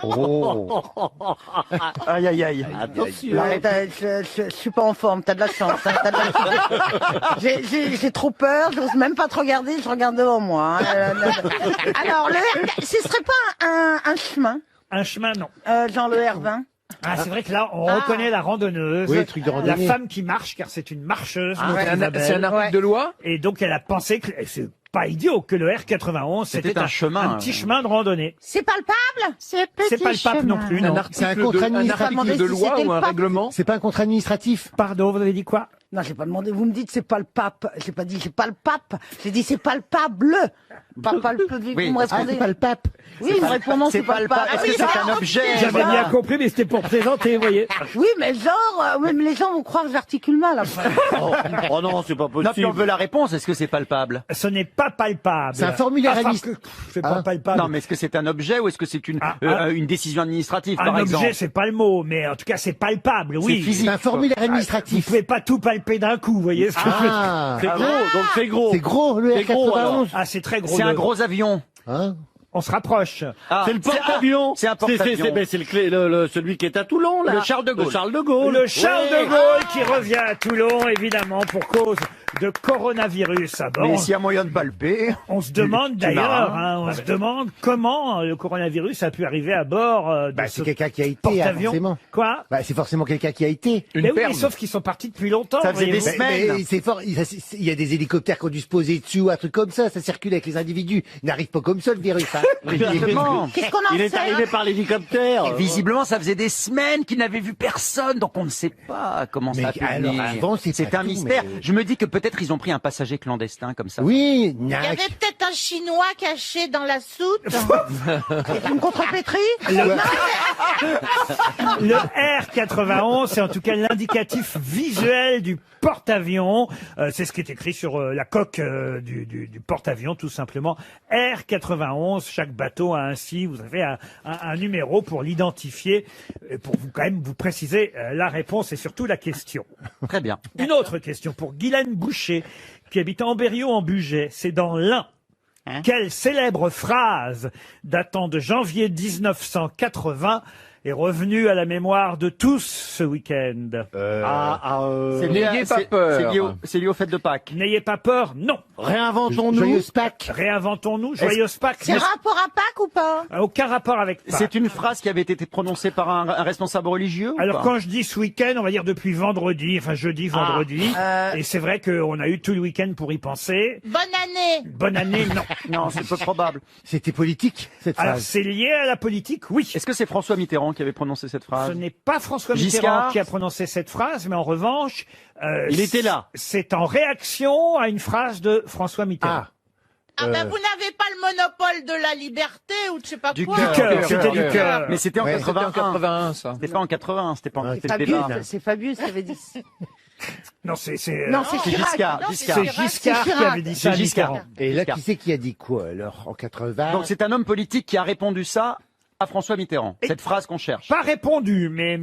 S2: Oh. Aïe, aïe, aïe.
S9: Attention.
S4: Je suis pas en forme, t'as de la chance. Hein, t'as de la chance. J'ai trop peur, j'ose même pas te regarder, je regarde devant moi. Hein. Alors, ce serait pas un chemin,
S1: Un chemin, non.
S4: genre le R20?
S1: Ah, c'est vrai que là, on reconnaît la randonneuse,
S3: Oui, truc de
S1: la
S3: randonnée.
S1: femme qui marche, car c'est une marcheuse.
S6: Ah,
S1: notre Isabelle.
S6: c'est un article de loi?
S1: Et donc, elle a pensé que c'est pas idiot que le R91 c'était
S2: un chemin,
S1: un petit chemin de randonnée.
S5: C'est palpable. C'est petit
S1: C'est pas le pape non plus, non.
S3: C'est un contrat
S6: Un
S3: administratif.
S6: article de loi
S4: c'était
S6: ou
S4: le
S6: un
S4: pape.
S6: règlement?
S3: C'est pas un contrat administratif.
S1: Pardon, vous avez dit quoi?
S4: Non, j'ai pas demandé. Vous me dites c'est pas le pape. J'ai pas dit c'est pas le pape. J'ai dit c'est palpable. Pas palpable.
S2: Oui.
S4: Vous me
S3: Ah,
S4: répondez.
S3: c'est pas le pape.
S4: Oui, il me répond non, c'est pas le pape.
S2: Est-ce que c'est un objet?
S1: J'avais bien compris, mais c'était pour présenter, vous voyez.
S4: Oui, mais genre, même les gens vont croire que j'articule mal après.
S9: Oh non, c'est pas
S2: Non, puis
S9: possible.
S2: on veut la réponse. Est-ce que c'est palpable?
S1: Ce n'est pas palpable.
S3: C'est un formulaire
S1: Enfin,
S3: administratif.
S1: c'est pas
S3: Hein?
S1: palpable.
S2: Non, mais est-ce que c'est un objet ou est-ce que c'est une décision administrative,
S1: un
S2: par exemple?
S1: objet, c'est pas le mot, mais en tout cas, c'est palpable, oui.
S2: physique.
S3: C'est un formulaire
S1: Vous
S3: administratif.
S1: pouvez pas tout palper d'un coup, vous voyez ce que je veux dire.
S3: Ah,
S9: C'est gros, donc c'est gros.
S3: c'est gros le
S9: C'est gros, alors.
S3: R91.
S1: Ah, c'est très gros.
S2: C'est un
S1: le-
S2: gros avion.
S3: Hein?
S1: On se rapproche.
S2: Ah,
S9: C'est le porte-avions.
S2: C'est un porte-avions.
S9: C'est celui qui est à Toulon, là.
S2: Le Charles de Gaulle.
S9: Le Charles de Gaulle.
S1: Le Charles
S9: Ouais.
S1: de Gaulle qui revient à Toulon, évidemment, pour cause de coronavirus à bord.
S2: Mais s'il y a moyen de palper.
S1: On se demande
S2: du
S1: d'ailleurs,
S2: marin.
S1: hein, on se demande comment le coronavirus a pu arriver à bord de
S3: Bah,
S1: ce
S3: c'est quelqu'un qui a été,
S1: porte-avions.
S3: forcément.
S1: Quoi?
S3: Bah, c'est forcément quelqu'un qui a été.
S1: Mais oui, mais sauf qu'ils sont partis depuis longtemps.
S2: Ça faisait des
S1: voyez-vous.
S2: semaines.
S3: Mais c'est fort. Il y a des hélicoptères qui ont dû se poser dessus ou un truc comme ça. Ça circule avec les individus. Il n'arrive pas comme ça le virus. Hein.
S2: Justement.
S4: Qu'est-ce qu'on en
S9: Il est
S4: sait
S9: arrivé par l'hélicoptère.
S2: Et visiblement, ça faisait des semaines qu'il n'avait vu personne, donc on ne sait pas comment
S3: Mais
S2: ça a pu
S3: alors,
S2: venir.
S3: avant, c'est
S2: C'est
S3: pas
S2: un
S3: tout,
S2: mystère.
S3: mais-
S2: Je me dis que peut-être ils ont pris un passager clandestin comme ça.
S3: Oui,
S5: Il y avait peut-être un Chinois caché dans la soute.
S4: C'est une contrepétrie?
S1: Le R91, c'est en tout cas l'indicatif visuel du porte-avions. C'est ce qui est écrit sur la coque du porte-avions, tout simplement. R91, chaque bateau a ainsi, vous avez un numéro pour l'identifier, pour vous quand même vous préciser la réponse et surtout la question.
S2: Très bien.
S1: Une autre question pour Guylaine Boucher, qui habite Ambérieu en Bugey, c'est dans l'Ain. Quelle célèbre phrase datant de janvier 1980 est revenue à la mémoire de tous ce week-end?
S2: C'est
S6: N'ayez pas peur.
S2: C'est lié au fait de Pâques.
S1: N'ayez pas peur, non.
S3: Réinventons-nous. Joyeuse Pâques.
S1: Réinventons-nous, joyeuse Pâques.
S4: C'est rapport à Pâques ou pas?
S1: Aucun rapport avec Pâques.
S2: C'est une phrase qui avait été prononcée par un responsable religieux ou
S1: Alors
S2: pas
S1: quand je dis ce week-end, on va dire depuis vendredi, enfin jeudi, vendredi. Et c'est vrai qu'on a eu tout le week-end pour y penser.
S5: Bonne année.
S1: Bonne année, non.
S2: Non, c'est peu probable.
S3: C'était politique, cette
S1: Alors
S3: phrase.
S1: c'est lié à la politique, oui.
S2: Est-ce que c'est François Mitterrand qui avait prononcé cette
S1: Ce
S2: phrase?
S1: n'est pas François
S2: Giscard
S1: Mitterrand qui a prononcé cette phrase, mais en revanche,
S9: Il était là.
S1: C'est en réaction à une phrase de François Mitterrand.
S5: Ah ben vous n'avez pas le monopole de la liberté ou de je sais pas
S2: Du
S5: quoi.
S1: cœur, c'était du cœur.
S2: Mais c'était en
S3: Ouais,
S2: 81.
S6: C'était en 81, ça.
S2: C'était pas en 80, c'était pas en
S3: Ouais,
S2: c'était le
S4: Fabius,
S2: débat.
S4: c'est Fabius qui avait dit.
S1: Non, c'est
S4: Non, c'est
S2: C'est
S4: Chirac.
S2: Giscard.
S5: Non,
S2: Giscard.
S1: c'est
S5: Chirac,
S1: Giscard
S4: c'est
S1: qui
S4: Chirac.
S1: avait dit ça à
S2: C'est Giscard.
S1: Mitterrand.
S3: Et là,
S2: Giscard.
S3: qui c'est qui a dit quoi, alors, en 80?
S2: Donc c'est un homme politique qui a répondu ça À François Mitterrand. Cette phrase qu'on cherche.
S1: Pas répondu, mais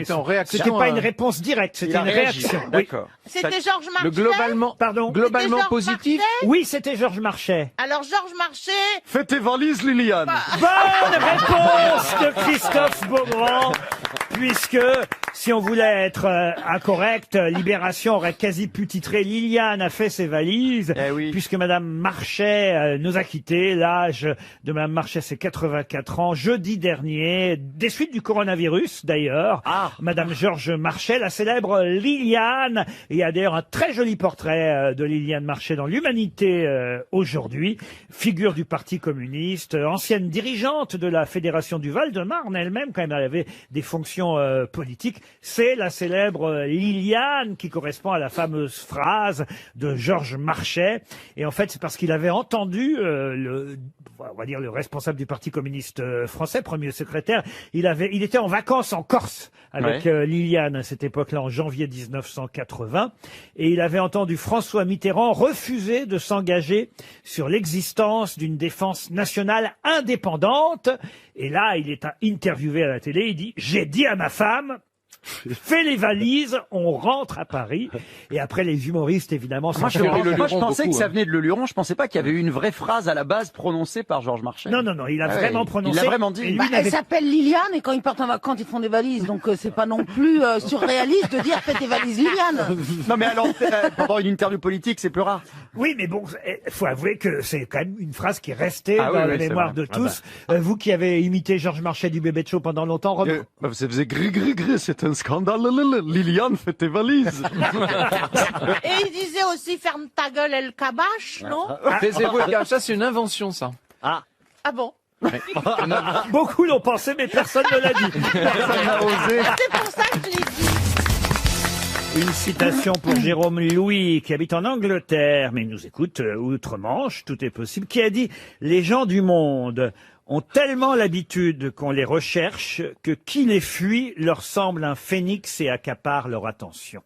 S6: C'était en réaction,
S1: c'était pas une réponse directe, c'était
S2: Il a
S1: une
S2: réagi.
S1: réaction. Oui.
S2: D'accord.
S5: C'était Georges Marchais.
S6: Le globalement,
S1: Pardon.
S6: globalement
S5: Georges
S6: positif.
S5: Marchais
S1: Oui, c'était Georges Marchais.
S5: Alors Georges Marchais,
S17: Fais tes valises, Liliane.
S1: Bonne réponse de Christophe Beaugrand, puisque si on voulait être incorrect, Libération aurait quasi pu titrer Liliane a fait ses valises, puisque Madame Marchais nous a quittés. L'âge de Madame Marchais, c'est 84 ans. Jeudi dernier, des suites du coronavirus d'ailleurs, Madame Georges Marchais, la célèbre Liliane. Il y a d'ailleurs un très joli portrait de Liliane Marchais dans l'Humanité aujourd'hui, figure du Parti communiste, ancienne dirigeante de la Fédération du Val-de-Marne elle-même, quand même, elle avait des fonctions politiques. C'est la célèbre Liliane qui correspond à la fameuse phrase de Georges Marchais. Et en fait, c'est parce qu'il avait entendu on va dire le responsable du Parti communiste français, premier secrétaire. Il était en vacances en Corse avec Liliane à cette époque-là, en janvier 1980. Et il avait entendu François Mitterrand refuser de s'engager sur l'existence d'une défense nationale indépendante. Et là, il est interviewé à la télé, il dit « J'ai dit à ma femme ». Fais les valises, on rentre à Paris. Et après, les humoristes, évidemment,
S2: Moi, je pensais que ça venait de Le Luron. Je pensais pas qu'il y avait eu une vraie phrase à la base prononcée par Georges Marchais.
S1: Non, il a vraiment prononcé.
S2: Il l'a vraiment dit.
S1: Et lui,
S4: Elle s'appelle Liliane et quand ils partent en vacances, ils font des valises. Donc c'est pas non plus surréaliste de dire fais tes valises Liliane.
S2: Non, mais alors, pendant une interview politique, c'est plus rare.
S1: Oui, mais bon, faut avouer que c'est quand même une phrase qui est restée
S17: Ah
S1: dans
S17: oui,
S1: la
S17: oui, c'est
S1: mémoire
S17: vrai.
S1: de tous. Vous qui avez imité Georges Marchais du Bébé de Show pendant longtemps, Rob...
S17: Ça faisait gris, gris, gris, c'est un scandale. Liliane, fais tes valises.
S5: et il disait aussi ferme ta gueule et le cabache, non?
S6: Taisez-vous, les gars. Ça, c'est une invention, ça.
S5: Ah bon?
S1: Beaucoup l'ont pensé, mais personne ne l'a dit.
S2: Personne n'a osé.
S5: C'est pour ça que je l'ai dit.
S1: Une citation pour Jérôme Louis, qui habite en Angleterre, mais il nous écoute outre-Manche, tout est possible, qui a dit « Les gens du monde ont tellement l'habitude qu'on les recherche que qui les fuit leur semble un phénix et accapare leur attention. »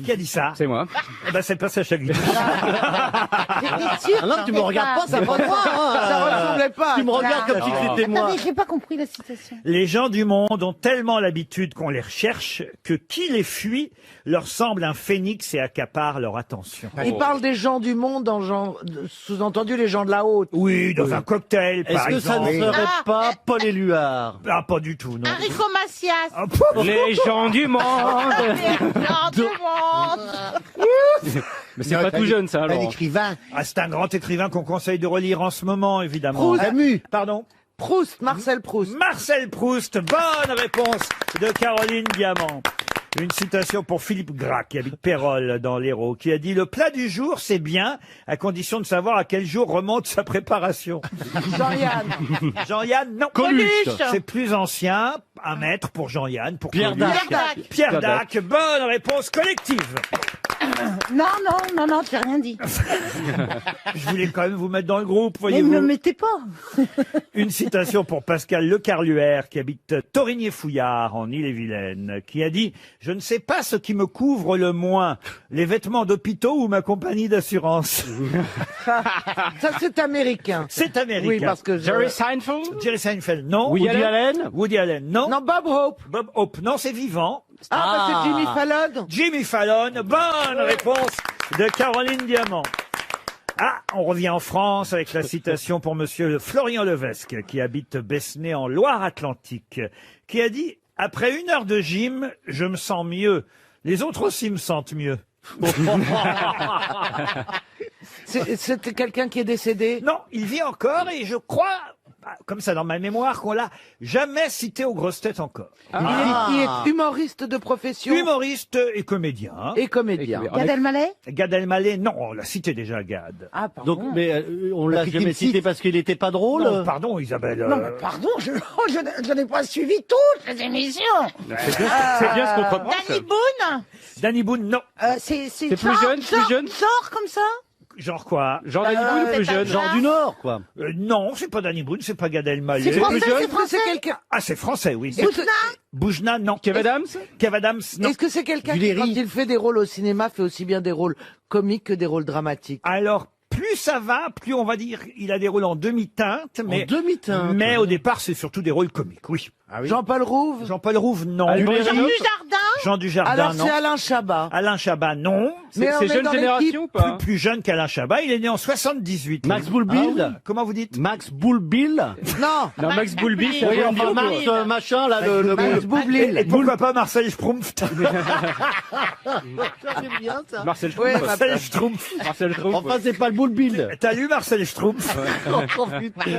S1: Qui a dit ça?
S8: C'est moi.
S1: Eh ben, c'est pas Sacha Guitry.
S4: J'étais sûre.
S9: Non, tu me regardes pas, ça va de moi.
S7: Ça ressemblait pas.
S9: Tu me regardes comme si c'était moi.
S4: Attendez, j'ai pas compris la citation.
S1: Les gens du monde ont tellement l'habitude qu'on les recherche que qui les fuit leur semble un phénix et accapare leur attention.
S7: Il parle des gens du monde, en genre, sous-entendu les gens de la haute.
S1: Oui, dans un cocktail, par
S9: Est-ce que ça
S1: exemple.
S9: ne serait pas Paul Éluard?
S1: Ah, pas du tout, non.
S5: Enrico Macias.
S1: Ah, pouf.
S8: Les gens du monde.
S5: Les gens du monde.
S8: Mais c'est pas tout jeune, ça,
S3: Un
S8: alors.
S3: écrivain.
S1: Ah, c'est un grand écrivain qu'on conseille de relire en ce moment, évidemment.
S7: Proust.
S3: Camus.
S1: Pardon?
S7: Proust, Marcel Proust.
S1: Marcel Proust, bonne réponse de Caroline Diamant. Une citation pour Philippe Gras, qui habite Pérol, dans l'Hérault, qui a dit « Le plat du jour, c'est bien, à condition de savoir à quel jour remonte sa préparation. »
S7: Jean-Yann.
S1: Jean-Yann, non.
S8: Coluche.
S1: C'est plus ancien, un maître pour Jean-Yann, pour
S9: Pierre
S1: Coluche.
S9: Dac.
S1: Pierre Dac, bonne réponse collective.
S4: Non, tu n'as rien dit.
S1: Je voulais quand même vous mettre dans le groupe,
S4: Mais ne me
S1: voyez-vous.
S4: mettez pas.
S1: Une citation pour Pascal Lecarluère, qui habite Torigné-Fouillard, en Ille-et-Vilaine, qui a dit « Je ne sais pas ce qui me couvre le moins, les vêtements d'hôpitaux ou ma compagnie d'assurance.
S7: Ça, c'est américain. »
S1: C'est américain.
S7: Oui, parce que
S8: Jerry Seinfeld.
S1: Jerry Seinfeld, non.
S8: Woody Allen.
S1: Woody Allen, non.
S7: Non, Bob Hope.
S1: Bob Hope, non, c'est vivant.
S7: Ah, bah, c'est Jimmy Fallon.
S1: Jimmy Fallon, bonne réponse de Caroline Diamant. Ah, on revient en France avec la citation pour monsieur Florian Levesque, qui habite Besnay en Loire-Atlantique, qui a dit « Après 1 heure de gym, je me sens mieux. Les autres aussi me sentent mieux. »
S7: C'était quelqu'un qui est décédé?
S1: Non, il vit encore et je crois, comme ça dans ma mémoire, qu'on l'a jamais cité aux grosses têtes encore.
S7: Il est humoriste de profession.
S1: Humoriste et comédien.
S7: Et comédien.
S4: Gad Elmaleh?
S1: Gad Elmaleh, non, on l'a cité déjà, Gad.
S7: Ah, pardon.
S9: Donc, mais on l'a jamais cité parce qu'il n'était pas drôle.
S1: Non, pardon, Isabelle.
S4: Non, mais pardon, je n'ai pas suivi toutes les émissions.
S8: C'est bien ce qu'on comprend.
S5: Danny Boone.
S1: Danny Boone, non.
S4: C'est
S8: plus jeune, plus jeune.
S4: Sort comme ça?
S1: Genre quoi?
S8: Jean Danny Boone, plus jeune.
S9: Genre du Nord, quoi.
S1: Non, c'est pas Danny Boone, c'est pas Gad Elmaleh.
S4: C'est français,
S8: plus jeune,
S4: c'est français.
S7: C'est quelqu'un.
S1: Ah, c'est français, oui.
S4: Boujna?
S1: Boujna, non.
S8: Kev Adams.
S1: Kev Adams, non.
S7: Est-ce que c'est quelqu'un qui,
S3: Duléry.
S7: quand il fait des rôles au cinéma, fait aussi bien des rôles comiques que des rôles dramatiques?
S1: Alors, plus ça va, plus on va dire, il a des rôles en demi-teinte, mais au départ, c'est surtout des rôles comiques, oui.
S7: Jean-Paul Rouve.
S1: Jean-Paul Rouve, non.
S7: Jean
S5: Dujardin.
S1: Jean Dujardin,
S7: Alors
S1: non.
S7: c'est Alain Chabat.
S1: Alain Chabat, non.
S7: Mais on est
S8: jeune
S7: dans
S8: génération
S7: l'équipe.
S8: ou pas
S1: Plus jeune qu'Alain Chabat, il est né en 78.
S9: Max Boulbil.
S1: Comment vous dites?
S9: Max Boulbil.
S7: Non.
S8: Non, Max Boulby, c'est
S9: Oui,
S8: un
S9: enfin,
S8: peu
S9: Max
S8: vieux, quoi.
S9: machin, là, le
S7: Max Boublil.
S1: Et pourquoi pas Marcel Schtroumpf?
S9: J'aime bien ça.
S8: Marcel
S7: Ouais,
S8: Schtroumpf.
S1: Marcel Schtroumpf.
S8: Marcel Schtroumpf.
S9: Enfin, c'est pas le Boulbil.
S1: T'as lu Marcel Schtroumpf?
S9: Oh, putain.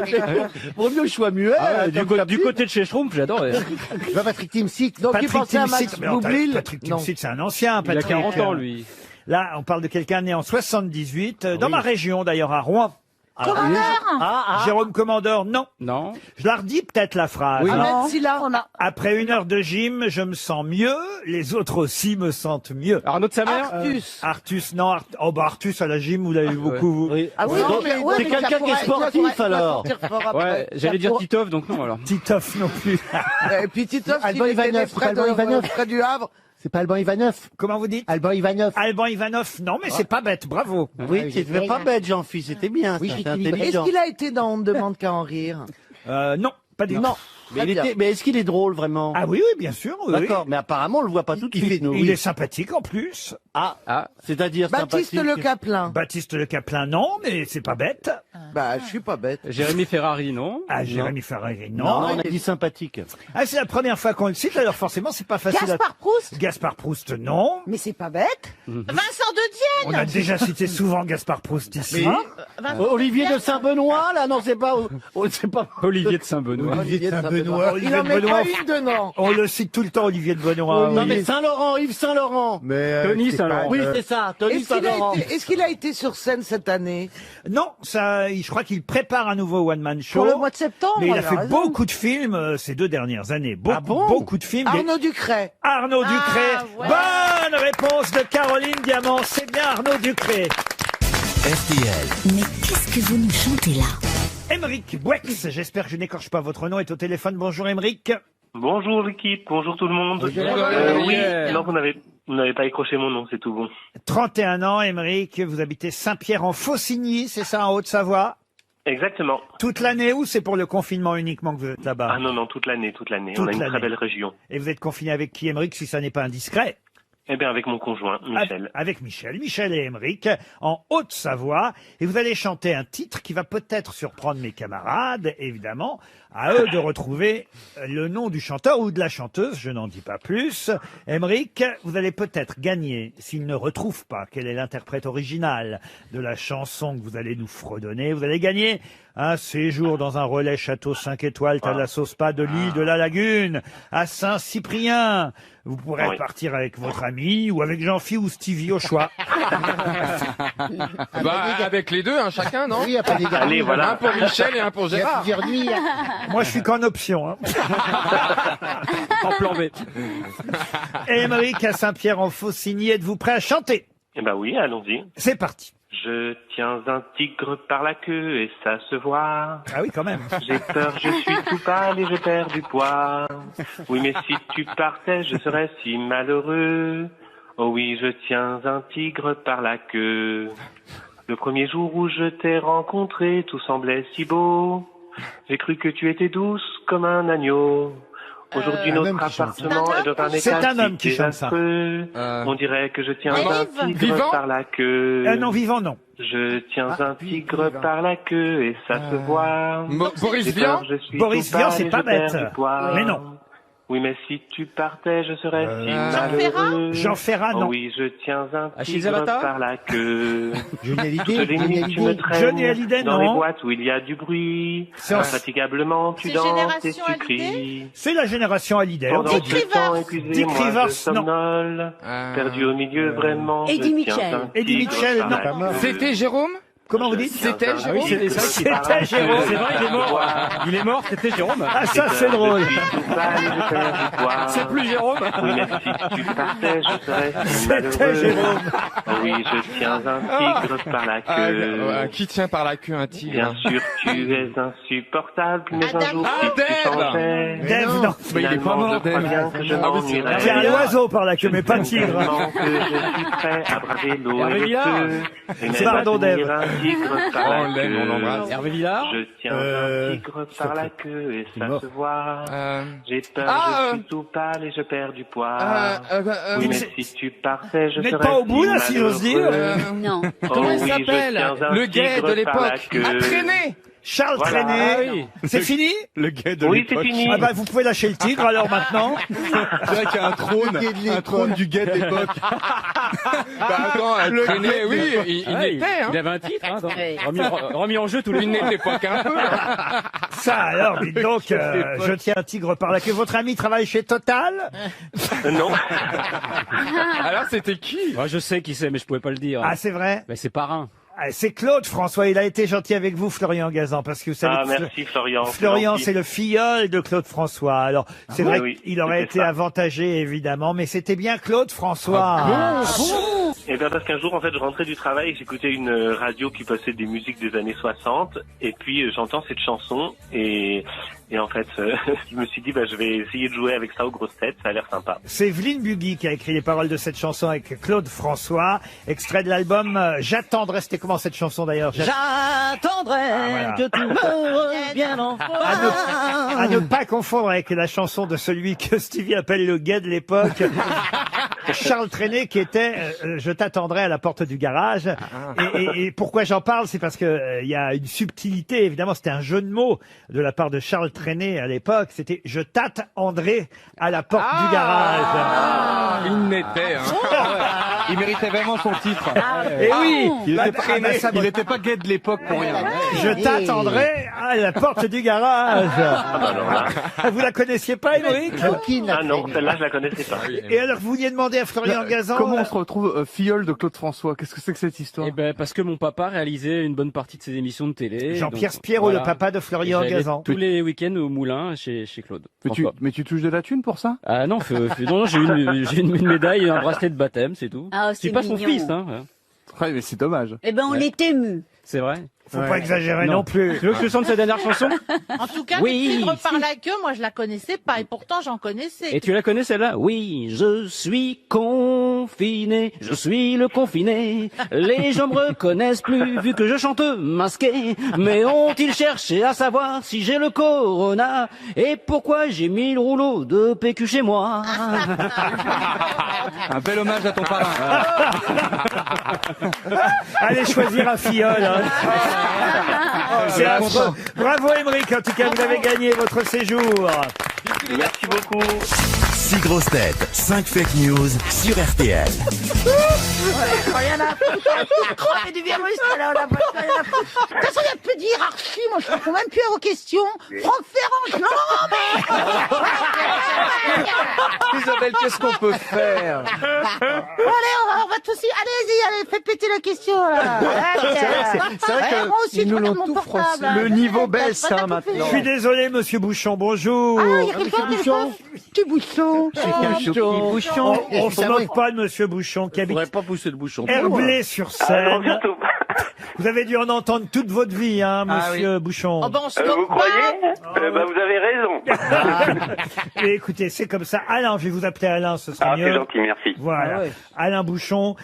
S9: Vaut mieux que je sois muet.
S8: Ah ouais,
S9: comme ça,
S8: du côté de chez Schtroumpf, j'adorais.
S3: Patrick Timsit.
S7: Donc il
S1: Patrick
S7: pensait à
S1: Timsit,
S7: Max
S1: mais non,
S7: Boublil.
S1: Patrick
S7: Non.
S1: Timsit, c'est un ancien,
S8: Il a
S1: Patrick.
S8: 40 ans, lui.
S1: Là, on parle de quelqu'un né en 78, dans ma région d'ailleurs, à Rouen. Jérôme Commandeur, non.
S8: Non.
S1: Je la redis peut-être la phrase.
S8: Oui.
S1: hein.
S7: Ahmed Silla.
S1: Après 1 heure de gym, je me sens mieux, les autres aussi me sentent mieux.
S8: Arnaud de sa mère.
S7: Artus.
S1: Non, Artus à la gym, vous l'avez vu beaucoup. vous.
S9: Oui.
S7: Ah oui,
S9: Donc,
S7: mais-
S9: c'est
S7: mais
S9: quelqu'un
S7: ça
S9: qui est
S7: pourrait-
S9: sportif,
S7: ça pourrait
S9: alors.
S7: sortir fort après.
S8: Ouais, j'allais dire Titov, donc non alors.
S1: Titoff non plus.
S7: Et puis Titov,
S3: Alban
S7: il était né
S3: Ivanov,
S7: près,
S3: Alban Ivanov.
S7: près du Havre.
S3: C'est pas Alban Ivanov.
S1: Comment vous dites?
S3: Alban Ivanov.
S1: Alban Ivanov, non, mais c'est pas bête, bravo.
S9: Oui, c'était pas bête, Jean-Philippe, c'était bien,
S3: Oui,
S9: c'était
S3: j'équilibre.
S7: Est-ce
S9: intelligent.
S7: qu'il a été dans On ne demande qu'à en rire?
S1: Non, pas du tout.
S7: Non.
S9: Mais,
S7: Très bien.
S9: mais est-ce qu'il est drôle, vraiment?
S1: Ah oui, oui, bien sûr. Oui,
S9: D'accord, mais apparemment, on le voit pas tout de suite, nous.
S1: Il est sympathique en plus.
S9: Ah, c'est-à-dire
S7: Baptiste
S9: sympathique.
S7: Le Caplin.
S1: Baptiste Le Caplin, non, mais c'est pas bête.
S7: Bah, je suis pas bête.
S8: Jérémy Ferrari, non.
S1: Ah, Jérémy Ferrari,
S9: Non,
S1: non.
S9: on a dit sympathique.
S1: Ah, c'est la première fois qu'on le cite, alors forcément, c'est pas facile
S4: Gaspard Proust.
S1: Gaspard Proust, non.
S4: Mais c'est pas bête.
S5: Vincent de
S1: On
S5: Dienne.
S1: a déjà cité souvent Gaspard Proust ici.
S9: Olivier de Saint-Benoît, là, non, c'est pas, c'est pas.
S8: Olivier de Saint-Benoît.
S3: Olivier de Saint-Benoît.
S1: Olivier
S7: Il en
S1: de
S7: met
S1: Benoît,
S7: pas une de non.
S1: on le cite tout le temps, Olivier de Benoît.
S9: Non,
S1: oui.
S9: mais Saint-Laurent, Yves Saint-Laurent.
S3: Mais
S8: Tony
S3: c'est
S8: Saint-Laurent.
S3: pas-
S9: Oui, c'est ça, Tony Saint-Laurent.
S7: Est-ce qu'il a été sur scène cette année?
S1: Non, ça, je crois qu'il prépare un nouveau one-man show.
S4: Pour le mois de septembre.
S1: Mais il a
S4: elle
S1: fait
S4: raison.
S1: beaucoup de films ces 2 dernières années. Beaucoup,
S9: Ah bon
S1: beaucoup de films.
S7: Arnaud Ducret.
S1: Arnaud Ducré.
S5: ouais.
S1: Bonne réponse de Caroline Diamant. C'est bien Arnaud Ducré.
S10: RTL.
S15: Mais qu'est-ce que vous nous chantez là?
S1: Émeric Bouex, j'espère que je n'écorche pas votre nom, est au téléphone. Bonjour Émeric.
S18: Bonjour l'équipe, bonjour tout le monde. Oui, non, vous n'avez pas écroché mon nom, c'est tout bon.
S1: 31 ans, Émeric, vous habitez Saint-Pierre-en-Faucigny, c'est ça, en Haute-Savoie?
S18: Exactement.
S1: Toute l'année ou c'est pour le confinement uniquement que vous êtes là-bas?
S18: Ah non, non, toute l'année, toute l'année.
S1: Toute
S18: On a une
S1: l'année.
S18: très belle région.
S1: Et vous êtes confiné avec qui, Émeric, si ça n'est pas indiscret?
S18: Eh bien, avec mon conjoint, Michel.
S1: Avec Michel. Michel et Émeric, en Haute-Savoie. Et vous allez chanter un titre qui va peut-être surprendre mes camarades, évidemment. À eux de retrouver le nom du chanteur ou de la chanteuse, je n'en dis pas plus. Émeric, vous allez peut-être gagner, s'ils ne retrouvent pas quel est l'interprète original de la chanson que vous allez nous fredonner, vous allez gagner un séjour dans un relais château 5 étoiles, Thalassos Spa de l'île de la Lagune, à Saint-Cyprien. Vous pourrez
S18: Oui.
S1: partir avec votre ami ou avec Jean-Phi ou Stevie au choix.
S17: Bah, avec les deux, hein, chacun, non?
S3: Oui, il n'y a pas d'égalité.
S18: Allez, voilà.
S17: Un pour Michel et un pour
S3: Il y a
S17: Gérard.
S3: plusieurs nuits.
S1: Moi, je suis qu'en option. Hein.
S8: En plan B.
S1: Et Émeric à Saint-Pierre-en-Faucigny, êtes-vous prêt à chanter?
S18: Eh ben oui, allons-y.
S1: C'est parti.
S18: Je tiens un tigre par la queue et ça se voit.
S1: Ah oui, quand même.
S18: J'ai peur, je suis tout pâle et je perds du poids. Oui, mais si tu partais, je serais si malheureux. Oh oui, je tiens un tigre par la queue. Le premier jour où je t'ai rencontré, tout semblait si beau. J'ai cru que tu étais douce comme un agneau. Aujourd'hui,
S3: un
S18: notre
S3: homme qui chante ça.
S18: appartement est dans un état
S1: C'est un homme qui
S18: si
S1: chante ça.
S18: désastreux. On dirait que je tiens un
S5: Yves.
S18: tigre
S17: Vivant
S18: par la queue.
S1: Non, vivant, non.
S18: Je tiens un tigre par la queue et ça se voit.
S17: Boris
S18: J'ai
S17: Vian?
S18: peur, je suis
S1: Boris
S18: tout
S1: Vian,
S18: pâle
S1: c'est
S18: et
S1: pas
S18: je perds
S1: bête.
S18: du poids.
S1: Mais non.
S18: Oui, mais si tu partais, je serais si
S5: Ferrat
S18: malheureux.
S1: Jean Ferrat,
S18: Oh
S1: non.
S18: oui, je tiens un
S8: Achille
S18: tigre
S8: Zavata
S18: par la queue.
S3: Johnny
S18: Toutes
S3: Hallyday.
S18: les
S3: Johnny
S18: nuits, tu me
S3: Hallyday.
S18: traînes
S1: Johnny Hallyday,
S18: dans
S1: non.
S18: les boîtes où il y a du bruit.
S1: C'est en-
S18: Infatigablement, tu
S5: C'est
S18: danses et
S5: Génération
S18: tu
S5: Hallyday
S18: cries.
S1: C'est la génération Hallyday. on
S18: Pendant
S1: peut
S18: que
S1: dire.
S18: le temps épuisé,
S1: Dick
S18: moi,
S1: Rivers,
S18: je somnole. Perdu au milieu, vraiment,
S12: Eddie
S18: je tiens
S12: Mitchell.
S18: un
S1: Eddie
S18: tigre
S1: Mitchell,
S18: par
S1: non.
S18: la queue.
S17: C'était Jérôme?
S1: Comment vous dites?
S18: C'était
S8: Ah oui, c'est vrai
S1: C'était Jérôme.
S8: C'est vrai, il est mort. Il est mort, c'était Jérôme.
S1: Ah, ça, c'est drôle.
S8: C'est plus Jérôme.
S18: Oui, mais si tu partais, je serais si
S1: C'était
S18: malheureux.
S1: Jérôme.
S18: Oh oui, je tiens un tigre par la
S17: Ah,
S18: queue.
S17: qui tient par la queue un tigre?
S18: Bien sûr, tu es insupportable, mais un jour, si tu
S17: Dave.
S18: changeais,
S1: Dave, non.
S17: Mais il est pas
S18: finalement,
S17: mort,
S18: je crois
S17: Dave.
S18: bien que je
S17: Ah oui, c'est vrai.
S18: m'ennuierais.
S1: C'est un oiseau par la queue, mais pas tigre.
S18: Tellement que je suis prêt à braver l'eau
S8: Hervé
S18: et le
S8: Villard.
S18: feu. Et même
S1: Pardon,
S18: à tenir
S1: Dave.
S18: un tigre par la
S17: On l'aime, on l'embrasse.
S8: Hervé Villard.
S18: Je tiens un tigre par la queue et ça se voit. J'ai peur, je suis tout pâle et je perds du poids. Oui, mais si tu partais, je
S1: Vous n'êtes
S18: serais
S1: pas au bout, là, si j'ose dire.
S12: Non.
S6: Comment il
S18: oui, je
S6: s'appelle?
S18: tiens un
S6: Le gay
S18: tigre
S6: de
S18: par la
S6: l'époque.
S18: queue.
S6: À traîner.
S1: Charles
S18: Voilà.
S1: Trenet.
S8: Ah oui.
S1: C'est fini?
S9: Le gay de
S18: Oui, c'est
S9: l'époque.
S18: fini.
S1: Ah bah, vous pouvez lâcher le tigre, alors, maintenant.
S17: C'est vrai qu'il y a un trône du gay de l'époque.
S6: Bah attends, à traîner, oui, il
S8: Ah,
S6: était, hein.
S8: Il avait un titre, hein,
S12: Ouais.
S8: remis en jeu tous les
S6: Il n'était pas qu'un peu.
S1: Ça, alors, dites donc, je tiens un tigre par la queue. Votre ami travaille chez Total?
S18: Non.
S6: Alors c'était qui?
S8: Ouais, je sais qui c'est, mais je pouvais pas le dire.
S1: Ah, c'est vrai?
S8: Mais c'est Parrain.
S1: Ah, c'est Claude François. Il a été gentil avec vous, Florian Gazan, parce que vous savez
S18: Ah,
S1: que
S18: merci Florian.
S1: Florian,
S18: c'est
S1: c'est le filleul de Claude François. Alors, c'est vrai
S18: oui,
S1: qu'il aurait
S18: c'était
S1: été
S18: ça.
S1: avantagé, évidemment, mais c'était bien Claude François.
S18: Et bien parce qu'un jour, en fait, je rentrais du travail et j'écoutais une radio qui passait des musiques des années 60 et puis j'entends cette chanson et en fait, je me suis dit, je vais essayer de jouer avec ça aux grosses têtes, ça a l'air sympa.
S1: C'est Evelyne Bugui qui a écrit les paroles de cette chanson avec Claude François, extrait de l'album J'attendrai. C'était comment cette chanson d'ailleurs?
S2: J'attendrai
S1: voilà.
S2: que tu me reviennes en
S1: À ne pas confondre avec la chanson de celui que Stevie appelle le gay de l'époque, Charles Trenet, qui était Je t'attendrai à la porte du garage. Et pourquoi j'en parle, c'est parce que il y a une subtilité, évidemment, c'était un jeu de mots de la part de Charles Trenet à l'époque. C'était Je t'attendrai à la porte du garage.
S6: Il n'était, hein.
S13: Il méritait vraiment son titre.
S1: Et oui,
S13: Il n'était pas gay de l'époque pour rien.
S1: Je t'attendrai à la porte du garage. Vous la connaissiez pas, Émeric?
S18: Ah non, celle-là, je la connaissais pas.
S1: Et alors, vous vouliez demander à Florian Gazan?
S13: Comment on se retrouve filleul de Claude François? Qu'est-ce que c'est que cette histoire?
S8: Eh ben, parce que mon papa réalisait une bonne partie de ses émissions de télé.
S1: Jean-Pierre
S8: donc,
S1: Spierot,
S8: voilà.
S1: le papa de Florian
S8: Et j'allais
S1: Gazan.
S8: tous les week-ends au Moulin chez Claude.
S13: Mais tu touches de la thune pour ça?
S8: Ah non, non, j'ai une médaille et un bracelet de baptême, c'est tout.
S12: Ah,
S8: Je suis
S12: c'est
S8: pas son
S12: mignon.
S8: fils, hein.
S13: Ouais, mais c'est dommage.
S12: Eh ben, on
S8: Ouais.
S12: est ému.
S8: C'est vrai.
S1: Faut pas exagérer non plus.
S8: Tu veux que je chante sa dernière chanson?
S5: En tout cas,
S8: Oui,
S5: le tigre par
S8: si.
S5: la queue, moi je la connaissais pas et pourtant j'en connaissais.
S8: Et tu la connais celle-là? Oui, je suis confiné, je suis le confiné. Les gens me reconnaissent plus vu que je chante masqué. Mais ont-ils cherché à savoir si j'ai le corona et pourquoi j'ai mis le rouleau de PQ chez moi?
S13: Un bel hommage à ton parrain.
S1: Allez choisir un filleul. Hein. C'est affreux. Bravo Émeric, en tout cas vous avez gagné votre séjour.
S18: Merci beaucoup.
S10: 6 grosses têtes, 5 fake news sur RTL.
S4: Rien à foutre, crever du virus, alors on a pas rien à foutre. De toute façon, il n'y a plus de hiérarchie, moi je réponds même plus à vos questions. Franck Ferrand, non mais...
S6: Isabelle, qu'est-ce qu'on peut faire?
S4: Bon, allez, on va tous y... Allez, faites péter la question, là.
S2: C'est vrai que
S4: moi aussi,
S2: ils
S4: je
S2: nous
S4: regarde
S2: l'ont
S4: mon
S2: tout
S4: portable.
S2: froissé.
S4: là.
S2: Le niveau baisse,
S4: Pas de
S2: hein, maintenant.
S1: Je suis désolé monsieur Bouchon, bonjour.
S4: Ah, il y a quelqu'un au téléphone? Petit Bouchon.
S1: On se moque pas de monsieur Bouchon qui habite
S9: pas pousser le bouchon.
S1: Herblay-sur-Seine.
S18: bientôt.
S1: Vous avez dû en entendre toute votre vie, hein, monsieur Bouchon.
S5: Oh ben on se
S18: Vous
S5: moque pas.
S18: croyez vous avez raison.
S1: Et écoutez, c'est comme ça. Alain, je vais vous appeler Alain, ce sera
S18: Ah,
S1: mieux.
S18: c'est gentil, merci.
S1: Voilà. Alain Bouchon.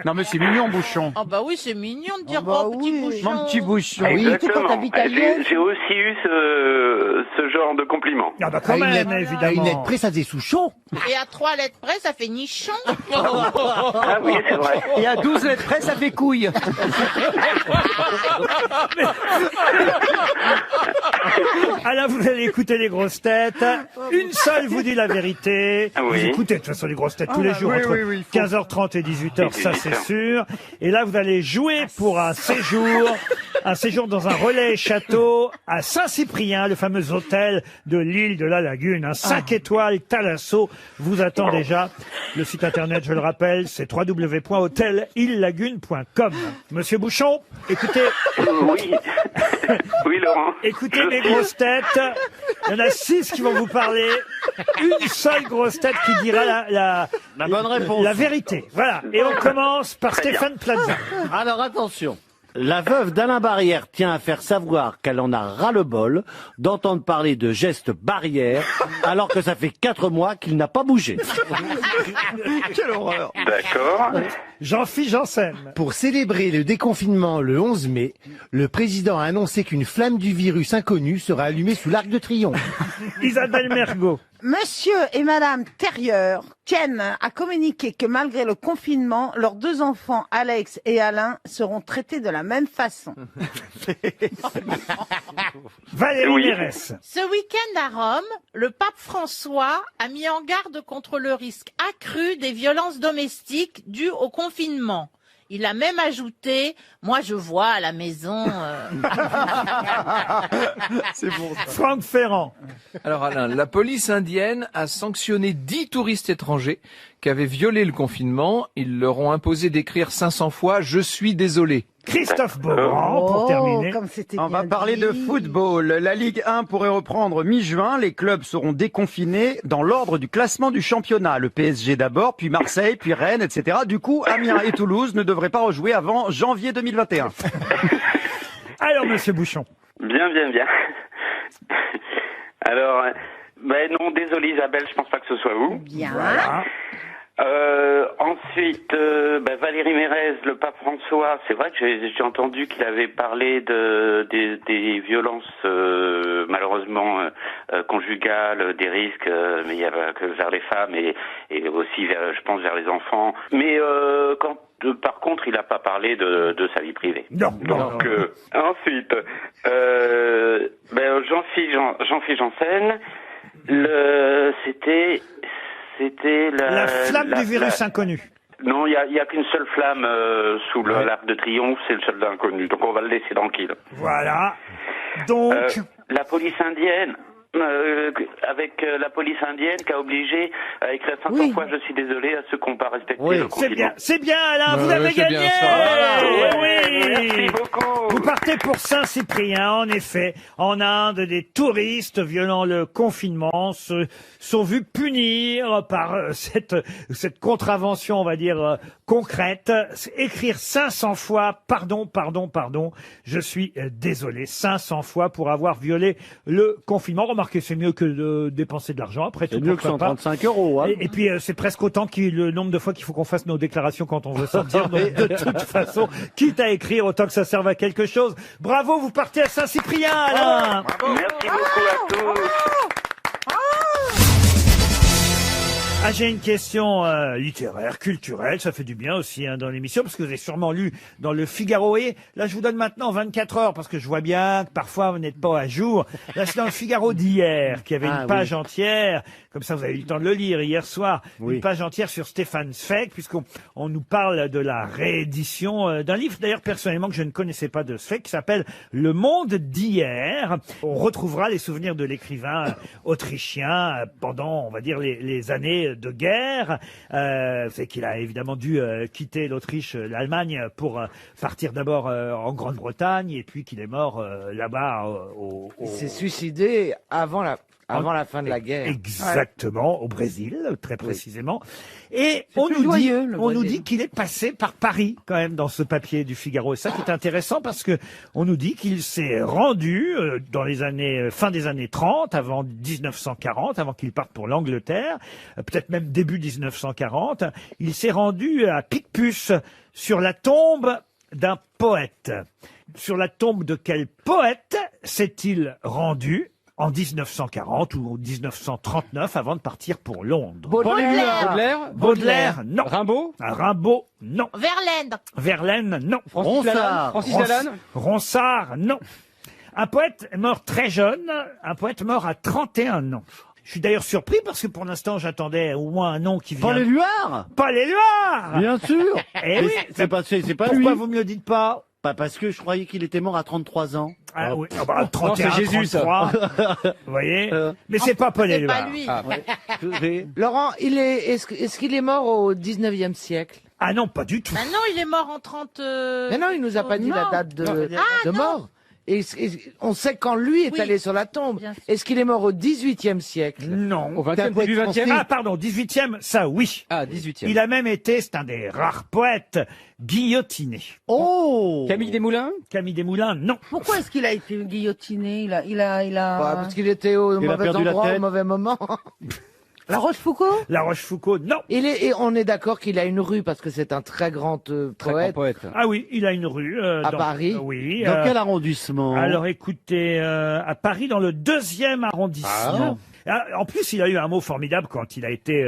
S2: Non mais c'est mignon, Bouchon.
S5: Oh bah oui, c'est mignon de dire
S4: bah
S5: oh petit
S4: oui.
S5: bouchon.
S2: Mon petit Bouchon.
S18: Exactement.
S4: t'habites à Lyon.
S18: J'ai aussi eu ce genre de compliment.
S1: Ah bah quand même,
S3: À une
S1: évidemment.
S3: lettre près, ça faisait Souchon.
S5: Et à 3 lettres près, ça fait nichon.
S18: Ah oui, c'est vrai.
S2: Et à 12 lettres près, ça fait couille.
S1: Alain, vous allez écouter les grosses têtes. Une seule vous dit la vérité.
S18: Oui.
S1: Vous écoutez de toute façon les grosses têtes tous les jours entre 15h30 et 18h, ça c'est sûr. Et là, vous allez jouer pour un séjour dans un relais château à Saint-Cyprien, le fameux hôtel de l'île de la Lagune. Un 5 étoiles Thalasso vous attend déjà. Le site internet, je le rappelle, c'est www.hotelillagune.com. Monsieur Bouchon, écoutez.
S18: Oui. Oui, Laurent.
S1: Écoutez mes grosses têtes, il y en a 6 qui vont vous parler. Une seule grosse tête qui dira la
S9: bonne réponse.
S1: la vérité. Voilà. Et on commence par
S18: Très bien.
S1: Stéphane Plaza.
S9: Alors attention. La veuve d'Alain Barrière tient à faire savoir qu'elle en a ras-le-bol d'entendre parler de gestes barrières alors que ça fait 4 mois qu'il n'a pas bougé.
S2: Quelle horreur.
S11: D'accord.
S1: Jean-Philippe Janssen.
S3: Pour célébrer le déconfinement le 11 mai, le président a annoncé qu'une flamme du virus inconnu sera allumée sous l'Arc de Triomphe.
S1: Isabelle Mergo.
S4: Monsieur et Madame Thérieur tiennent à communiquer que malgré le confinement, leurs 2 enfants, Alex et Alain, seront traités de la même façon.
S1: Valérie Mérès.
S5: Ce week-end à Rome, le pape François a mis en garde contre le risque accru des violences domestiques dues au confinement. Il a même ajouté « Moi, je vois à la maison...
S1: C'est bon. Franck Ferrand.
S6: Alors Alain, la police indienne a sanctionné 10 touristes étrangers qui avaient violé le confinement. Ils leur ont imposé d'écrire 500 fois « Je suis désolé ».
S1: Christophe Beaugrand, pour terminer.
S2: On va parler de football. La Ligue 1 pourrait reprendre mi-juin. Les clubs seront déconfinés dans l'ordre du classement du championnat. Le PSG d'abord, puis Marseille, puis Rennes, etc. Du coup, Amiens et Toulouse ne devraient pas rejouer avant janvier 2021.
S1: Alors, monsieur Bouchon.
S11: Bien. Alors, non, désolé Isabelle, je pense pas que ce soit vous.
S4: Bien.
S1: Voilà.
S11: Ensuite, Valérie Mérès, le pape François, c'est vrai que j'ai entendu qu'il avait parlé des violences malheureusement conjugales, des risques, mais il y avait que vers les femmes et aussi je pense vers les enfants. Mais par contre, il n'a pas parlé de sa vie privée.
S1: Non.
S11: Donc ensuite, Jean-Philippe Janssen, c'était
S1: la flamme du virus inconnu.
S11: Non, il y a qu'une seule flamme sous l'Arc de Triomphe, c'est le soldat inconnu. Donc on va le laisser tranquille.
S1: Voilà. Donc
S11: la police indienne. Avec la police indienne qui a obligé à écrire 500 fois je suis désolé à ceux qui n'ont pas respecté le confinement.
S1: C'est bien Alain, vous avez gagné.
S11: Merci beaucoup.
S1: Vous partez pour Saint-Cyprien, en effet. En Inde, des touristes violant le confinement sont vus punir par cette contravention, on va dire, concrète. Écrire 500 fois pardon, je suis désolé. 500 fois pour avoir violé le confinement. Remarquez, c'est mieux que de dépenser de l'argent. Après,
S9: c'est mieux que 135 €. Hein.
S1: Et puis, c'est presque autant que le nombre de fois qu'il faut qu'on fasse nos déclarations quand on veut sortir. Donc, de toute façon, quitte à écrire, autant que ça serve à quelque chose. Bravo, vous partez à Saint-Cyprien, Alain.
S11: Merci beaucoup à tous.
S1: Ah, j'ai une question littéraire, culturelle, ça fait du bien aussi dans l'émission, parce que vous avez sûrement lu dans le Figaro. Et là, je vous donne maintenant 24 heures, parce que je vois bien que parfois vous n'êtes pas à jour. Là, c'est dans le Figaro d'hier, qui avait une page entière, comme ça vous avez eu le temps de le lire hier soir, une page entière sur Stéphane Zweig, puisqu'on nous parle de la réédition d'un livre, d'ailleurs personnellement que je ne connaissais pas de Zweig, qui s'appelle Le Monde d'hier. On retrouvera les souvenirs de l'écrivain autrichien pendant, on va dire, les années de guerre. C'est qu'il a évidemment dû quitter l'Autriche, l'Allemagne, pour partir d'abord en Grande-Bretagne, et puis qu'il est mort là-bas.
S7: Il s'est suicidé avant la fin de la guerre.
S1: Exactement, au Brésil, très précisément. Et on nous dit qu'il est passé par Paris, quand même, dans ce papier du Figaro. Et ça qui est intéressant, parce que on nous dit qu'il s'est rendu dans les années, fin des années 30, avant 1940, avant qu'il parte pour l'Angleterre, peut-être même début 1940, il s'est rendu à Picpus, sur la tombe d'un poète. Sur la tombe de quel poète s'est-il rendu en 1940 ou 1939 avant de partir pour Londres? Baudelaire, non. Rimbaud, non. Verlaine, non.
S13: Francis Lalanne
S1: Ronsard, non. Un poète mort très jeune, un poète mort à 31 ans. Je suis d'ailleurs surpris parce que pour l'instant j'attendais au moins un nom qui vient.
S9: Paul Éluard.
S1: Paul Éluard.
S9: Bien sûr.
S1: Eh oui.
S9: C'est pas lui.
S1: Pourquoi vous me le dites pas?
S9: Pas parce que je croyais qu'il était mort à 33 ans.
S1: Ah oui, 31,
S13: c'est Jésus,
S1: 33. Vous voyez? Mais c'est pas Paul Éluard.
S5: C'est pas lui.
S7: Laurent, est-ce qu'il est mort au 19e siècle?
S1: Ah non, pas du tout.
S5: Non, il est mort en 30...
S7: Mais non, il nous a pas dit la date de mort. Et on sait quand lui est
S5: Oui.
S7: allé sur la tombe.
S5: Bien sûr.
S7: Est-ce qu'il est mort au XVIIIe siècle?
S1: Non.
S13: Au 20e, début 20e?
S1: Ah, pardon, 18e, ça oui.
S13: Ah, 18e.
S1: Il a même été, c'est un des rares poètes, guillotiné.
S9: Oh
S13: Camille Desmoulins?
S1: Camille Desmoulins, non.
S4: Pourquoi est-ce qu'il a été guillotiné?
S7: Parce qu'il était au
S9: Il a
S7: mauvais
S9: perdu la
S7: endroit, au
S9: tête.
S7: mauvais moment.
S4: La Rochefoucauld?
S1: La Rochefoucauld, non.
S7: Et on est d'accord qu'il a une rue parce que c'est un très grand
S13: Très grand
S7: poète.
S13: poète.
S1: Ah oui, il a une rue.
S7: À Paris.
S1: Oui.
S9: Dans quel arrondissement?
S1: Alors écoutez, à Paris, dans le 2e arrondissement. Ah, en plus, il a eu un mot formidable quand il a été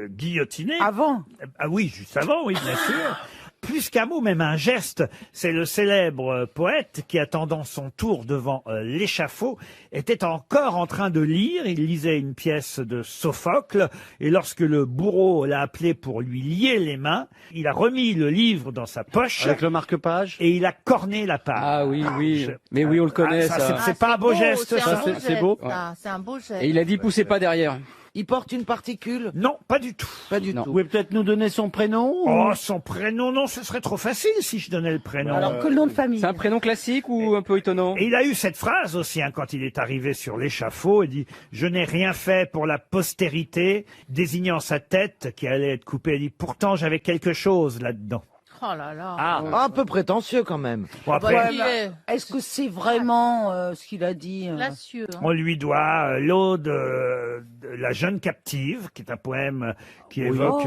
S1: guillotiné.
S4: Avant?
S1: Ah oui, juste avant, oui, bien sûr. Plus qu'un mot, même un geste, c'est le célèbre poète qui, attendant son tour devant l'échafaud, était encore en train de lire. Il lisait une pièce de Sophocle, et lorsque le bourreau l'a appelé pour lui lier les mains, il a remis le livre dans sa poche.
S9: Avec le marque-page?
S1: Et il a corné la page.
S13: Ah oui, oui. Mais oui, on le connaît,
S1: Ah,
S13: ça.
S1: c'est pas un beau geste, ça.
S9: c'est beau.
S5: C'est un beau geste.
S13: Et il a dit poussez pas derrière.
S7: Il porte une particule?
S1: Non, pas du tout.
S7: Pas du
S9: Vous
S7: tout.
S9: pouvez peut-être nous donner son prénom?
S1: Oh, son prénom, non, ce serait trop facile si je donnais le prénom.
S4: Alors que le nom de famille?
S13: C'est un prénom classique ou un peu étonnant?
S1: Et il a eu cette phrase aussi, hein, quand il est arrivé sur l'échafaud, il dit « Je n'ai rien fait pour la postérité », désignant sa tête qui allait être coupée. Il dit « Pourtant, j'avais quelque chose là-dedans ».
S5: Oh là là.
S7: Ah, un peu prétentieux quand même.
S1: Bon, après,
S5: Ouais, mais
S4: Est-ce que c'est vraiment ce qu'il a dit?
S5: Classieux. Hein.
S1: on lui doit l'ode de la jeune captive, qui est un poème qui évoque...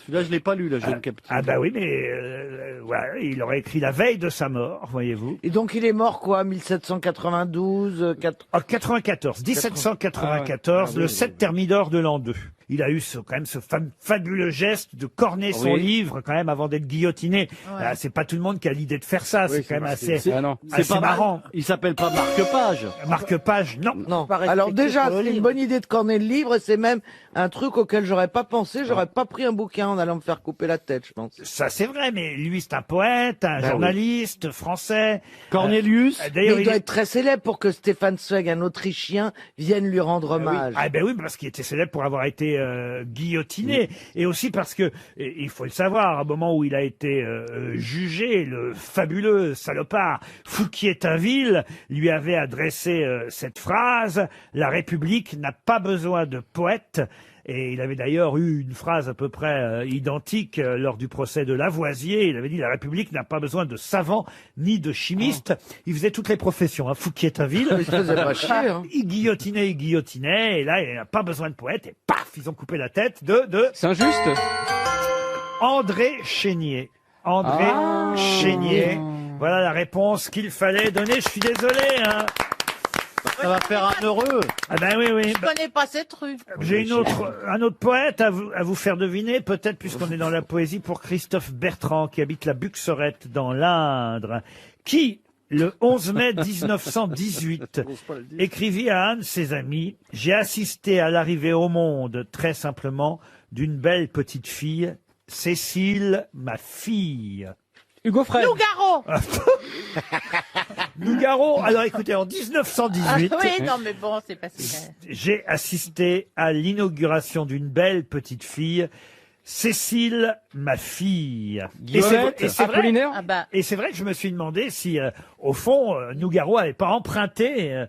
S9: Celui-là, je l'ai pas lu, la jeune captive.
S1: Ah bah oui, mais voilà, il aurait écrit la veille de sa mort, voyez-vous.
S7: Et donc il est mort quoi, 1792
S1: En 94, 1794, le 7 Thermidor de l'an 2. Il a eu quand même ce fabuleux geste de corner son
S13: Oui.
S1: livre quand même avant d'être guillotiné.
S5: Ouais.
S1: C'est pas tout le monde qui a l'idée de faire ça. C'est quand même assez,
S13: Ah non.
S1: assez
S9: pas
S1: marrant.
S9: Il s'appelle pas marque-page.
S1: Marque-page, non.
S7: Non.
S4: Pas
S7: Alors
S4: respecté
S7: déjà,
S4: pour le
S7: c'est une
S4: livre.
S7: bonne idée de corner le livre et c'est même un truc auquel j'aurais pas pensé. J'aurais pas pris un bouquin en allant me faire couper la tête, je pense.
S1: Ça c'est vrai, mais lui c'est un poète, un
S7: Ben
S1: journaliste français.
S9: Cornelius?
S7: Mais
S1: D'ailleurs,
S7: il doit être très célèbre pour que Stéphane Zweig, un Autrichien, vienne lui rendre hommage.
S1: Ah ben oui, parce qu'il était célèbre pour avoir été guillotiné, et aussi parce que, et il faut le savoir, à un moment où il a été jugé, le fabuleux salopard Fouquier-Tinville lui avait adressé cette phrase: la République n'a pas besoin de poètes. Et il avait d'ailleurs eu une phrase à peu près identique lors du procès de Lavoisier. Il avait dit: la République n'a pas besoin de savants ni de chimistes. Il faisait toutes les professions, hein, Fouquier-Tinville.
S7: Il se faisait pas chier, hein.
S1: Il guillotinait, et là, il n'a pas besoin de poète, et paf, ils ont coupé la tête de
S13: Saint-Just?
S1: André Chénier. André Chénier. Voilà la réponse qu'il fallait donner. Je suis désolé, hein.
S9: Ça va faire un heureux.
S1: Ah ben oui, oui.
S5: Je connais pas cette rue.
S1: J'ai un autre poète à vous faire deviner, peut-être, puisqu'on est dans la poésie, pour Christophe Bertrand, qui habite la Buxerette dans l'Indre, qui, le 11 mai 1918, écrivit à un de ses amis: « J'ai assisté à l'arrivée au monde, très simplement, d'une belle petite fille, Cécile, ma fille. »
S13: Hugo Frey.
S5: Nougaro.
S1: Nougaro, alors écoutez, en 1918...
S5: Ah, oui, non, mais bon, c'est pas si...
S1: J'ai assisté à l'inauguration d'une belle petite fille, Cécile, ma fille.
S13: Guillaume, Apollinaire.
S5: Ah bah,
S1: Et c'est vrai que je me suis demandé si, au fond, Nougaro n'avait pas emprunté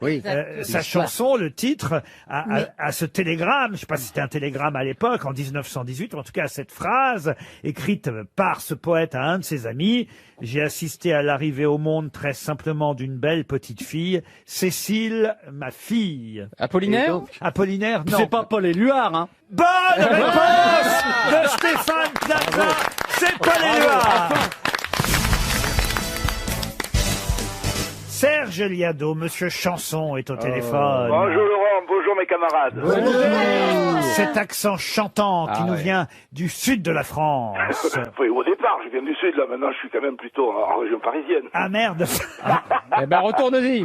S1: sa chanson, le titre, à ce télégramme. Je ne sais pas si c'était un télégramme à l'époque, en 1918, ou en tout cas à cette phrase écrite par ce poète à un de ses amis. J'ai assisté à l'arrivée au monde très simplement d'une belle petite fille, Cécile, ma fille.
S13: Apollinaire.
S1: Apollinaire, non.
S9: C'est pas Paul Éluard, hein.
S1: Bonne réponse de Stéphane Plaza. C'est Paul Éluard. Serge Liado, Monsieur Chanson est au téléphone.
S19: Bonjour Laurent, bonjour mes camarades.
S1: Cet accent chantant qui nous vient du sud de la France.
S19: Oui, au départ, je viens du sud, là maintenant je suis quand même plutôt en région parisienne.
S1: Ah merde.
S13: Eh ben retourne-y.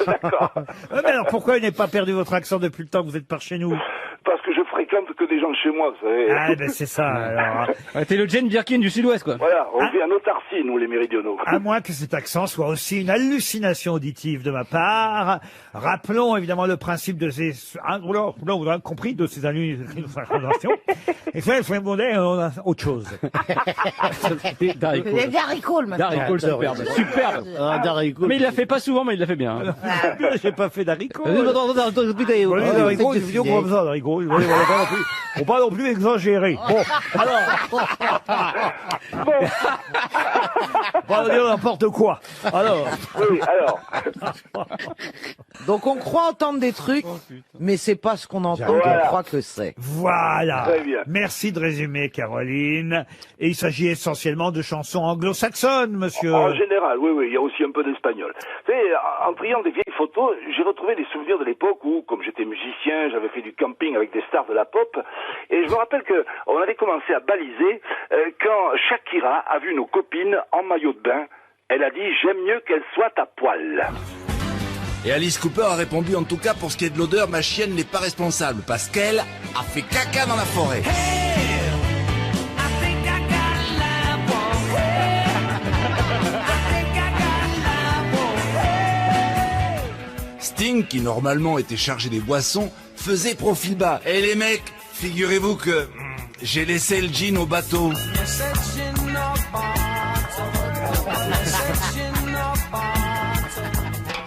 S19: D'accord.
S1: Mais alors pourquoi vous n'avez pas perdu votre accent depuis le temps que vous êtes par chez nous?
S19: Parce que je fréquente fréquente que des gens chez moi, vous savez.
S1: Ah, ben c'est ça, alors.
S8: T'es le Jane Birkin du Sud-Ouest, quoi.
S19: Voilà, on vit en autarcie, nous, les méridionaux.
S1: À moins que cet accent soit aussi une hallucination auditive de ma part. Rappelons évidemment le principe de ces... Ah, vous avez compris de ces hallucinations. Et ça, il faut demander autre chose.
S4: Darry Cole, maintenant.
S8: Darry Cole, superbe. Superbe. Mais il l'a fait pas souvent, mais il l'a fait bien.
S1: J'ai pas fait Darry Cole.
S8: Darry Cole,
S1: c'est vidéo comme ça, Darry Cole. Faut pas non plus exagérer. Bon, alors... On va dire n'importe quoi. Alors...
S19: Oui, alors...
S7: Donc on croit entendre des trucs, mais c'est pas ce qu'on entend
S19: Voilà.
S7: qu'on croit que c'est.
S1: Voilà.
S19: Très bien.
S1: Merci de résumer, Caroline. Et il s'agit essentiellement de chansons anglo-saxonnes, monsieur.
S19: En général, oui, oui, il y a aussi un peu d'espagnol. Vous savez, en triant des vieilles photos, j'ai retrouvé des souvenirs de l'époque où, comme j'étais musicien, j'avais fait du camping avec des stars de la pop, et je me rappelle que on avait commencé à baliser quand Shakira a vu nos copines en maillot de bain. Elle a dit « J'aime mieux qu'elle soit à poil ».
S20: Et Alice Cooper a répondu, en tout cas pour ce qui est de l'odeur, ma chienne n'est pas responsable parce qu'elle a fait caca dans la forêt. Sting, qui normalement était chargé des boissons, faisait profil bas. Et les mecs, figurez-vous que j'ai laissé le gin au bateau.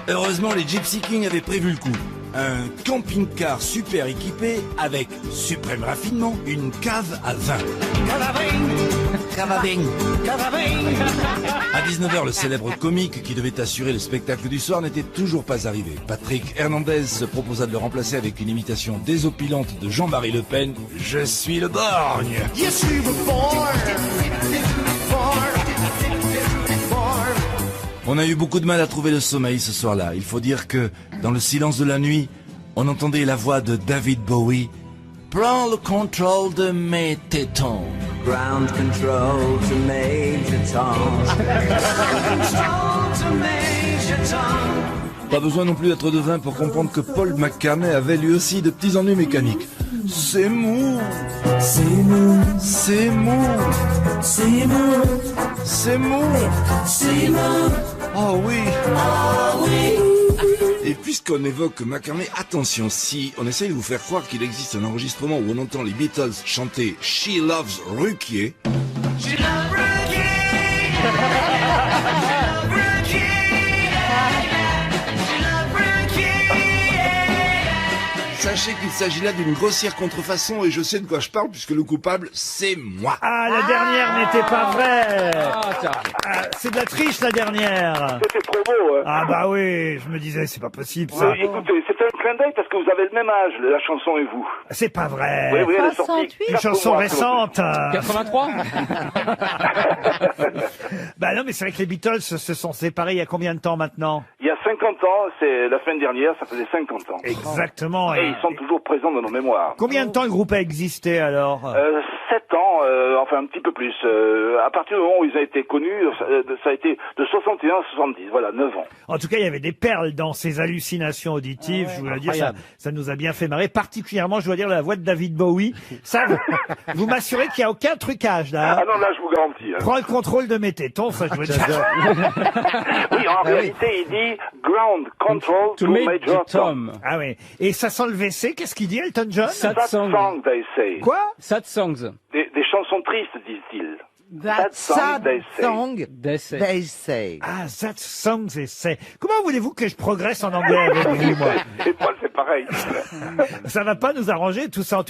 S20: Heureusement, les Gypsy Kings avaient prévu le coup. Un camping-car super équipé avec suprême raffinement, une cave à vin. Cavaving. À 19h, le célèbre comique qui devait assurer le spectacle du soir n'était toujours pas arrivé. Patrick Hernandez se proposa de le remplacer avec une imitation désopilante de Jean-Marie Le Pen. Je suis le borgne. On a eu beaucoup de mal à trouver le sommeil ce soir-là. Il faut dire que, dans le silence de la nuit, on entendait la voix de David Bowie. Prends le contrôle de mes tétons. Ground control to Major Tom. Pas besoin non plus d'être devin pour comprendre que Paul McCartney avait lui aussi de petits ennuis mécaniques. C'est mou, c'est mou, c'est mou, c'est mou, c'est mou, c'est mou. Oh oui, oh oui. Et puisqu'on évoque McCartney, attention, si on essaye de vous faire croire qu'il existe un enregistrement où on entend les Beatles chanter She Loves Ruquier. She loves Ruquier. Sachez qu'il s'agit là d'une grossière contrefaçon et je sais de quoi je parle puisque le coupable, c'est moi.
S1: Ah, la dernière n'était pas vraie. C'est de la triche, la dernière.
S19: C'était trop beau, hein.
S1: Ah bah oui, je me disais, c'est pas possible, ça.
S19: Oui, écoutez, c'est un clin d'œil parce que vous avez le même âge, la chanson et vous.
S1: C'est pas vrai.
S19: Oui, oui, elle est sortie.
S1: Une chanson récente.
S8: 83.
S1: Bah non, mais c'est vrai que les Beatles se sont séparés il y a combien de temps maintenant?
S19: Il y a 50 ans, c'est la semaine dernière, ça faisait 50 ans.
S1: Exactement.
S19: Et ils sont toujours présents dans nos mémoires.
S1: Combien de temps le groupe a existé alors?
S19: 7 ans, enfin un petit peu plus. À partir du moment où ils ont été connus, ça a été de 61 à 70, voilà, 9 ans.
S1: En tout cas, il y avait des perles dans ces hallucinations auditives. Je dois dire, ça nous a bien fait marrer. Particulièrement, je dois dire, la voix de David Bowie. Ça, vous m'assurez qu'il n'y a aucun trucage là.
S19: Ah non, là, je vous garantis. Hein.
S1: Prends le contrôle de mes tétons, ça je veux dire.
S19: Oui, en réalité, il dit ground control to Major Tom.
S1: Ah oui. Et ça sent le WC, qu'est-ce qu'il dit, Elton John?
S19: Sad song, they say.
S1: Quoi?
S8: Sad songs.
S19: Des chansons tristes, disent-ils.
S7: That sad song
S8: they say.
S1: Ah, that song they say. Comment voulez-vous que je progresse en anglais avec vous, moi?
S19: Et moi, c'est pareil.
S1: Ça va pas nous arranger tout ça. En tout